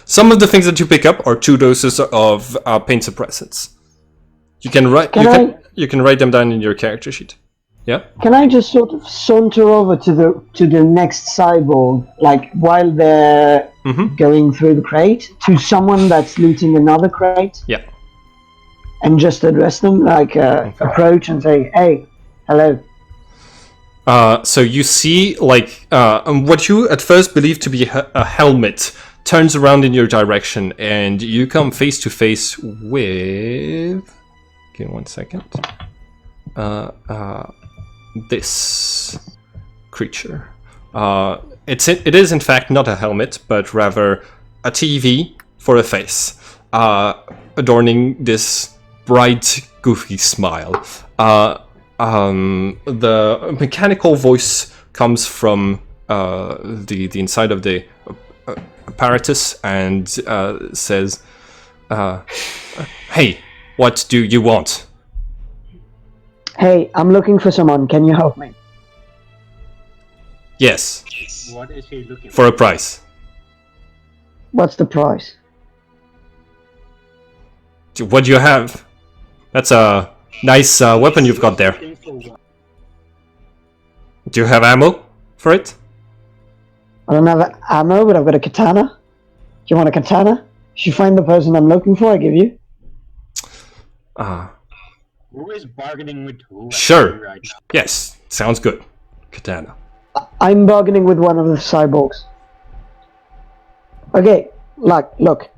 some of the things that you pick up are 2 doses of pain suppressants. You can write. You can write them down in your character sheet. Yeah. Can I just sort of saunter over to the next cyborg, like while they're Mm-hmm. going through the crate, to someone that's looting another crate, Yeah. and just address them, like approach and say, "Hey, hello." So you see, like, what you at first believe to be a helmet turns around in your direction, and you come face to face with. Give me 1 second. This creature. It is in fact not a helmet, but rather a TV for a face, adorning this bright, goofy smile. The mechanical voice comes from the inside of the apparatus and says, "Hey, what do you want?" Hey, I'm looking for someone. Can you help me? Yes, What is he looking for a price. What's the price? What do you have? That's a nice weapon you've got there. Looking for what? Do you have ammo for it? I don't have ammo, but I've got a katana. Do you want a katana? If you find the person I'm looking for, I give you. Who is bargaining with who? Sure. Right now? Yes, sounds good. Katana. I'm bargaining with one of the cyborgs. Okay, look.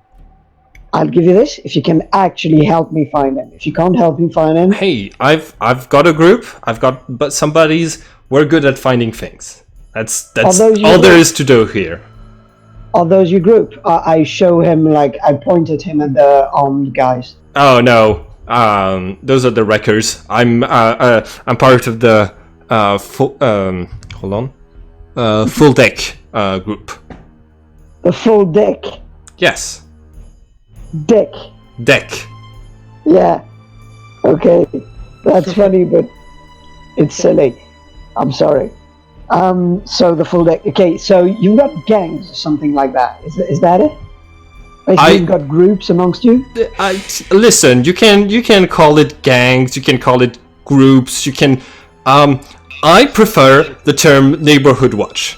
I'll give you this if you can actually help me find him. If you can't help me find him, Hey, I've got a group. I've got some buddies. We're good at finding things. That's those all there you- is to do here. are those your group? I show him, like, I point at him and the armed guys. Oh no, those are the wreckers. I'm part of the full deck group. The full deck. Yes, Deck. deck. Yeah. Okay. That's funny, but it's silly. I'm sorry. So the full deck. Okay, so you've got gangs or something like that. Is that it? Basically, you've got groups amongst you? Listen, you can call it gangs, you can call it groups, you can. I prefer the term neighborhood watch.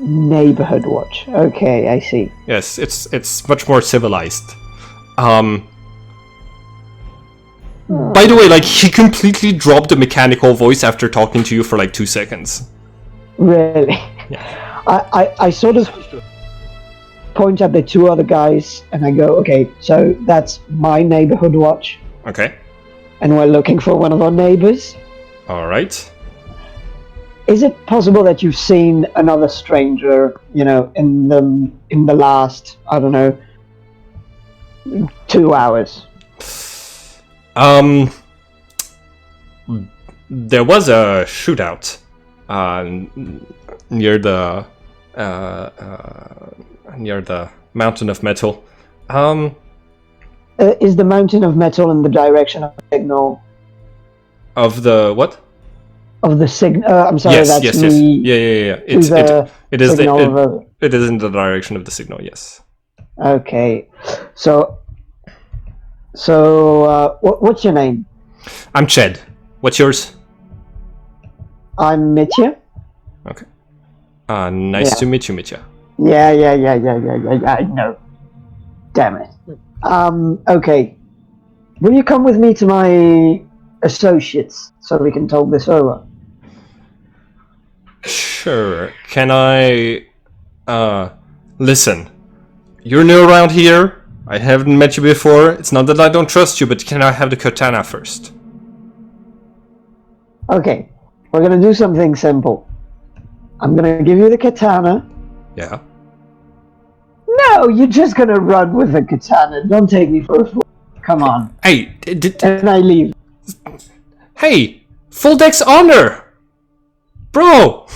Neighborhood watch. Okay, I see. Yes, it's much more civilized. By the way, like, he completely dropped the mechanical voice after talking to you for like 2 seconds. Really? I sort of point at the two other guys and I go, okay, so that's my neighborhood watch, Okay. and we're looking for one of our neighbors. All right. Is it possible that you've seen another stranger, you know, in the last, I don't know, 2 hours? There was a shootout near the mountain of metal. Is the mountain of metal in the direction of the signal? Of the what? Of the signal? I'm sorry, Yes, that's yes, me. yes. Yeah. It is signal it is in the direction of the signal. Yes. Okay, so what's your name? I'm Ched. What's yours? I'm Mitya. Okay. Nice Yeah. to meet you, Mitya. Yeah, I know. Damn it. Okay. Will you come with me to my associates so we can talk this over? Sure. Can I? Listen. You're new around here. I haven't met you before. It's not that I don't trust you, but can I have the katana first? Okay. We're gonna do something simple. I'm gonna give you the katana. Yeah. No, you're just gonna run with the katana. Don't take me for a fool. Come on. Hey, And I leave. hey, full deck's honor, bro.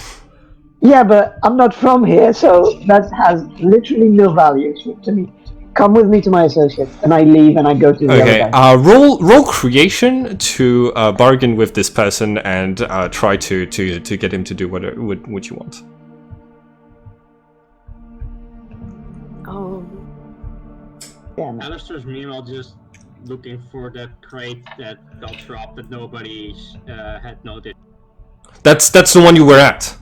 Yeah, but I'm not from here, so that has literally no value to me. Come with me to my associates, and I leave and I go to the Okay. other guy. Roll creation to bargain with this person and try to get him to do what you want. Oh, Damn it. Alistair's meanwhile just looking for that crate that got dropped that nobody had noticed. That's the one you were at.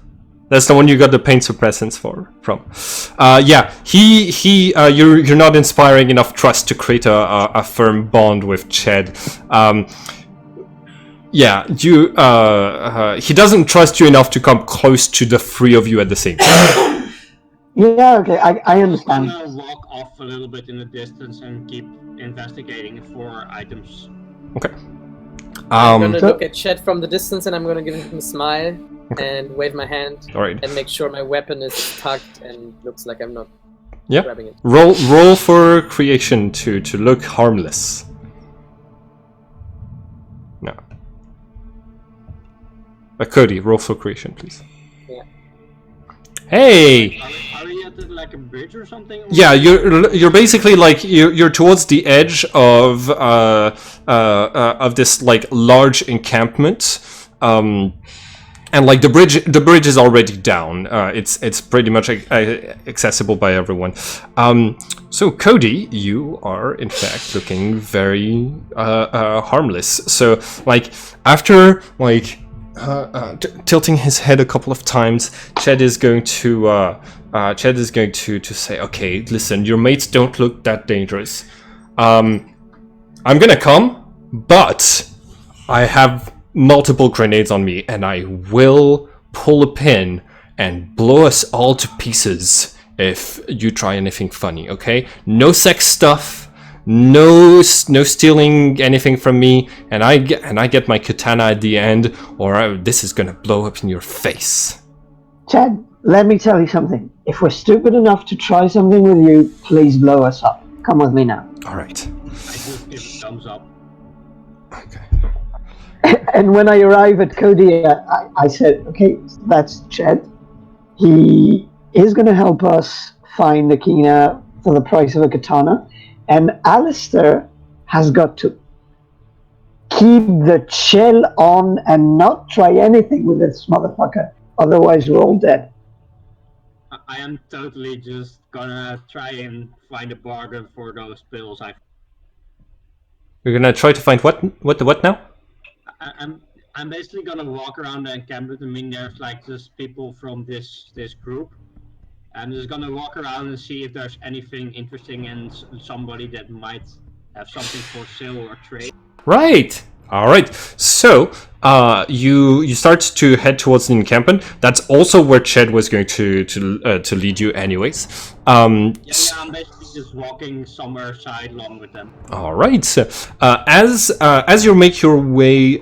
That's the one you got the pain suppressants from. Yeah, you're not inspiring enough trust to create a firm bond with Ched. Yeah, he doesn't trust you enough to come close to the three of you at the same time. Yeah, okay, I understand. I'm gonna walk off a little bit in the distance and keep investigating for items. Okay. I'm gonna look at Chet from the distance, and I'm gonna give him a smile and wave my hand, all right. and make sure my weapon is tucked and looks like I'm not Yeah. grabbing it. Roll for creation to look harmless. No. Cody, roll for creation, please. Yeah. Hey. Are we at like a bridge or something? Yeah, you're basically like you're towards the edge of this like large encampment, and like the bridge is already down. It's pretty much accessible by everyone. So Cody, you are in fact looking very harmless. So like after like tilting his head a couple of times, Ched is going to say, okay, listen, your mates don't look that dangerous. I'm gonna come, but I have multiple grenades on me, and I will pull a pin and blow us all to pieces if you try anything funny, okay? No sex stuff. No stealing anything from me, and I get my katana at the end, or this is gonna blow up in your face. Chad, let me tell you something. If we're stupid enough to try something with you, please blow us up. Come with me now. All right. I just give a thumbs up. Okay. And when I arrive at Cody, I said, okay, that's Chad. He is going to help us find the Kina for the price of a katana. And Alistair has got to keep the chill on and not try anything with this motherfucker. Otherwise, we're all dead. I am totally just gonna try and find a bargain for those pills. You're gonna try to find what now? I'm basically gonna walk around the encampment. I mean, there's like just people from this group. I'm just gonna walk around and see if there's anything interesting and somebody that might have something for sale or trade. Right. All right. So you start to head towards the encampment. That's also where Ched was going to lead you, anyways. Yeah, I'm basically just walking somewhere sidelong with them. All right. So as you make your way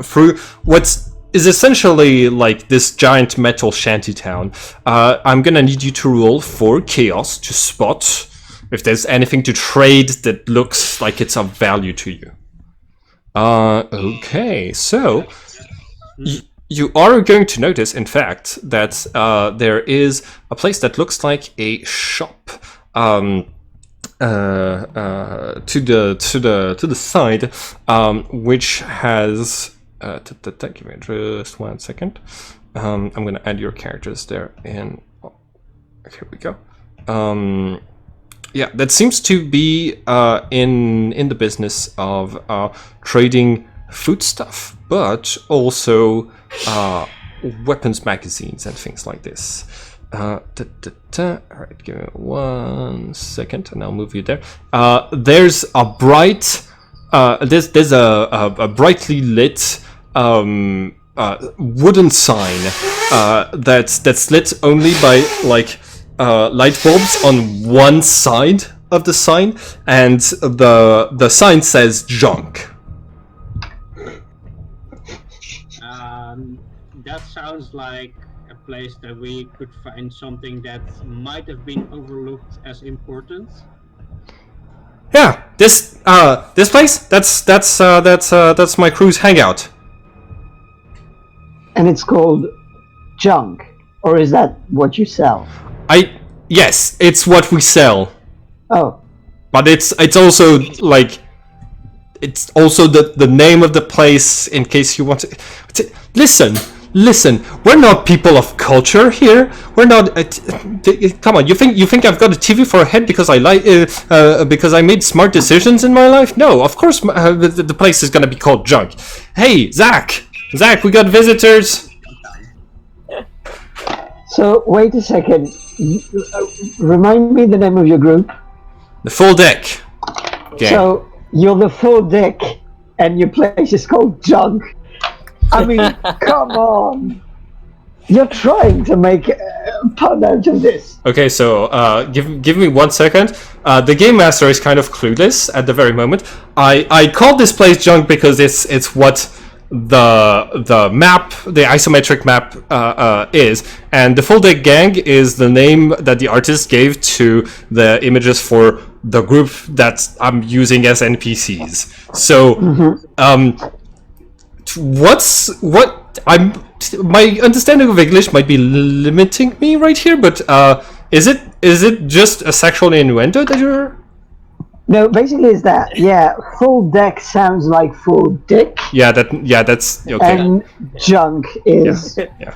through what's is essentially like this giant metal shantytown, I'm gonna need you to roll for chaos to spot if there's anything to trade that looks like it's of value to you. Okay, so you are going to notice, in fact, that there is a place that looks like a shop to the side, which has. Give me just 1 second. I'm gonna add your characters there, and here we go. Yeah, that seems to be in the business of trading food stuff, but also weapons magazines and things like this. All right, give me 1 second, and I'll move you there. There's a bright, there's a brightly lit wooden sign that's lit only by like light bulbs on one side of the sign, and the sign says junk. That sounds like a place that we could find something that might have been overlooked as important. Yeah, this place, that's my crew's hangout. And it's called junk, or is that what you sell? Yes, it's what we sell. Oh. But it's also like it's also the name of the place in case you want to listen. Listen, we're not people of culture here. We're not. Come on, you think I've got a TV for a head because because I made smart decisions in my life? No, of course the place is gonna be called junk. Hey, Zach, we got visitors. So wait a second. Remind me the name of your group. The full deck. Gang. So you're the full deck, and your place is called junk. I mean, come on. You're trying to make a pun out of this. Okay, so give me 1 second. The game master is kind of clueless at the very moment. I called this place junk because it's what the map, the isometric map is, and the full deck gang is the name that the artist gave to the images for the group that I'm using as NPCs. So my understanding of English might be limiting me right here, but is it just a sexual innuendo that you're? No, basically it's that. Yeah, full deck sounds like full dick. Yeah, that's okay. And junk is, Yeah,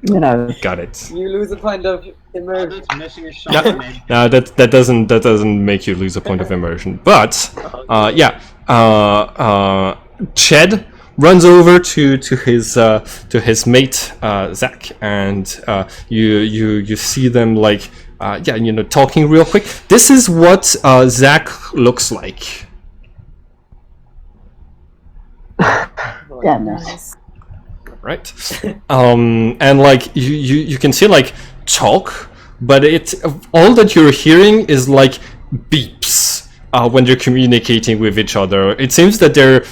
you know. got it. You lose a point of immersion. That's missing a shot, man. No, that doesn't make you lose a point of immersion. But Ched runs over to his mate Zach, and you see them like talking real quick. This is what Zach looks like. Yeah, nice. Right. And like you can see like talk, but all that you're hearing is like beeps when they're communicating with each other. It seems that they're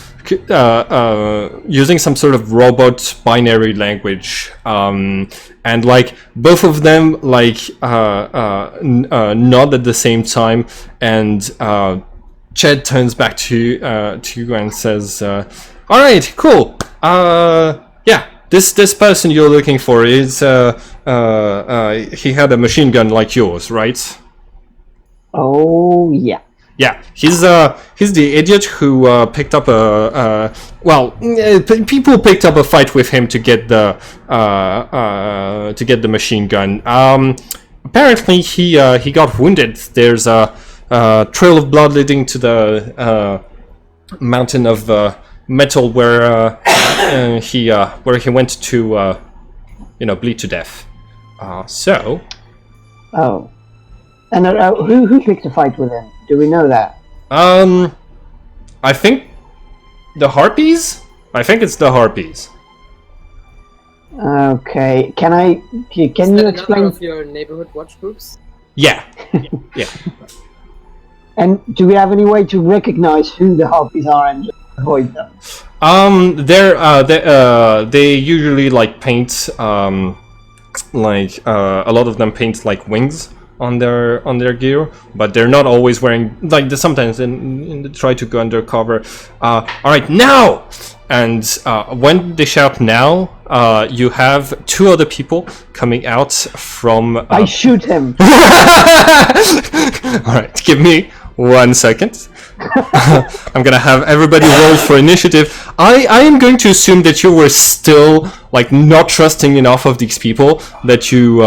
using some sort of robot binary language, and like both of them like nod at the same time, and Ched turns back to you and says, "All right, cool. Yeah, this person you're looking for is he had a machine gun like yours, right?" Oh yeah. Yeah, he's the idiot who picked up people picked up a fight with him to get the machine gun. Apparently he got wounded. There's a trail of blood leading to the mountain of metal where he went to bleed to death. So. Oh. And who picked a fight with him? Do we know that? I think the Harpies? I think it's the Harpies. Okay. Can you explain? Of your neighborhood watch groups? Yeah. Yeah. And do we have any way to recognize who the Harpies are and just avoid them? They usually like paint a lot of them paint like wings on their gear, but they're not always wearing sometimes they try to go undercover. All right, now, and when they shout now, you have two other people coming out from. I shoot him. All right, give me 1 second. I'm gonna have everybody roll for initiative. I am going to assume that you were still like not trusting enough of these people that you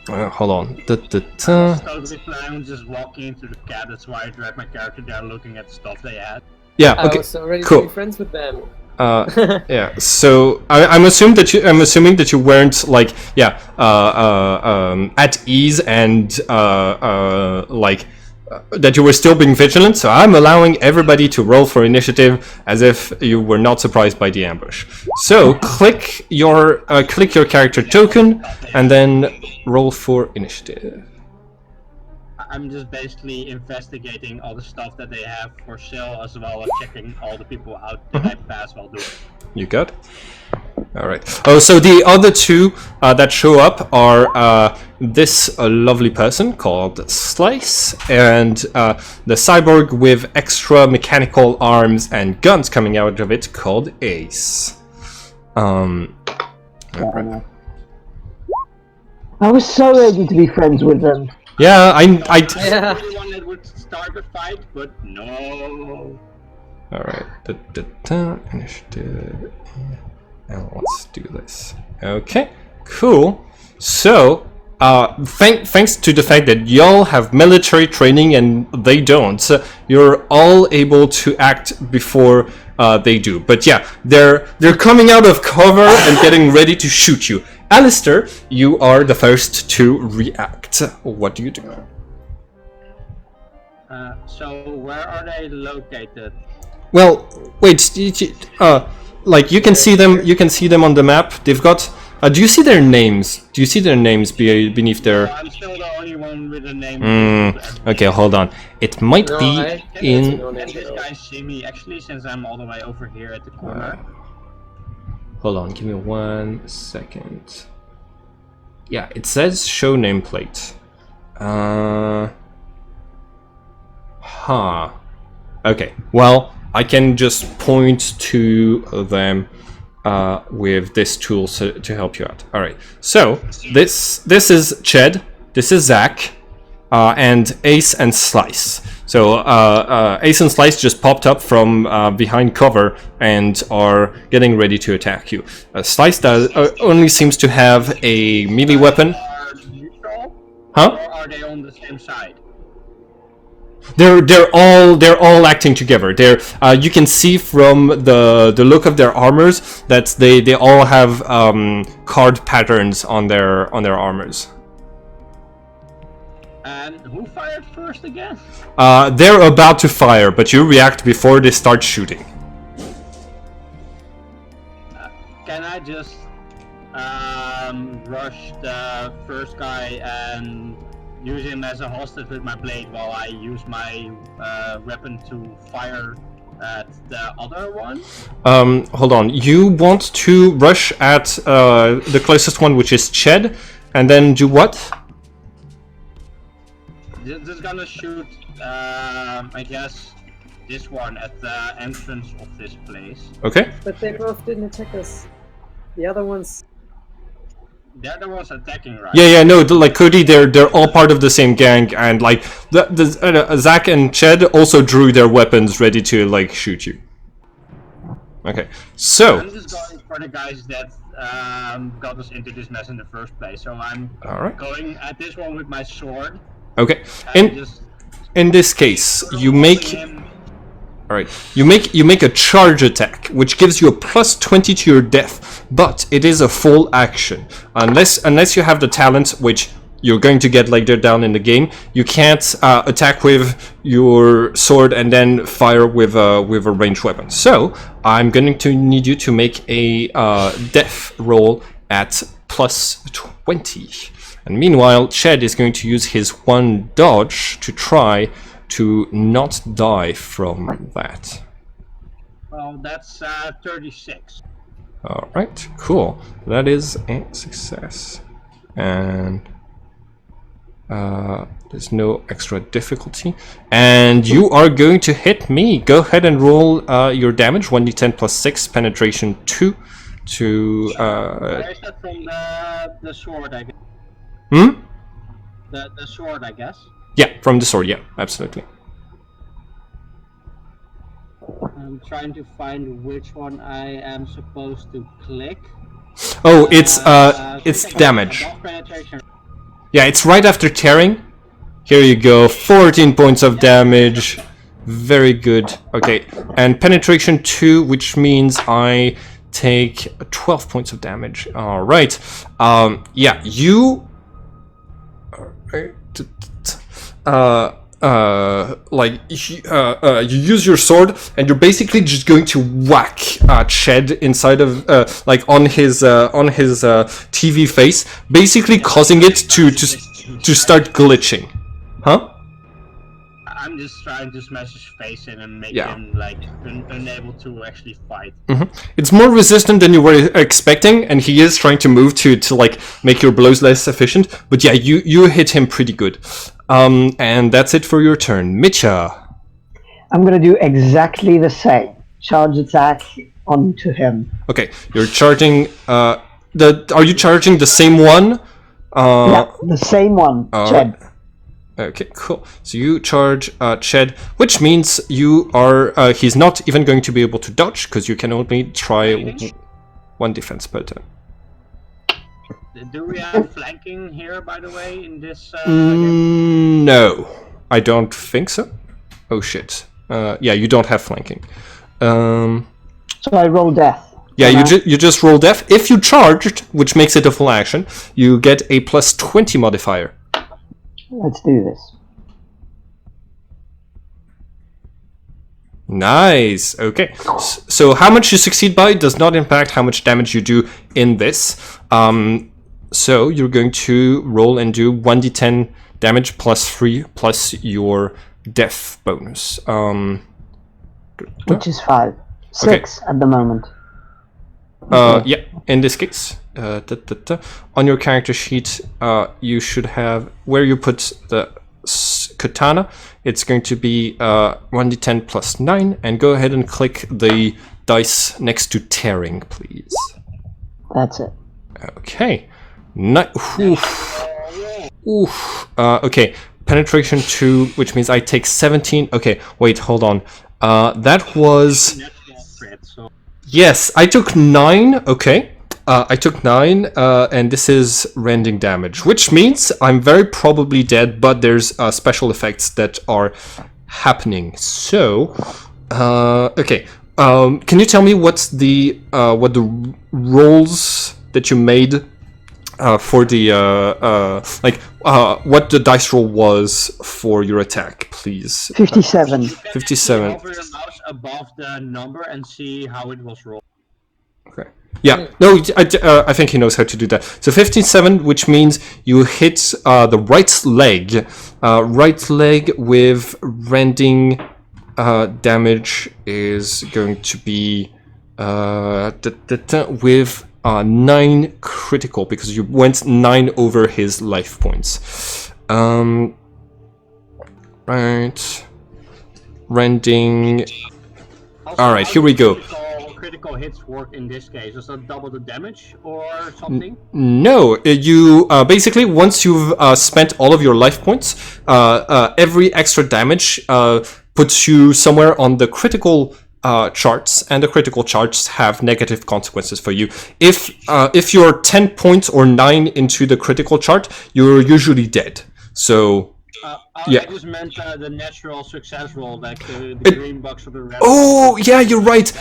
hold on. Totally planning on just walking into the cab. That's why I dragged my character down, looking at the stuff they had. Yeah. I Okay. was already Cool. to be friends with them. Yeah. So I'm assuming that you weren't like at ease and that you were still being vigilant. So I'm allowing everybody to roll for initiative as if you were not surprised by the ambush. So click your character token and then roll for initiative. I'm just basically investigating all the stuff that they have for sale, as well as checking all the people out that I pass while doing it. You got? All right. Oh, so the other two that show up are this lovely person called Slice and the cyborg with extra mechanical arms and guns coming out of it called Ace. Right. I was so ready to be friends with them. Yeah, I Yeah. The one that would start the fight, but no. All right. Initiative. And let's do this. Okay, cool. So, thanks to the fact that y'all have military training and they don't, you're all able to act before they do. But yeah, they're coming out of cover and getting ready to shoot you. Alistair, you are the first to react. What do you do? So where are they located? Well, wait. Like you can see them. You can see them on the map. They've got. Do you see their names? Do you see their names beneath their? I'm still the only one with a name. Okay, hold on. It might be in. Can this guy see me actually, since I'm all the way over here at the corner? Hold on. Give me 1 second. Yeah, it says show nameplate. Okay. Well, I can just point to them with this tool to help you out. All right. So this is Ched. This is Zach, and Ace and Slice. So Ace and Slice just popped up from behind cover and are getting ready to attack you. Slice only seems to have a melee weapon. Are neutral? Huh? Or are they on the same side? They're all acting together. You can see from the look of their armors that they all have card patterns on their armors. And who fired first again? They're about to fire, but you react before they start shooting. Can I just rush the first guy and use him as a hostage with my blade while I use my weapon to fire at the other one? Hold on. You want to rush at the closest one, which is Ched, and then do what? Just gonna shoot, I guess, this one at the entrance of this place. Okay. But they both didn't attack us. The other ones. They're the ones attacking, right? Yeah, no, like Cody, they're all part of the same gang, and like Zach and Ched also drew their weapons ready to like shoot you. Okay, so I'm just going for the guys that got us into this mess in the first place. So I'm going at this one with my sword. Okay, And in this case, you make. Alright, you make a charge attack, which gives you a +20 to your death, but it is a full action. Unless you have the talent, which you're going to get later down in the game, you can't attack with your sword and then fire with a ranged weapon. So I'm going to need you to make a death roll at +20. And meanwhile, Ched is going to use his one dodge to try to not die from that. Well, that's 36. Alright, cool. That is a success. And there's no extra difficulty. And you are going to hit me. Go ahead and roll your damage. 1d10 plus 6, penetration 2 to... Where is that from the sword, I guess? The sword, I guess? Yeah, from the sword, yeah, absolutely. I'm trying to find which one I am supposed to click. Oh, it's damage. Yeah, it's right after tearing. Here you go, 14 points of damage. Very good. Okay, and penetration 2, which means I take 12 points of damage. All right. Yeah, you. You use your sword and you're basically just going to whack Ched inside of like on his TV face, basically causing it to start glitching. Huh? I'm just trying to smash his face in and make him like unable to actually fight. It's more resistant than you were expecting, and he is trying to move to like make your blows less efficient. But yeah, you hit him pretty good. And that's it for your turn, Mitcha. I'm gonna do exactly the same. Charge attack onto him. Okay, you're charging. Are you charging the same one? Yeah, the same one, Ched. Okay, cool. So you charge Ched, which means you are. He's not even going to be able to dodge because you can only try. 1 defense per turn. Do we have flanking here, by the way, in this game? No, I don't think so. Oh shit. Yeah, you don't have flanking. So I roll death. Yeah, you just roll death. If you charged, which makes it a full action, you get a plus 20 modifier. Let's do this. Nice. Okay. So how much you succeed by does not impact how much damage you do in this. So you're going to roll and do 1d10 damage plus 3 plus your death bonus. Which is 5. 6 at the moment. Yeah, in this case, on your character sheet, you should have where you put the katana. It's going to be 1d10 plus 9, and go ahead and click the dice next to tearing, please. That's it. Okay. Okay, penetration 2, which means I take 17. Okay, wait, hold on. That was... Yes, I took 9, okay. I took 9, and this is rending damage, which means I'm very probably dead, but there's special effects that are happening. So, okay. Can you tell me what the rolls that you made for the what the dice roll was for your attack, please? 57. 57. Hover your mouse above the number and see how it was rolled. Okay. Yeah. No, I think he knows how to do that. So 57, which means you hit the right leg. Right leg with rending damage is going to be with 9 critical, because you went 9 over his life points. Right. Rending. Also, Alright, here we go. Critical hits work in this case? Does that double the damage or something? No, you basically, once you've spent all of your life points, every extra damage puts you somewhere on the critical charts, and the critical charts have negative consequences for you. If you're 10 points or 9 into the critical chart, you're usually dead. So yeah. I just meant the natural success roll, like the green box or the red. Oh, yeah, you're right.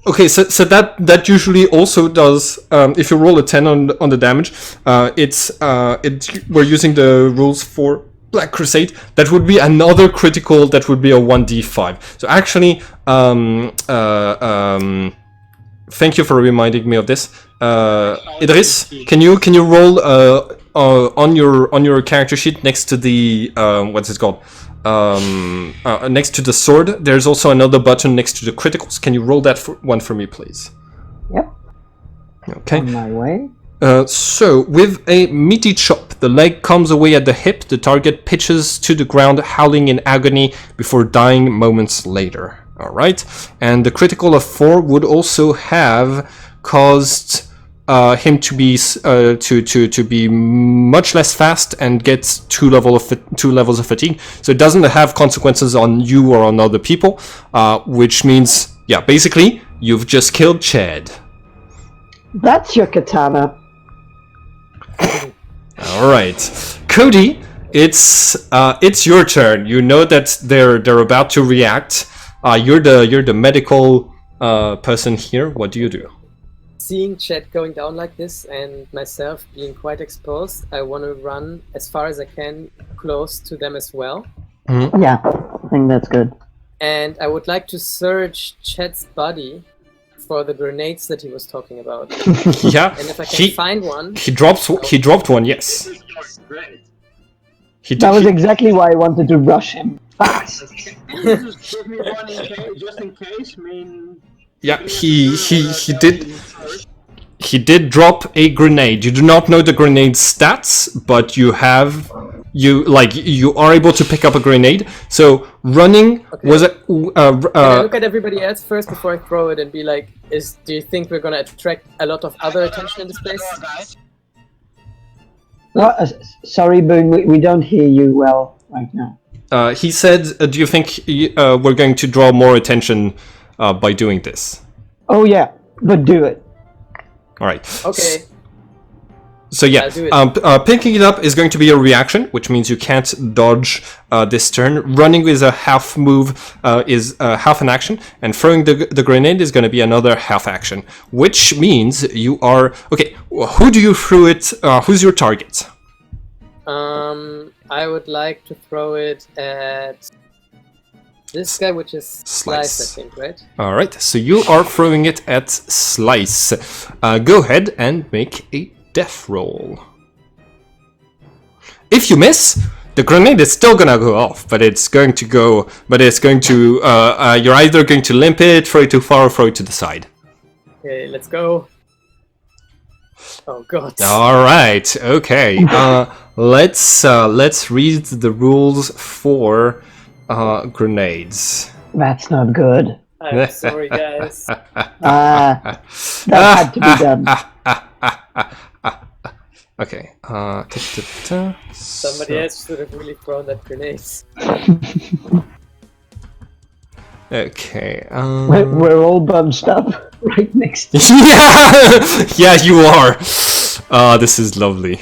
Okay, so that usually also does. If you roll a 10 on the damage, we're using the rules for Black Crusade. That would be another critical. That would be a 1d5. So actually, thank you for reminding me of this. Idris, can you roll on your character sheet next to the what's it called? Next to the sword, there's also another button next to the criticals. Can you roll that one for me, please? Yep. Okay. On my way. So, with a meaty chop, the leg comes away at the hip. The target pitches to the ground, howling in agony before dying moments later. All right, and the critical of 4 would also have caused him to be to be much less fast and get 2 levels of fatigue. So it doesn't have consequences on you or on other people, which means, yeah, basically you've just killed Chad. That's your katana. All right, Cody, it's your turn. You know that they're about to react. You're the medical person here. What do you do? Seeing Chet going down like this and myself being quite exposed, I want to run as far as I can close to them as well. Mm-hmm. Yeah, I think that's good. And I would like to search Chet's body for the grenades that he was talking about. Yeah, and if I can find one... He dropped one, yes. Great. That was exactly why I wanted to rush him fast. Can you just give me one just in case? I mean... Yeah, he did drop a grenade. You do not know the grenade stats, but you are able to pick up a grenade. So running was a. Can I look at everybody else first before I throw it and be like, do you think we're gonna attract a lot of other attention in this place? Sorry, Boone, we don't hear you well right now. He said, "Do you think we're going to draw more attention by doing this?" Oh yeah, but do it. All right. Okay. So yeah, I'll do it. picking it up is going to be a reaction, which means you can't dodge this turn. Running with a half move is half an action, and throwing the grenade is going to be another half action, which means you are... Okay, who do you throw it... who's your target? I would like to throw it at this guy, which is Slice, I think, right? Alright, so you are throwing it at Slice. Go ahead and make a death roll. If you miss, the grenade is still gonna go off, but it's going to go... But it's going to... you're either going to limp it, throw it too far, or throw it to the side. Okay, let's go. Oh god. Alright, okay. Let's read the rules for grenades. That's not good. I'm sorry, guys. That had to be done. Okay. Somebody else should have really thrown that grenade. Okay. We're all bunched up right next to Yeah, you are. This is lovely.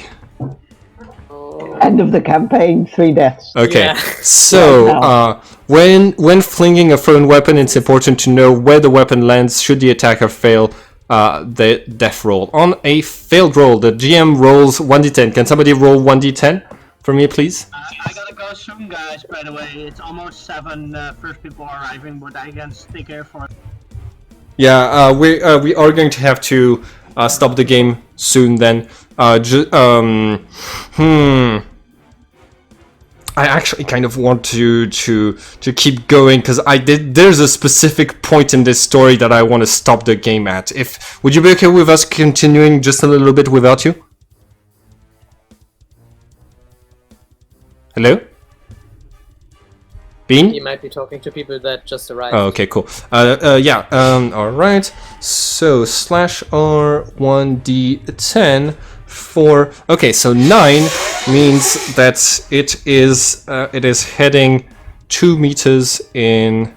end of the campaign, 3 deaths. Okay, Yeah. so Right when flinging a thrown weapon, it's important to know where the weapon lands. Should the attacker fail the death roll? On a failed roll, the GM rolls 1d10. Can somebody roll 1d10 for me, please? I gotta go soon, guys, by the way. It's almost 7 first people arriving, but I can stay here for... Yeah, we are going to have to stop the game soon. Then, I actually kind of want to keep going because there's a specific point in this story that I want to stop the game at. Would you be okay with us continuing just a little bit without you? Hello? Bean? You might be talking to people that just arrived. Oh, okay, cool. Yeah, alright. So, /R1d10 for... Okay, so 9 means that it is heading 2 meters in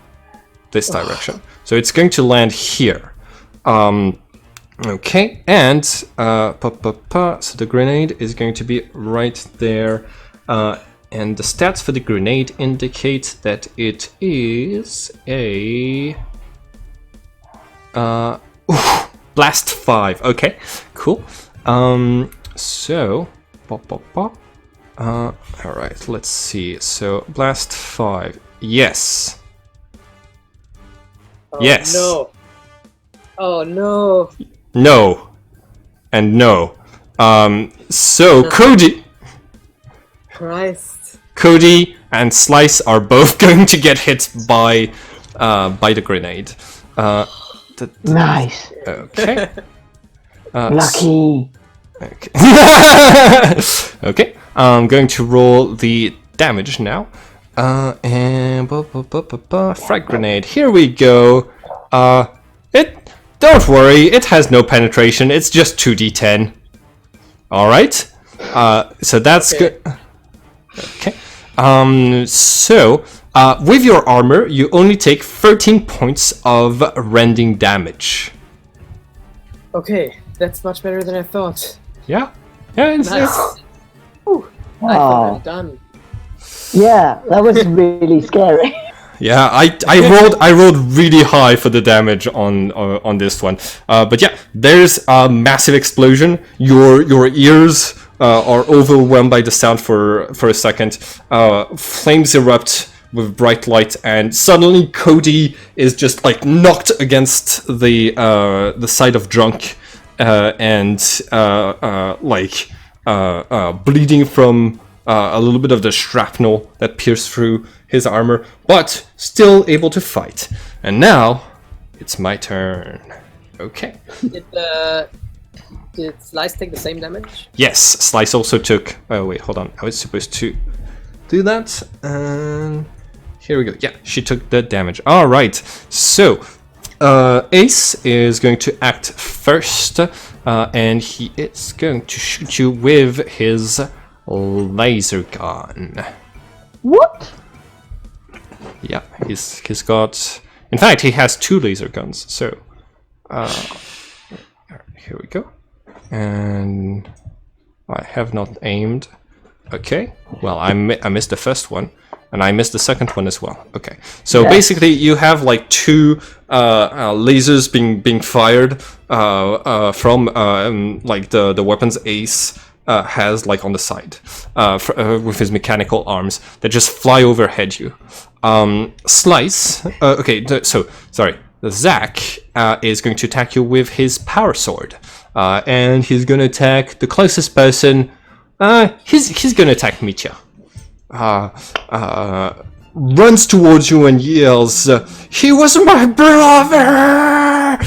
this direction. So it's going to land here. Okay, and... so the grenade is going to be right there. And the stats for the grenade indicate that it is a... blast 5. Okay, cool. So... alright, let's see. So, blast 5. Yes. Oh, Yes. No. Oh no. No. And no. So, Cody and Slice are both going to get hit by the grenade. Nice. Okay. Lucky. Okay. Okay. I'm going to roll the damage now. And frag grenade. Here we go. Don't worry. It has no penetration. It's just 2d10. All right. So that's good. Okay. So, with your armor, you only take 13 points of rending damage. Okay, that's much better than I thought. Yeah? Yeah, it's... Nice. Whew, I thought I'm done. Yeah, that was really scary. Yeah, I rolled really high for the damage on this one. But yeah, there's a massive explosion. Your ears are overwhelmed by the sound for a second. Flames erupt with bright light, and suddenly Cody is just like knocked against the side of Drunk, and bleeding from a little bit of the shrapnel that pierced through his armor, but still able to fight. And now it's my turn. Okay. Did Slice take the same damage? Yes, Slice also took... Oh, wait, hold on. I was supposed to do that. And here we go. Yeah, she took the damage. All right. So, Ace is going to act first. And he is going to shoot you with his laser gun. What? Yeah, he's got... In fact, he has 2 laser guns. So, here we go. And I have not aimed. Okay, well, I missed the first one, and I missed the second one as well. Okay, so basically you have like two lasers being fired from like the weapon's ace has like on the side with his mechanical arms that just fly overhead you. Slice. Okay, so sorry. Zach is going to attack you with his power sword, and he's going to attack the closest person. He's going to attack Mitya. Runs towards you and yells, "He was my brother!"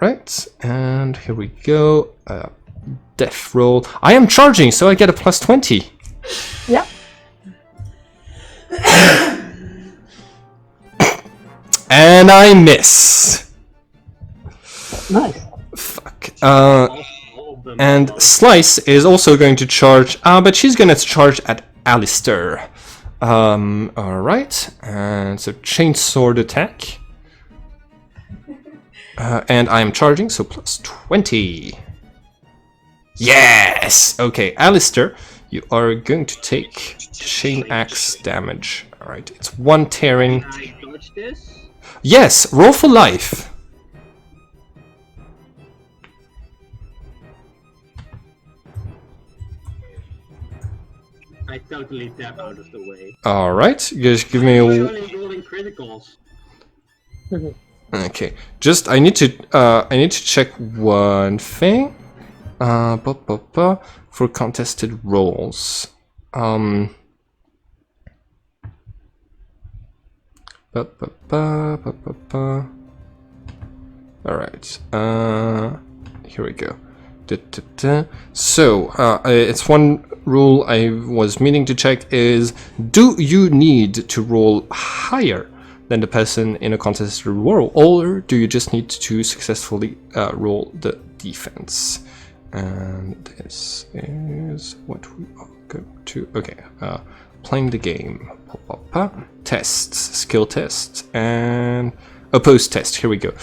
Right, and here we go. Death roll. I am charging, so I get a plus 20. Yeah. And I miss. Nice. Fuck. And Slice is also going to charge, but she's going to charge at Alistair. Alright. And so chainsword attack. And I am charging, so plus 20. Yes! Okay, Alistair, you are going to take chain axe damage. Alright, it's 1 tearing. Can I dodge this? Yes, roll for life. I totally tap out of the way. Alright, just give me I'm a... only rolling criticals. Okay, just I need to check one thing. For contested rolls. Alright. Here we go. So, it's one rule I was meaning to check is, do you need to roll higher than the person in a contested roll, or do you just need to successfully roll the defense? And this is what we are going to... Okay, playing the game. Tests, skill tests, and oppose test. Here we go.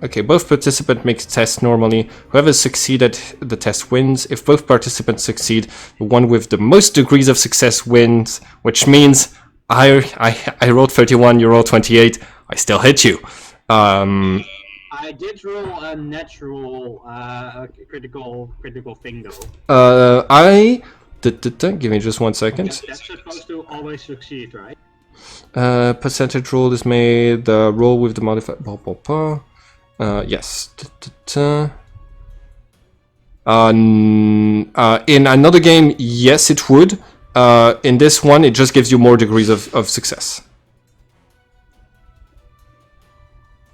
Okay, both participants make tests normally. Whoever succeeded the test wins. If both participants succeed, the one with the most degrees of success wins, which means I rolled 31, you rolled 28. I still hit you. I did roll a natural critical bingo. Give me just 1 second. That's supposed to always succeed, right? Percentage roll is made. The roll with the modifier. Yes. In another game, yes, it would. In this one, it just gives you more degrees of success.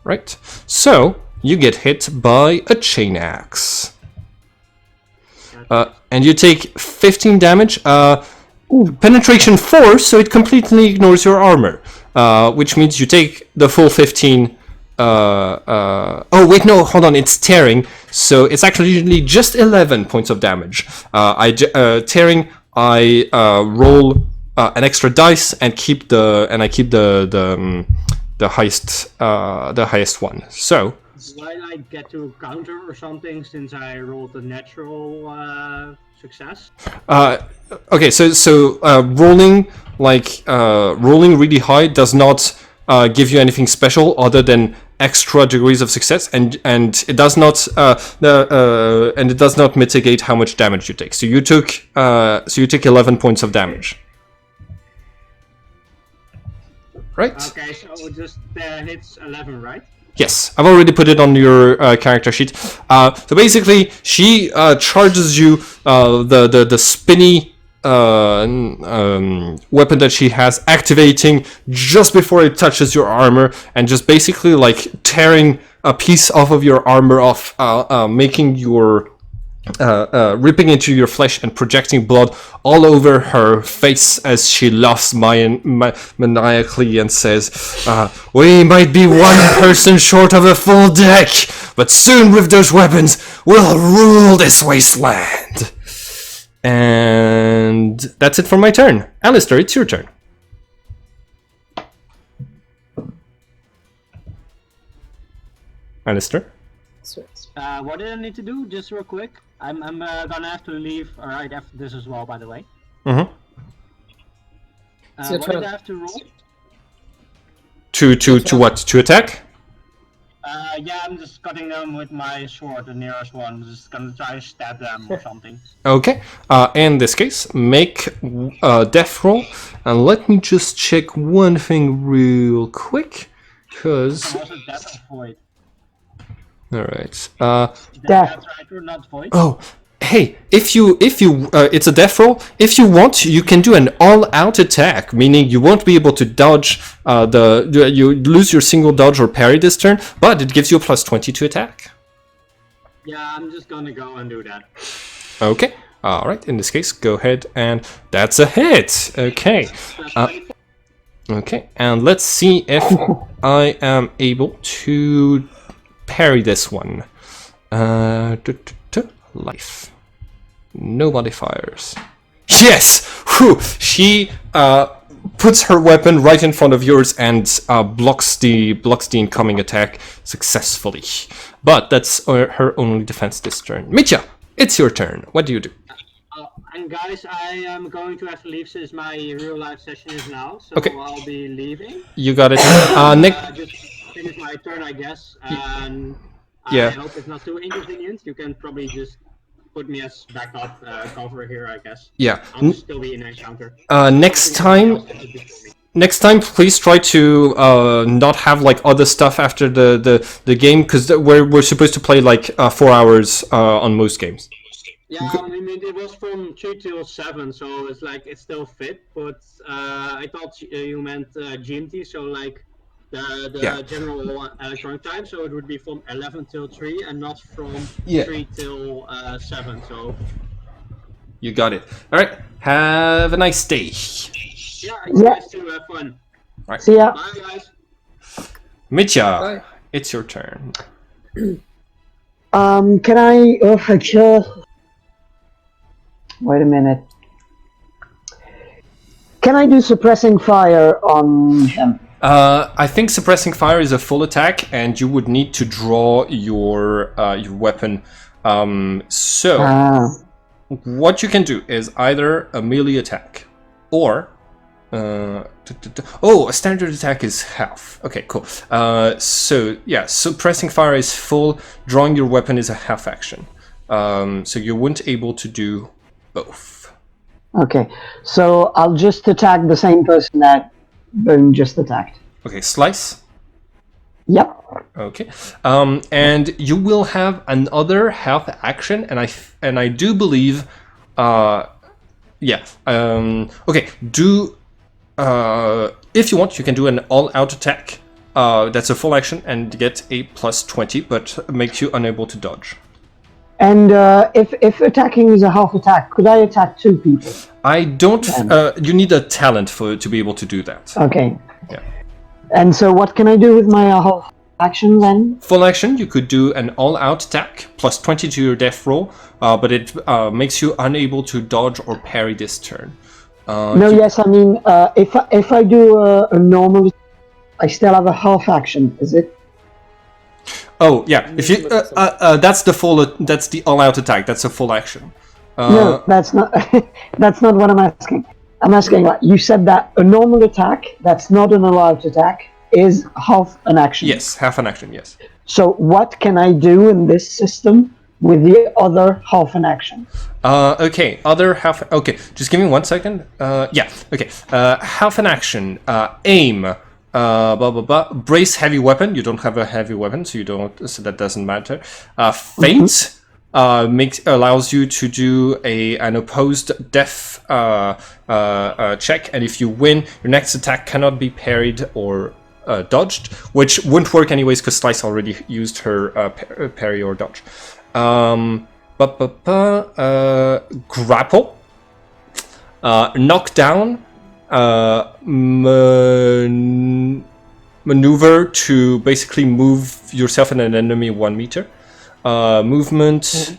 Right. So you get hit by a chain axe. And you take 15 damage. Penetration 4, so it completely ignores your armor. Which means you take the full 15. Oh, wait, no, hold on, it's tearing. So it's actually just 11 points of damage. Tearing, I roll an extra dice and keep the highest one. So. Do I get to counter or something since I rolled a natural success? Okay, so rolling really high does not give you anything special other than extra degrees of success, and it does not mitigate how much damage you take. So you took 11 points of damage. Right? Okay, so it just hits 11, right? Yes, I've already put it on your character sheet. So basically, she charges you the spinny weapon that she has, activating just before it touches your armor, and just basically like tearing a piece off of your armor off, making your ripping into your flesh and projecting blood all over her face as she laughs maniacally and says, "We might be one person short of a full deck, but soon with those weapons, we'll rule this wasteland." And that's it for my turn. Alistair, it's your turn. Alistair. What did I need to do? Just real quick. I'm gonna have to leave right after this as well, by the way. Mm-hmm. your What turn. did I have to roll? To what? To attack? Yeah, I'm just cutting them with my sword, the nearest one. Just gonna try to stab them or something. Okay. In this case, make a death roll, and let me just check one thing real quick, because. Was it death or void? All right. That's right, or not void? Oh, hey, if you it's a death roll. If you want, you can do an all-out attack, meaning you won't be able to dodge you lose your single dodge or parry this turn, but it gives you a plus 20 to attack. Yeah, I'm just gonna go and do that. Okay. All right. In this case, go ahead, and that's a hit. Okay. Okay, and let's see if I am able to parry this one. Life. No modifiers. Yes! Whew! She puts her weapon right in front of yours and blocks the incoming attack successfully. But that's her only defense this turn. Mitya, it's your turn. What do you do? And guys, I am going to have to leave since my real life session is now, so Okay. I'll be leaving. You got it. Nick. Just finish my turn, I guess. And Yeah. I hope it's not too inconvenient. You can probably just put me as backup cover here, I guess. Yeah. I'll still be in an encounter. Next time, please try to not have like other stuff after the game, because we're supposed to play like 4 hours on most games. Yeah, I mean, it was from 3 till 7, so it's like it's still fit. But I thought you meant GMT, so like the general electronic time. So it would be from 11 till 3, and not from 3 till 7. So You got it. All right. Have a nice day. yeah, you guys too have fun. See ya. Bye, guys. Mitya, Bye. it's your turn. Can I? Wait a minute. Can I do suppressing fire on him? I think suppressing fire is a full attack, and you would need to draw your weapon. So what you can do is either a melee attack, or a standard attack is half. Okay, cool. So yeah, suppressing fire is full. Drawing your weapon is a half action. So you weren't able to do both. Okay, so I'll just attack the same person that Boone just attacked. Okay, slice. Yep. Okay, and you will have another half action, and I do believe, okay. Do if you want, you can do an all-out attack. That's a full action and get a plus 20, but makes you unable to dodge. And if attacking is a half attack, could I attack 2 people? I don't. You need a talent to be able to do that. Okay. Yeah. And so what can I do with my half action then? Full action, you could do an all-out attack, plus 20 to your death roll, but it makes you unable to dodge or parry this turn. Yes, I mean, if I do a normal, I still have a half action, is it? Oh yeah, if you that's the all-out attack. That's a full action. No, that's not. That's not what I'm asking. I'm asking, like, you said that a normal attack that's not an all-out attack is half an action. Yes, half an action. Yes. So what can I do in this system with the other half an action? Okay, other half. Okay, just give me 1 second. Yeah. Okay. Half an action. Aim. Brace heavy weapon. You don't have a heavy weapon, so you don't. So that doesn't matter. Feint allows you to do an opposed death check, and if you win, your next attack cannot be parried or dodged, which wouldn't work anyways because Slice already used her parry or dodge. Grapple. Knock down. Maneuver to basically move yourself and an enemy 1 meter. Movement.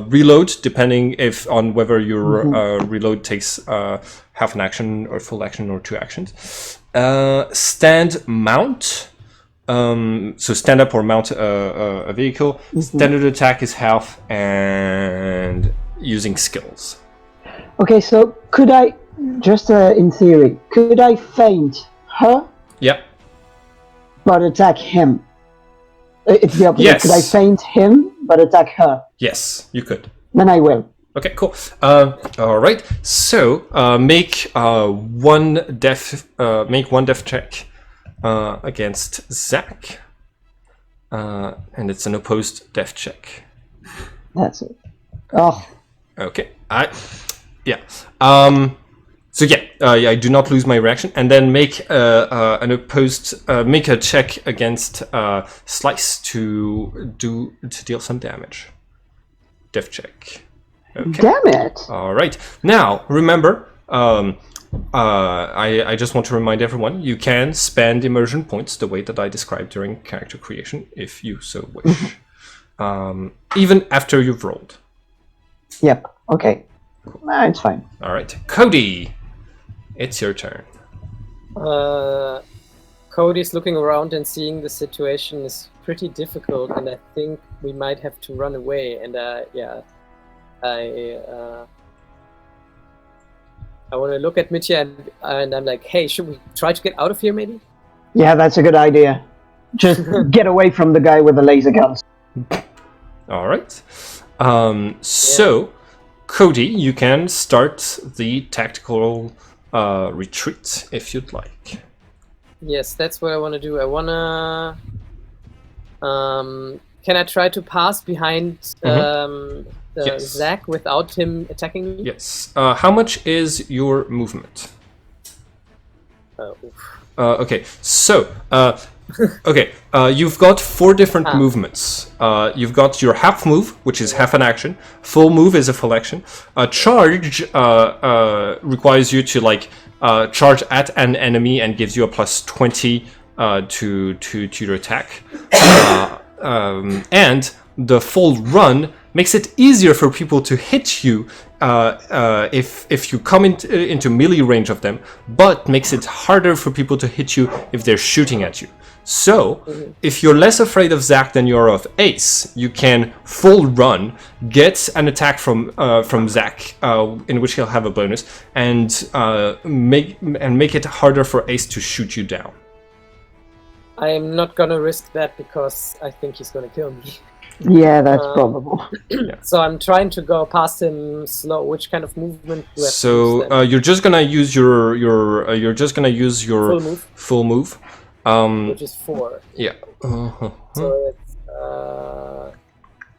Reload, depending on whether your reload takes half an action or full action or 2 actions. Stand mount. So stand up or mount a vehicle. Standard attack is half, and using skills. Okay, so could I, just in theory, could I feint her, Yep. but attack him? It's the opposite. Yes. Could I feint him, but attack her? Yes, you could. Then I will. Okay, cool. All right. So make one death check against Zach, and it's an opposed death check. That's it. Oh, Okay. Yeah. So yeah, I do not lose my reaction, and then make an opposed make a check against Slice to deal some damage. Death check. Okay. damn it! All right. Now, remember, I just want to remind everyone, you can spend immersion points the way that I described during character creation, if you so wish. Even after you've rolled. Yep. Okay. Nah, it's fine. All right. Cody, it's your turn. Cody's looking around and seeing the situation is pretty difficult, and I think we might have to run away. And I want to look at Mitya and I'm like, hey, should we try to get out of here maybe? Yeah, that's a good idea. Just get away from the guy with the laser guns. All right. So, Cody, you can start the tactical retreat if you'd like. Yes, that's what I want to do. I want to... can I try to pass behind Yes. Zach without him attacking me? Yes. How much is your movement? Oof. Okay, so you've got 4 different movements. You've got your half move, which is half an action. Full move is a full action. Charge requires you to charge at an enemy and gives you a plus 20 to your attack. And the full run makes it easier for people to hit you if you come into melee range of them, but makes it harder for people to hit you if they're shooting at you. So, if you're less afraid of Zach than you're of Ace, you can full run, get an attack from Zach, in which he'll have a bonus, and make it harder for Ace to shoot you down. I'm not gonna risk that because I think he's gonna kill me. Yeah, that's probable. So I'm trying to go past him slow. Which kind of movement do I have to use So then? you're just gonna use your full move. Which is 4. Yeah. So it's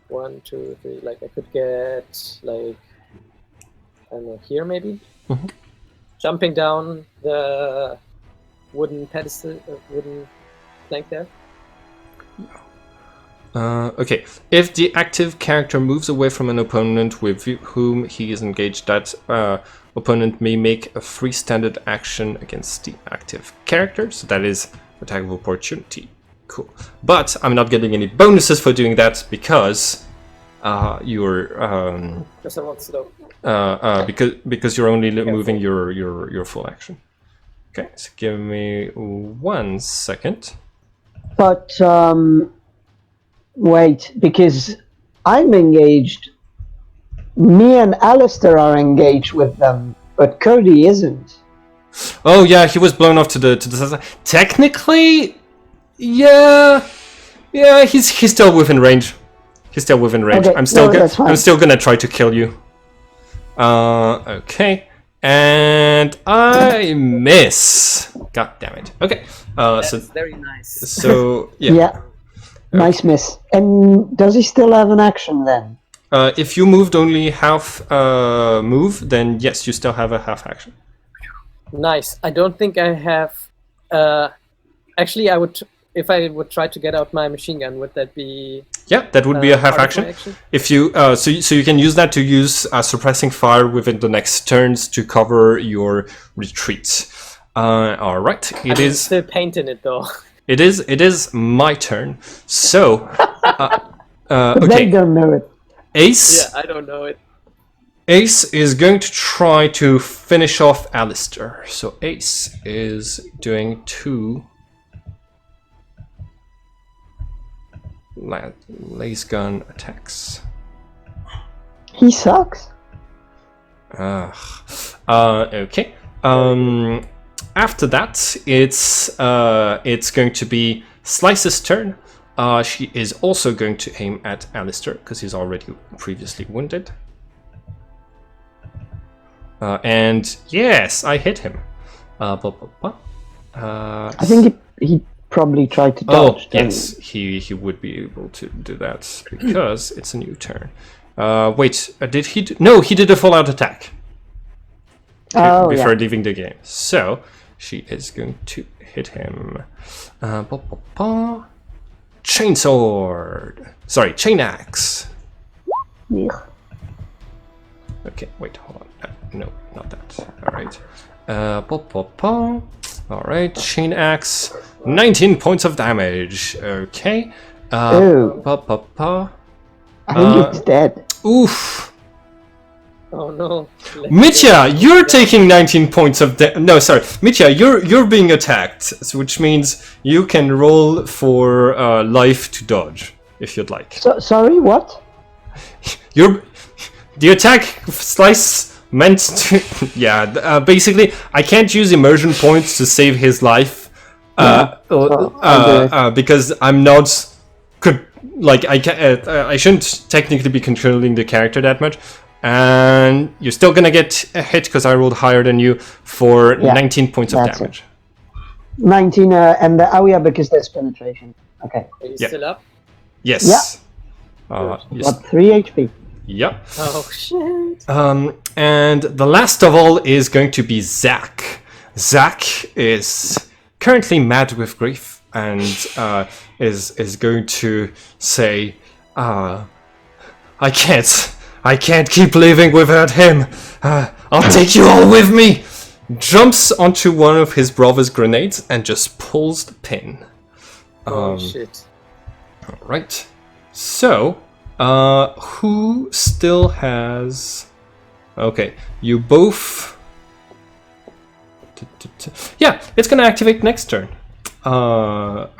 1, 2, 3. Like I could get I don't know, here maybe. Jumping down the wooden pedestal, wooden plank there. Okay. If the active character moves away from an opponent with whom he is engaged, that opponent may make a free standard action against the active character. So that is attack of opportunity. Cool. But I'm not getting any bonuses for doing that because you're Because I want slow. because you're only moving your full action. Okay. So give me 1 second. But wait, because I'm engaged. Me and Alistair are engaged with them, but Cody isn't. Oh yeah, he was blown off to the side. Technically, yeah, he's still within range. He's still within range. Okay, I'm still that's fine. I'm still gonna try to kill you. Okay, and I miss. God damn it. Okay, That's so very nice. yeah. Yeah. Nice miss. And does he still have an action then? If you moved only half move, then yes, you still have a half action. Nice. I don't think I have. Actually, I would. If I would try to get out my machine gun, would that be? Yeah, that would be a half part of action. my action? If you so you can use that to use suppressing fire within the next turns to cover your retreat. All right, it I'm is still painting it though. it is my turn. So They okay, don't know it. Ace I don't know it. Ace is going to try to finish off Alistair. So Ace is doing 2 laser gun attacks. He sucks. Okay. After that, it's going to be Slice's turn. She is also going to aim at Alistair because he's already previously wounded. And yes, I hit him. I think he probably tried to dodge. Yes, he would be able to do that because it's a new turn. Wait, did he? No, he did a full-out attack before leaving the game. So she is going to hit him. Chainsword. Sorry, chain axe. Yeah. Okay, wait, hold on. No, not that. All right, chain axe. 19 points of damage. Okay. I think it's dead. Oof. Oh no. Mitya, you're taking 19 points of no, sorry. Mitya, you're being attacked, which means you can roll for life to dodge, if you'd like. Sorry, what? The attack Slice meant to... yeah, basically, I can't use immersion points to save his life. Because I'm not... I shouldn't technically be controlling the character that much. And you're still gonna get a hit because I rolled higher than you for 19 points of damage. 19, and because there's penetration. Okay. Are you still up? Yes. Yeah. Got 3 HP. Yep. Oh shit. And the last of all is going to be Zach. Zach is currently mad with grief and is going to say, I can't keep living without him. I'll take you all with me. Jumps onto one of his brother's grenades and just pulls the pin. Oh shit. All right. So, who still has... Okay, you both... Yeah, it's gonna activate next turn. Alright,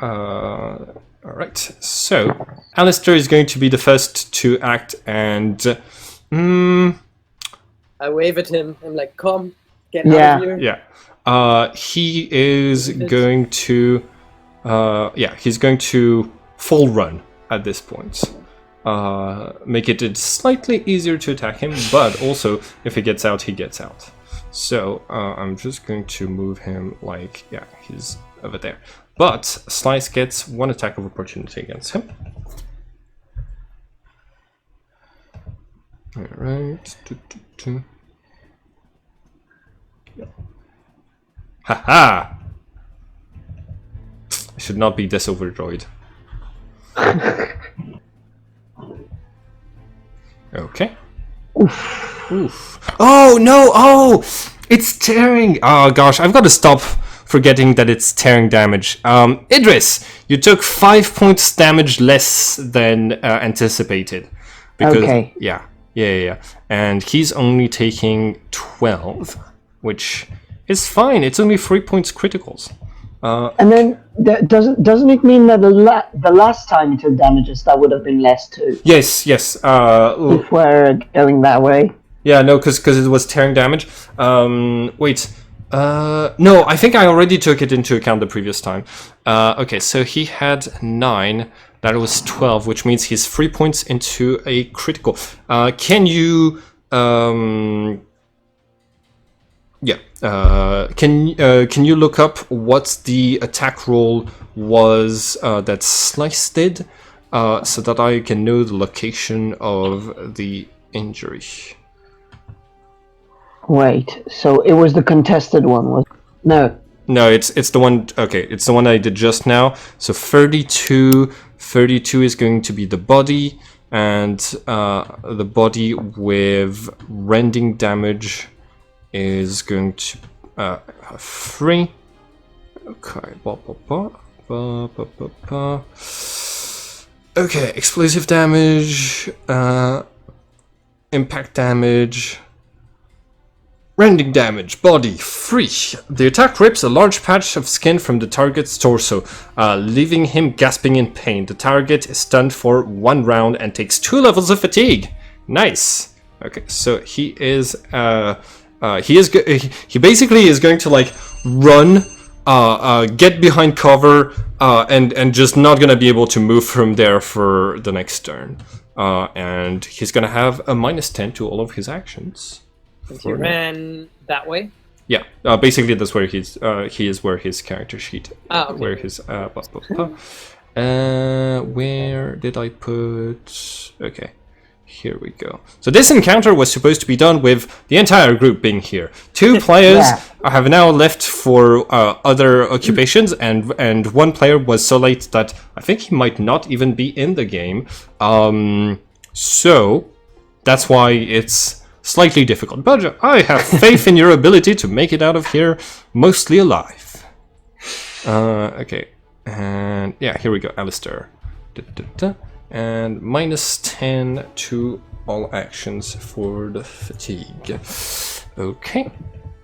so Alistair is going to be the first to act and... I wave at him. I'm like, come, get out of here. Yeah. He is going to... he's going to full run at this point. Make it slightly easier to attack him, but also if he gets out, he gets out. So I'm just going to move him like, he's over there. But Slice gets one attack of opportunity against him. Alright. Haha! I should not be this overjoyed. Okay. Oof. Oh no! Oh! It's tearing! Oh gosh, I've got to stop forgetting that it's tearing damage. Idris, you took 5 points damage less than anticipated. Because, okay. Yeah. And he's only taking 12, which is fine. It's only 3 points criticals. And then doesn't it mean that the last time it took damages that would have been less too? Yes. If we're going that way. Yeah, no, because it was tearing damage. Wait. No, I think I already took it into account the previous time. Okay, so he had 9. That was 12, which means he's 3 points into a critical. Can you... can you look up what the attack roll was that Slice did, so that I can know the location of the injury? Wait, so it was the contested one, was no? No, it's the one. Okay, it's the one I did just now. So 32 is going to be the body, and the body with rending damage is going to have 3. Okay, okay, explosive damage, impact damage. Rending damage, body, free. The attack rips a large patch of skin from the target's torso, leaving him gasping in pain. The target is stunned for 1 round and takes 2 levels of fatigue. Nice. Okay, so he basically is going to like run, get behind cover, and just not gonna be able to move from there for the next turn. And he's gonna have a -10 to all of his actions. And he ran that way. Yeah, basically that's where he is where his character sheet. Ah, okay. Where his where did I put? Okay, here we go. So this encounter was supposed to be done with the entire group being here. 2 players have now left for other occupations, and 1 player was so late that I think he might not even be in the game. So that's why it's slightly difficult, but I have faith in your ability to make it out of here mostly alive. Okay, and yeah, here we go, Alistair. And -10 to all actions for the fatigue. Okay,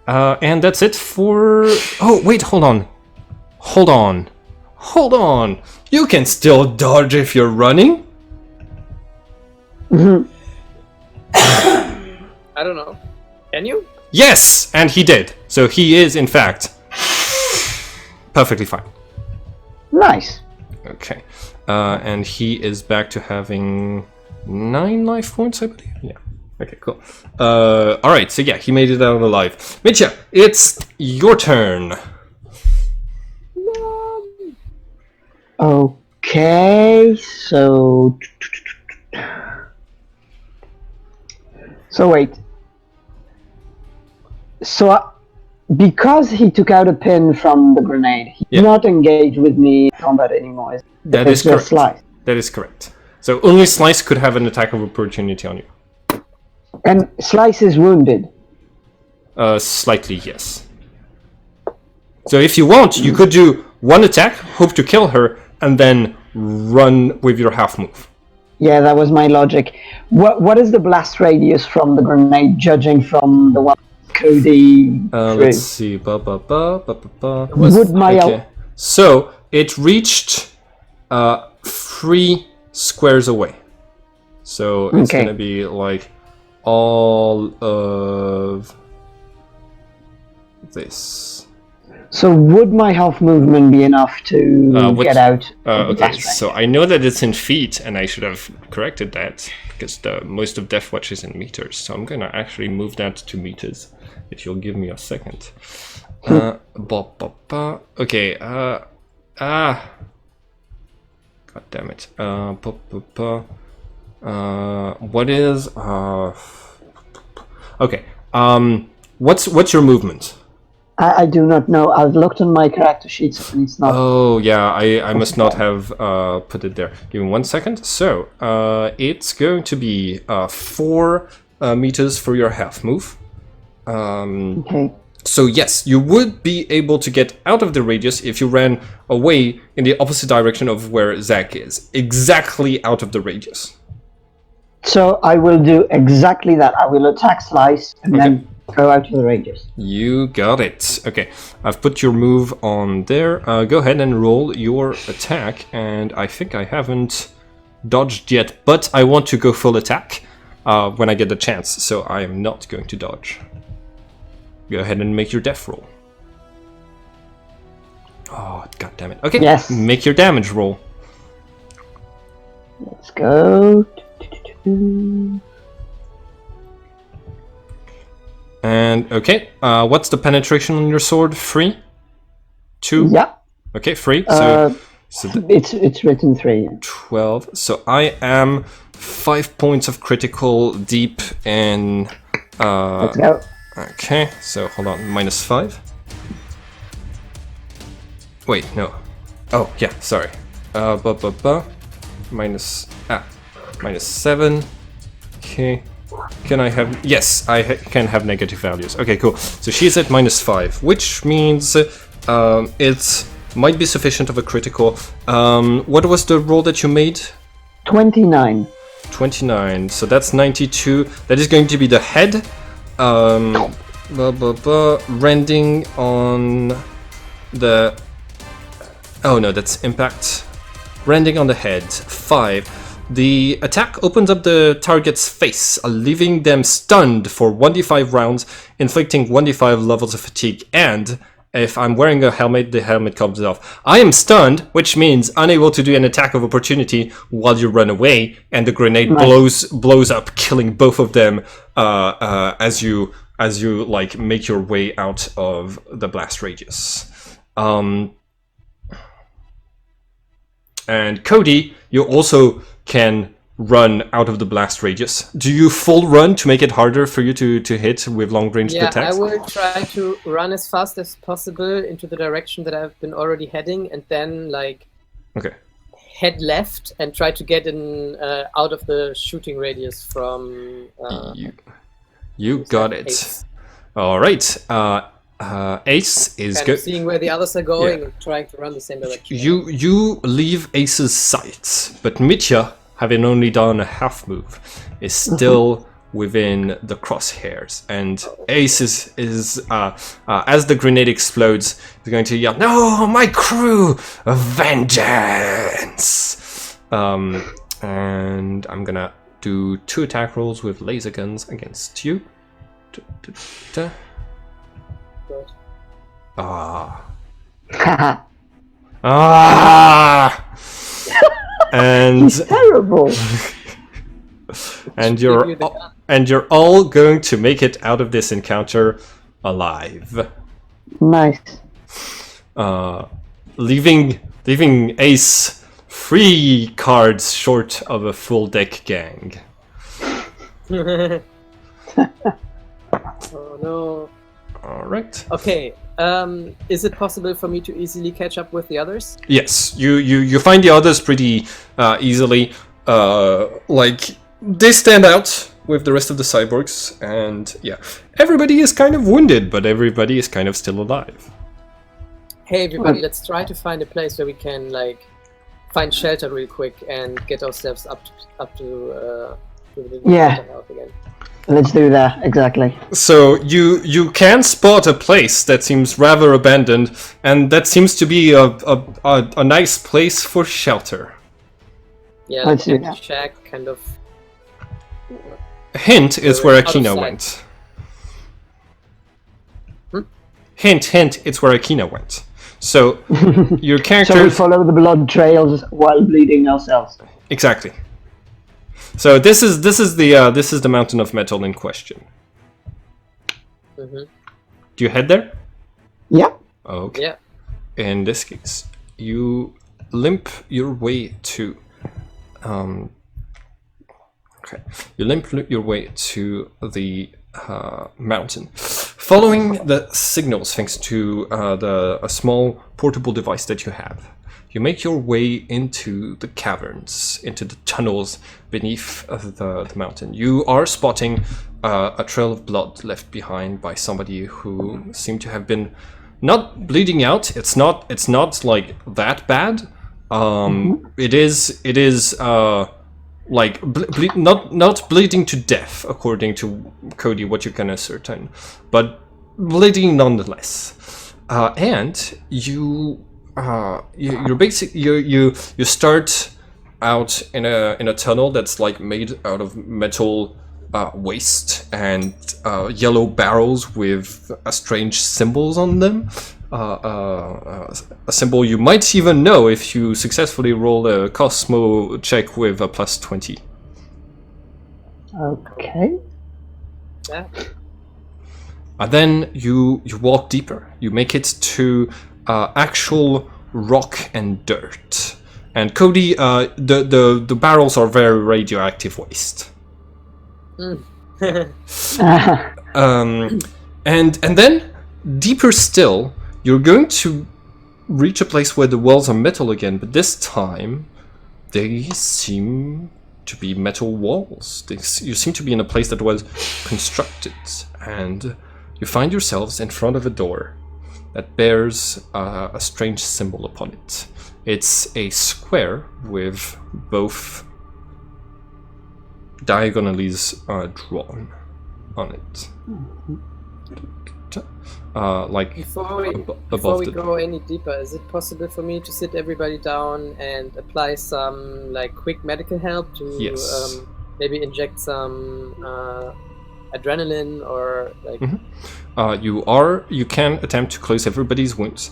and that's it for... Oh, wait, hold on. Hold on. You can still dodge if you're running? I don't know. Can you? Yes, and he did. So he is, in fact, perfectly fine. Nice. Okay, and he is back to having 9 life points, I believe. Yeah. Okay, cool. All right. So yeah, he made it out alive. Mitya, it's your turn. Okay, so wait. So because he took out a pin from the grenade, he did not engage with me in combat anymore. That is correct. Slice. That is correct. So only Slice could have an attack of opportunity on you. And Slice is wounded. Slightly, yes. So if you want, you could do 1 attack, hope to kill her, and then run with your half move. Yeah, that was my logic. What is the blast radius from the grenade, judging from the one Cody threw? Let's see. Would my Okay. So it reached 3 squares away. So it's gonna be like all of this. So would my half movement be enough to get out? Okay, so I know that it's in feet, and I should have corrected that because most of Death Watch is in meters. So I'm gonna actually move that to meters. If you'll give me a second. Okay. God damn it. What is? Okay. What's your movement? I do not know. I've looked on my character sheets and it's not. Oh yeah, I must not have put it there. Give me 1 second. So it's going to be 4 meters for your half move. Okay. So yes, you would be able to get out of the radius if you ran away in the opposite direction of where Zach is. Exactly out of the radius. So I will do exactly that. I will attack Slice and then go out of the radius. You got it. Okay, I've put your move on there. Go ahead and roll your attack. And I think I haven't dodged yet, but I want to go full attack when I get the chance. So I am not going to dodge. Go ahead and make your death roll. Oh, god damn it. Okay, yes. Make your damage roll. Let's go. And, okay, what's the penetration on your sword? 3? 2? Yeah. Okay, 3. It's written 3. 12. So I am 5 points of critical deep in... Let's go. Okay, so hold on, -5. Wait, no. Oh, yeah, sorry. -7. Okay. Can I have... Yes, I can have negative values. Okay, cool. So she's at -5, which means it might be sufficient of a critical. What was the roll that you made? 29. 29, so that's 92. That is going to be the head. Rending on the... Oh no, that's impact. Rending on the head. 5. The attack opens up the target's face, leaving them stunned for 1d5 rounds, inflicting 1d5 levels of fatigue. And if I'm wearing a helmet, the helmet comes off. I am stunned, which means unable to do an attack of opportunity while you run away, and the grenade blows up, killing both of them as you like make your way out of the blast radius. And Cody, you also can run out of the blast radius. Do you full run to make it harder for you to hit with long-range attacks? Yeah, I will try to run as fast as possible into the direction that I've been already heading, and then like head left and try to get in out of the shooting radius from. You got it. Ace. All right. Ace is Kind good. of seeing where the others are going and trying to run the same direction. You leave Ace's sight, but Mitya, having only done a half move, is still within the crosshairs. And Ace is as the grenade explodes, is going to yell, "No, my crew! Vengeance!" And I'm gonna do 2 attack rolls with laser guns against you. And He's terrible. and you're all going to make it out of this encounter alive. Nice. Leaving Ace 3 cards short of a full deck gang. Oh no. All right. Okay. Is it possible for me to easily catch up with the others? Yes, you find the others pretty easily. Like they stand out with the rest of the cyborgs, and yeah, everybody is kind of wounded, but everybody is kind of still alive. Hey everybody, let's try to find a place where we can like find shelter real quick and get ourselves up to the health again. Let's do that, exactly. So you can spot a place that seems rather abandoned, and that seems to be a nice place for shelter. Yeah, Let's do like that. shack kind of. Hint is where Out of Akina sight. went. Hmm? Hint, it's where Akina went. So your So we character follow the blood trails while bleeding ourselves. exactly. So this is the mountain of metal in question. Mm-hmm. Do you head there? Yeah. Okay. Yeah. In this case, you limp your way to you limp your way to the mountain, following the signals thanks to a small portable device that you have. You make your way into the caverns, into the tunnels beneath the mountain. You are spotting a trail of blood left behind by somebody who seemed to have been not bleeding out. It's not like that bad. It is like not bleeding to death, according to Cody, what you can ascertain, but bleeding nonetheless. And you start out in a tunnel that's like made out of metal waste and yellow barrels with strange symbols on them. A symbol you might even know if you successfully roll a Cosmo check with a +20. Okay. Yeah. And then you walk deeper. You make it to actual rock and dirt. And Cody, the barrels are very radioactive waste. And then deeper still, you're going to reach a place where the walls are metal again, but this time they seem to be metal walls. You seem to be in a place that was constructed, and you find yourselves in front of a door that bears a strange symbol upon it. It's a square with both diagonalies drawn on it. like Before we above the. go any deeper, is it possible for me to sit everybody down and apply some like quick medical help to Yes. maybe inject some adrenaline or like? You can attempt to close everybody's wounds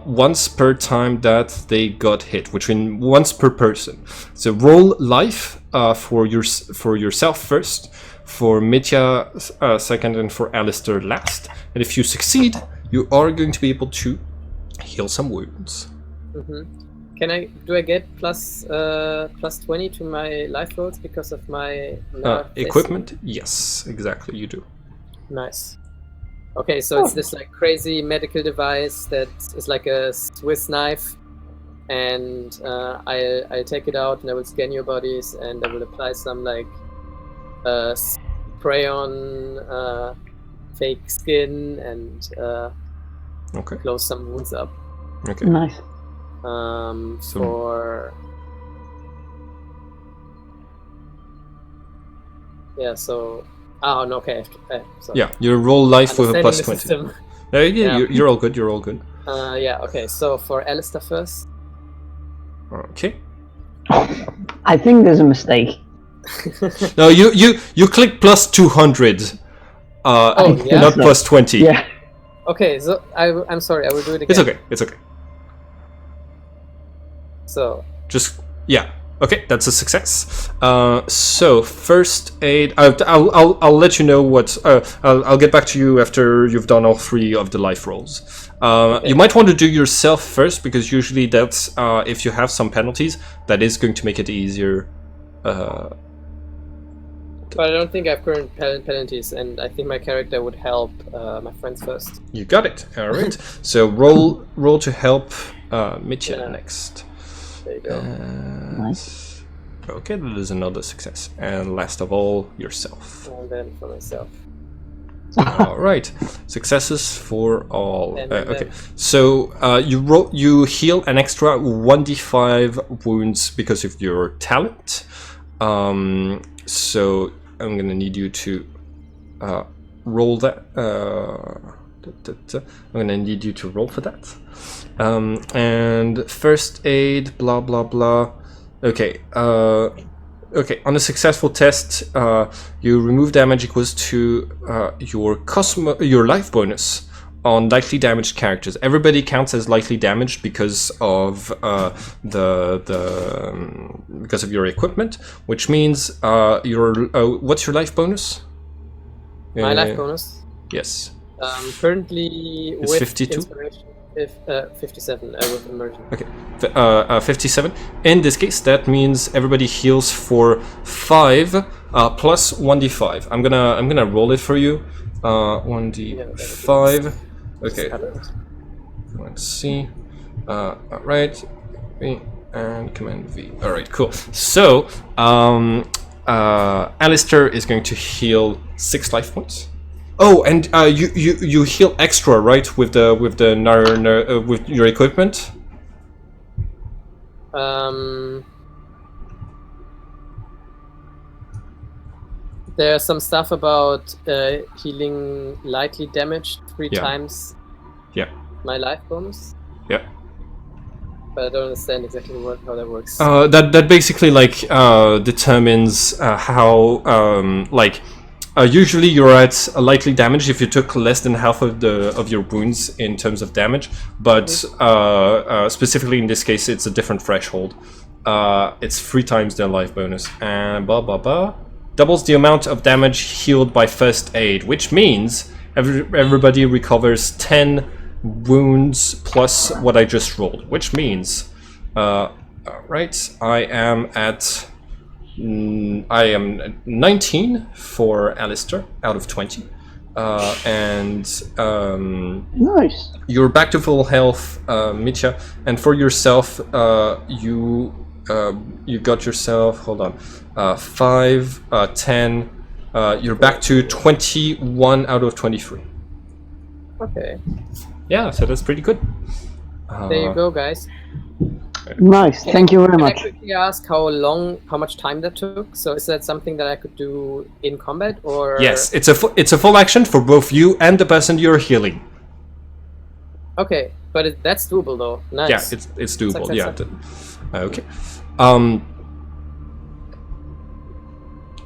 once per time that they got hit, which means once per person. So roll life for yourself first, for Mitya second, and for Alistair last. And if you succeed, you are going to be able to heal some wounds. Do I get plus 20 to my life rolls because of my Equipment? Yes, exactly, you do. Nice. Okay, so it's this like crazy medical device that is like a Swiss knife, and I'll take it out and I will scan your bodies and I will apply some like spray on fake skin and Okay. close some wounds up. Okay. Nice. For yeah, so no, okay. Sorry. Yeah, you roll life with a plus 20. System. Yeah. You're all good. You're all good. Yeah. Okay. So for Alistair first. Okay. I think there's a mistake. No, you click plus 200. Yeah? Not plus 20. Yeah. Okay. So I'm sorry. I will do it again. It's okay. It's okay. So Just yeah. Okay, that's a success. So first aid. I'll let you know what. I'll get back to you after you've done all 3 of the life rolls. You might want to do yourself first because usually that's if you have some penalties, that is going to make it easier. But I don't think I have current penalties, and I think my character would help my friends first. You got it. All right. So roll to help Mitya next. There you go. Nice. Okay, that is another success. And last of all, yourself. And then for myself. All right, successes for all. And Okay, so you heal an extra 1d5 wounds because of your talent. So I'm gonna need you to roll that. I'm gonna need you to roll for that. And first aid, blah blah blah. Okay. Okay. On a successful test, you remove damage equals to your life bonus on lightly damaged characters. Everybody counts as lightly damaged because of because of your equipment, which means what's your life bonus? My life bonus. Yes. Currently It's with 52? inspiration, 57 with immersion. Okay, 57. In this case, that means everybody heals for 5 plus 1d5. I'm gonna roll it for you. 1d5. Okay. Let's see. All right. V and Command V. All right. Cool. So, Alistair is going to heal 6 life points. Oh, and you heal extra, right, with with your equipment? There's some stuff about healing lightly damaged 3 Yeah. times. Yeah. My life bonus. Yeah. But I don't understand exactly how that works. That basically determines how usually you're at a lightly damaged if you took less than half of your wounds in terms of damage, but specifically in this case it's a different threshold. It's 3 times their life bonus and doubles the amount of damage healed by first aid, which means everybody recovers 10 wounds plus what I just rolled, which means right, I am 19 for Alistair out of 20. And Nice. you're back to full health, Mitya. And for yourself, you got yourself, hold on, 5, 10. You're back to 21 out of 23. Okay. Yeah, so that's pretty good. There you go, guys. Nice. Thank you very Can I much. quickly ask how much time that took? So is that something that I could do in combat, or? Yes, it's a full action for both you and the person you're healing. Okay, but that's doable though. Nice. Yeah, it's doable. Success, Yeah. success. Okay.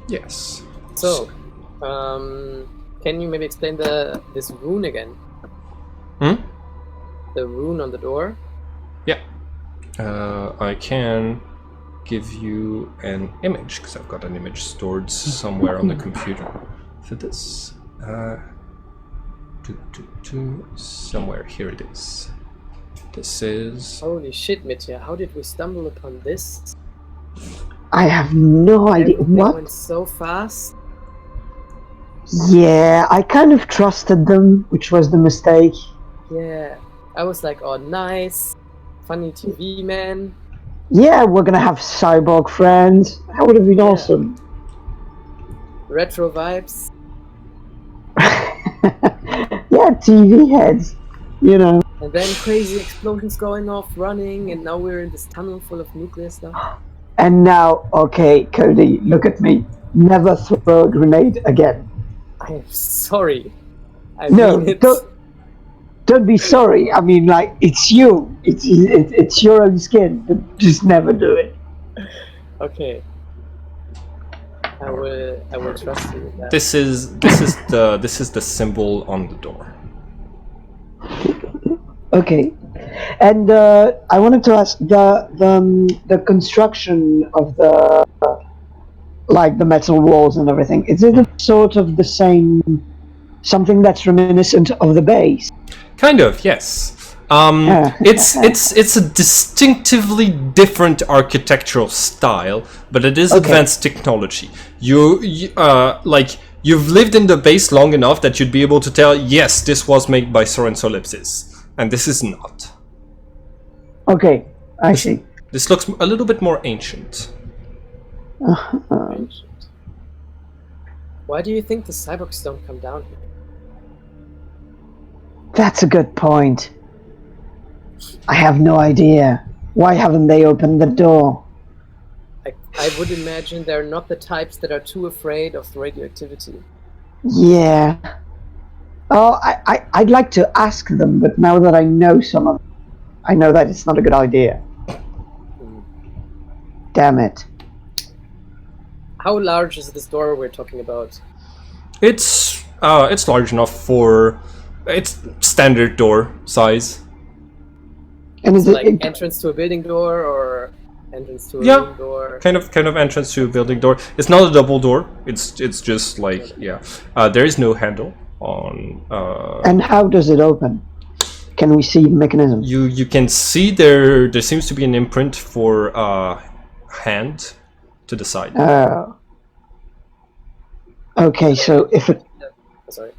Yes. So, can you maybe explain this rune again? Hmm? The rune on the door. Yeah. I can give you an image because I've got an image stored somewhere on the computer for this. Somewhere here it is. This is. Holy shit, Mitya! How did we stumble upon this? I have no idea. Everything What? went so fast. Yeah, I kind of trusted them, which was the mistake. Yeah, I was like, oh, nice, funny TV man. Yeah, we're gonna have cyborg friends. That would have been awesome. Retro vibes. Yeah, TV heads. You know. And then crazy explosions going off, running, and now we're in this tunnel full of nuclear stuff. And now, okay, Cody, look at me. Never throw a grenade again. I'm sorry. I No, mean, it's... don't be sorry. I mean, like, it's you. It's your own skin. But just never do it. Okay. I will trust you with that. This is the symbol on the door. Okay. And I wanted to ask the construction of the like the metal walls and everything. Is it sort of the same, something that's reminiscent of the base? Kind of, yes. It's a distinctively different architectural style, but it is advanced technology. You've lived in the base long enough that you'd be able to tell, yes, this was made by Soren Solipsis, and this is not. Okay, I see. This looks a little bit more ancient. Ancient. Why do you think the cyborgs don't come down here? That's a good point. I have no idea. Why haven't they opened the door? I would imagine they're not the types that are too afraid of radioactivity. Yeah. Oh, I'd like to ask them, but now that I know some of them, I know that it's not a good idea. Damn it. How large is this door we're talking about? It's large enough for its standard door size. And Is is it like entrance to a building door or entrance to a room door? Kind of entrance to a building door. It's not a double door. It's just like there is no handle on. And how does it open? Can we see the mechanism? You can see there seems to be an imprint for hand to the side. Okay, so if it Sorry.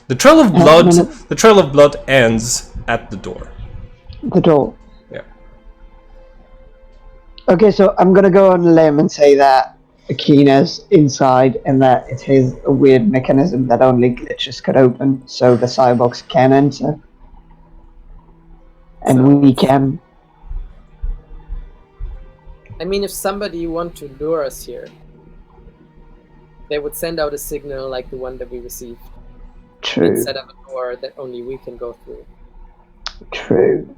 The trail of blood ends at the door. the door. Yeah. Okay, so I'm gonna go on a limb and say that Akina's inside and that it has a weird mechanism that only glitches could open, so the cyborgs can enter. And we can. I mean, if somebody want to lure us here, they would send out a signal like the one that we received. True. And set up a door that only we can go through. True.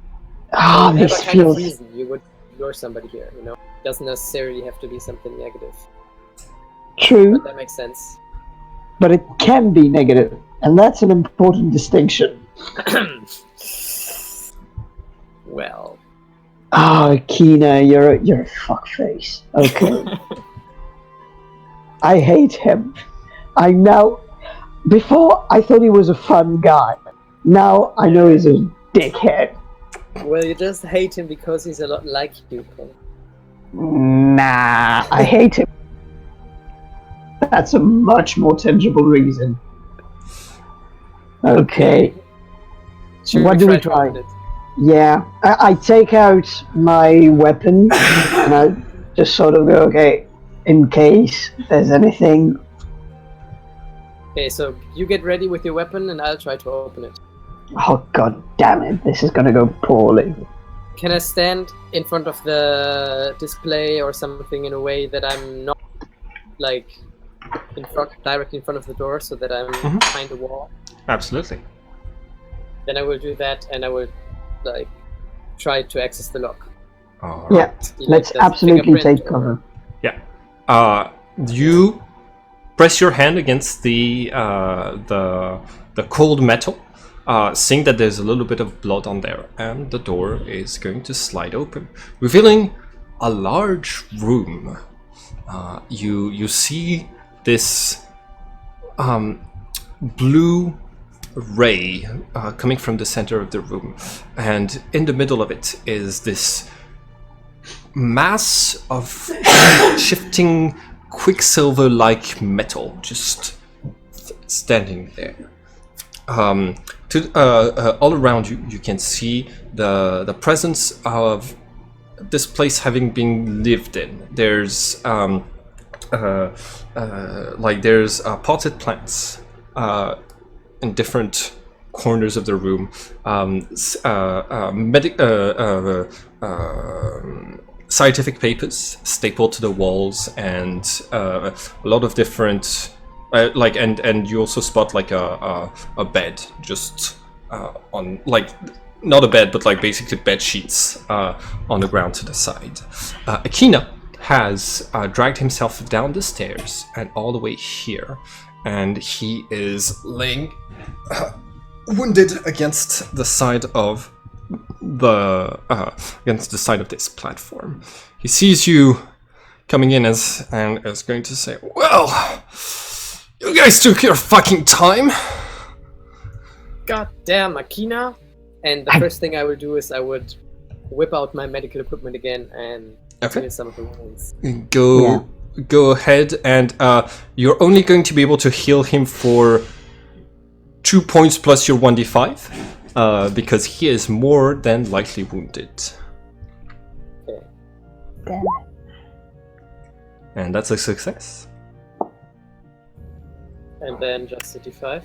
Ah, Whatever this kind of feels. reason you would lure somebody here, you know? Doesn't necessarily have to be something negative. True, But that makes sense. but it can be negative, and that's an important distinction. Well. Ah, Akina, you're a fuckface. Okay. I hate him. Before I thought he was a fun guy. Now I know he's a dickhead. Well, you just hate him because he's a lot like you, Paul. Nah, I hate him. That's a much more tangible reason. Okay. Should What do we to try? open it? Yeah, I take out my weapon and I just sort of go, okay, in case there's anything. Okay, so you get ready with your weapon and I'll try to open it. Oh god damn it, this is gonna go poorly. Can I stand in front of the display or something in a way that I'm not like directly in front of the door, so that I'm behind the wall? Absolutely. Then I will do that, and I will like try to access the lock. All Yeah, right. See, let's like, the absolutely fingerprint take or- cover. Yeah. You press your hand against the cold metal, seeing that there's a little bit of blood on there, and the door is going to slide open, revealing a large room. You see this blue ray coming from the center of the room, and in the middle of it is this mass of shifting quicksilver-like metal just standing there. All around you, you can see the presence of this place having been lived in. There's there's potted plants in different corners of the room. Scientific papers stapled to the walls, and a lot of different and you also spot like a bed just on, like, not a bed, but like basically bed sheets on the ground to the side. Akina has dragged himself down the stairs and all the way here, and he is laying wounded against the side of this platform. He sees you coming in and is going to say, "Well, you guys took your fucking time." God damn, Akina! And the first thing I will do is I would whip out my medical equipment again and heal some of the wounds. Go ahead, and you're only going to be able to heal him for 2 points plus your 1d5, because he is more than likely wounded. Okay. Damn. And that's a success. And then just a d5.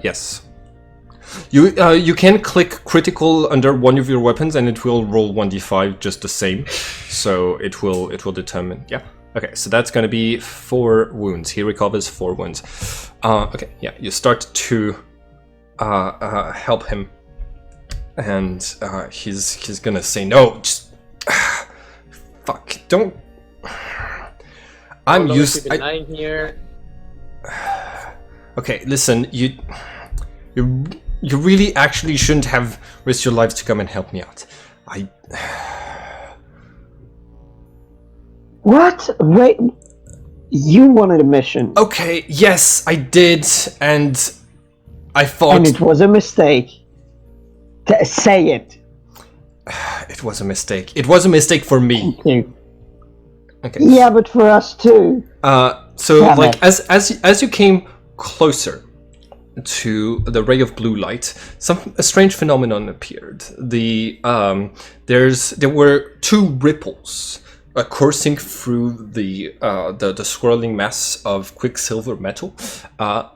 Yes. You can click critical under one of your weapons, and it will roll 1d5 just the same. So it will determine. Yeah. Okay. So that's going to be 4 wounds. He recovers 4 wounds. Okay. Yeah. You start to help him, and he's gonna say, "No, just fuck, don't." I'm used. Lying here. Okay, listen, you really actually shouldn't have risked your lives to come and help me out. What? Wait, you wanted a mission, Okay, yes, I did, and I thought and it was a mistake. Say it. it was a mistake. It was a mistake for me. Thank you. Okay. Yeah, but for us too. So Damn like it. as you came closer to the ray of blue light, a strange phenomenon appeared. There were 2 ripples coursing through the swirling mass of quicksilver metal.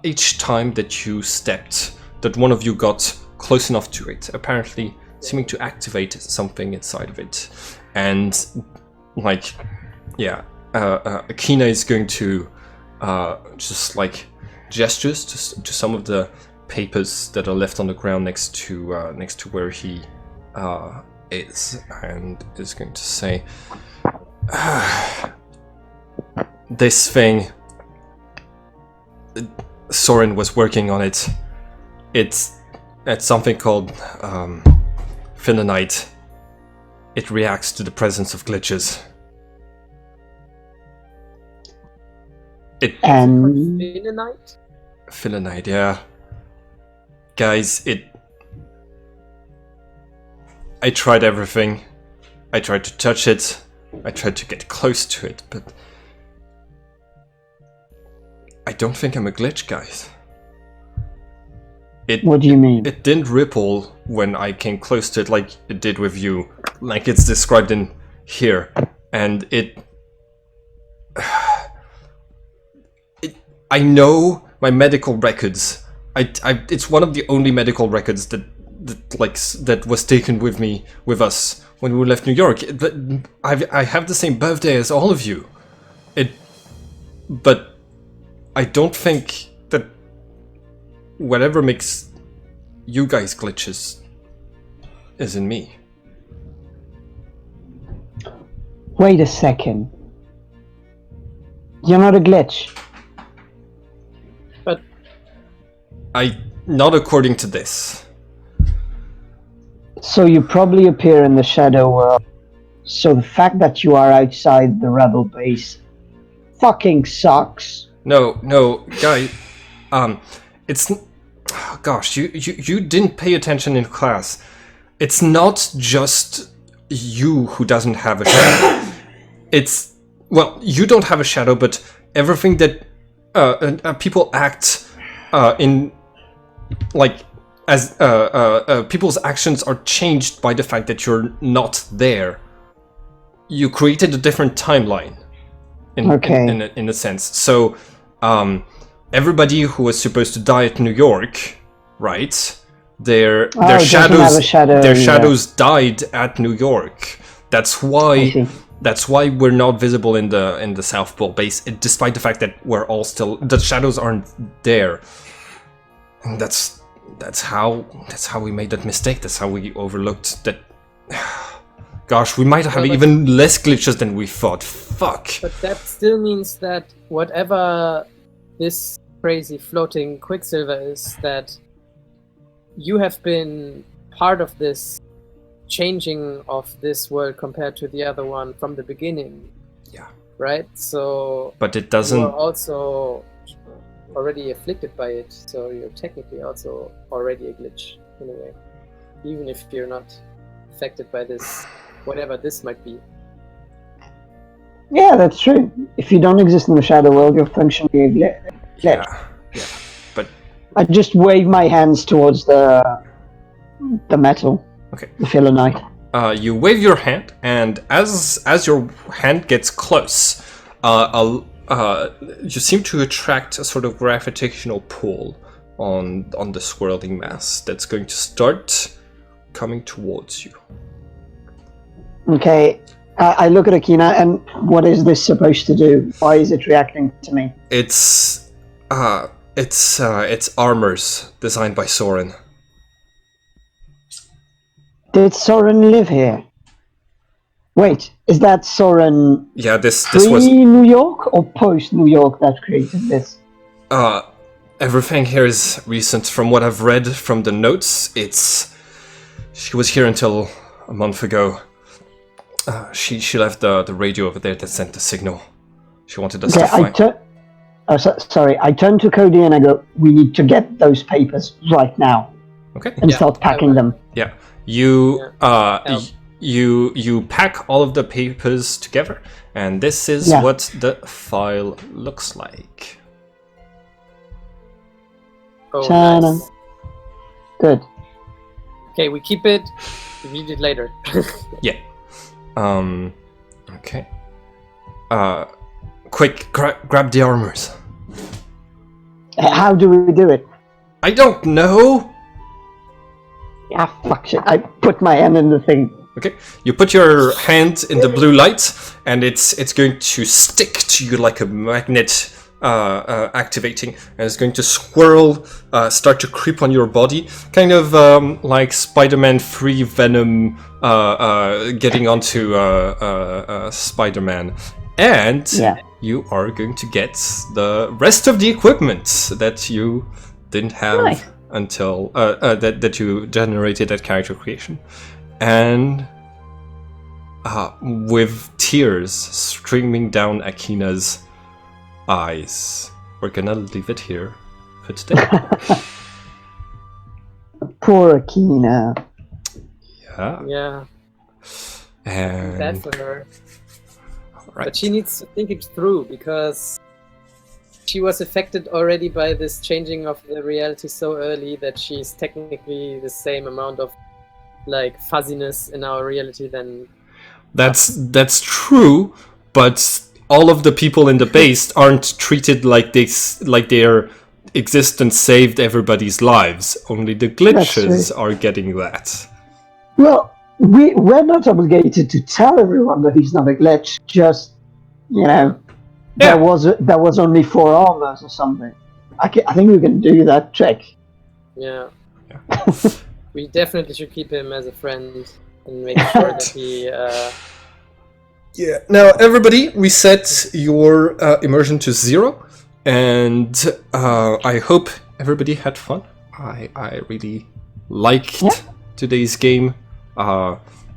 Each time that you stepped, that one of you got close enough to it, apparently seeming to activate something inside of it, and like, yeah. Akina is going to just like gestures to some of the papers that are left on the ground next to where he is, and is going to say, "This thing, Soren was working on it. It's something called phenonite. It reacts to the presence of glitches." And Phenonite, yeah. Guys, I tried everything. I tried to touch it. I tried to get close to it, but I don't think I'm a glitch, guys. what do you mean? It didn't ripple when I came close to it like it did with you, like it's described in here, and I know my medical records. It's one of the only medical records that was taken with us when we left New York. I have the same birthday as all of you. But I don't think that whatever makes you guys glitches is in me. Wait a second. You're not a glitch. But Not according to this. So you probably appear in the shadow world. So the fact that you are outside the rebel base fucking sucks. No, guy. It's. Gosh, you didn't pay attention in class. It's not just you who doesn't have a shadow. It's. Well, you don't have a shadow, but everything that people act in. Like, as people's actions are changed by the fact that you're not there. You created a different timeline. In a sense. So, everybody who was supposed to die at New York, right? Their shadows died at New York. That's why we're not visible in the South Pole base, despite the fact that we're all still, the shadows aren't there. And that's how we made that mistake. That's how we overlooked that. Gosh, we might have even less glitches than we thought. Fuck. But that still means that whatever this crazy floating Quicksilver is, that you have been part of this changing of this world compared to the other one from the beginning. Yeah. Right? So... But it doesn't... You're also already afflicted by it, so you're technically also already a glitch, in a way. Even if you're not affected by this, whatever this might be. Yeah, that's true. If you don't exist in the shadow world, you're functionally a glitch. Yeah. But I just wave my hands towards the metal. Okay. The Philonite. You wave your hand, and as your hand gets close, you seem to attract a sort of gravitational pull on the swirling mass that's going to start coming towards you. Okay, I look at Akina, and what is this supposed to do? Why is it reacting to me? It's armors designed by Soren. Did Soren live here? Wait, is that Soren? Yeah, this was New York or post New York that created this? Everything here is recent. From what I've read from the notes, she was here until a month ago. She left the radio over there that sent the signal. She wanted us to find... I turn to Cody and I go, we need to get those papers right now. Okay. And start packing them. Yeah. You pack all of the papers together, and this is what the file looks like. Oh, nice. Good. Okay, we keep it. Read it later. Yeah. Okay. Quick, grab the armors. How do we do it? I don't know. Ah, fuck shit. I put my hand in the thing. Okay. You put your hand in the blue light, and it's going to stick to you like a magnet, activating, and it's going to swirl, start to creep on your body, kind of like Spider-Man 3 Venom getting onto Spider-Man. And you are going to get the rest of the equipment that you didn't have until that you generated at character creation. And with tears streaming down Akina's eyes, we're gonna leave it here for today. Poor Akina. Yeah. And Bad for her. Right. But she needs to think it through, because she was affected already by this changing of the reality so early that she's technically the same amount of like fuzziness in our reality than... That's true, but all of the people in the base aren't treated like they're existence saved everybody's lives. Only the glitches are getting that. Well, we're not obligated to tell everyone that he's not a glitch. Just, there was only 4 armors or something. I think we can do that trick. Yeah. We definitely should keep him as a friend and make sure that he. Yeah. Now, everybody, reset your immersion to 0, and I hope everybody had fun. I really liked today's game.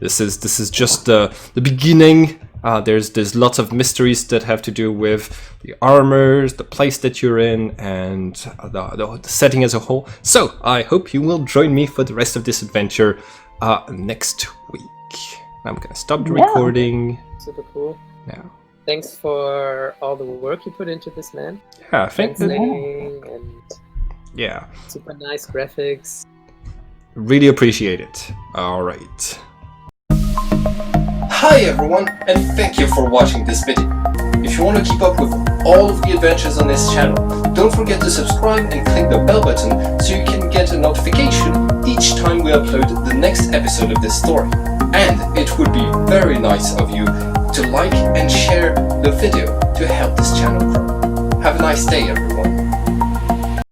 This is just the beginning. There's lots of mysteries that have to do with the armors, the place that you're in, and the setting as a whole. So I hope you will join me for the rest of this adventure next week. I'm gonna stop the recording. Super cool. Yeah. Thanks for all the work you put into this, man. Yeah, thank you. And Yeah. super nice graphics. Really appreciate it. All right. Hi everyone, and thank you for watching this video. If you want to keep up with all of the adventures on this channel, don't forget to subscribe and click the bell button so you can get a notification each time we upload the next episode of this story. And it would be very nice of you to like and share the video to help this channel grow. Have a nice day everyone.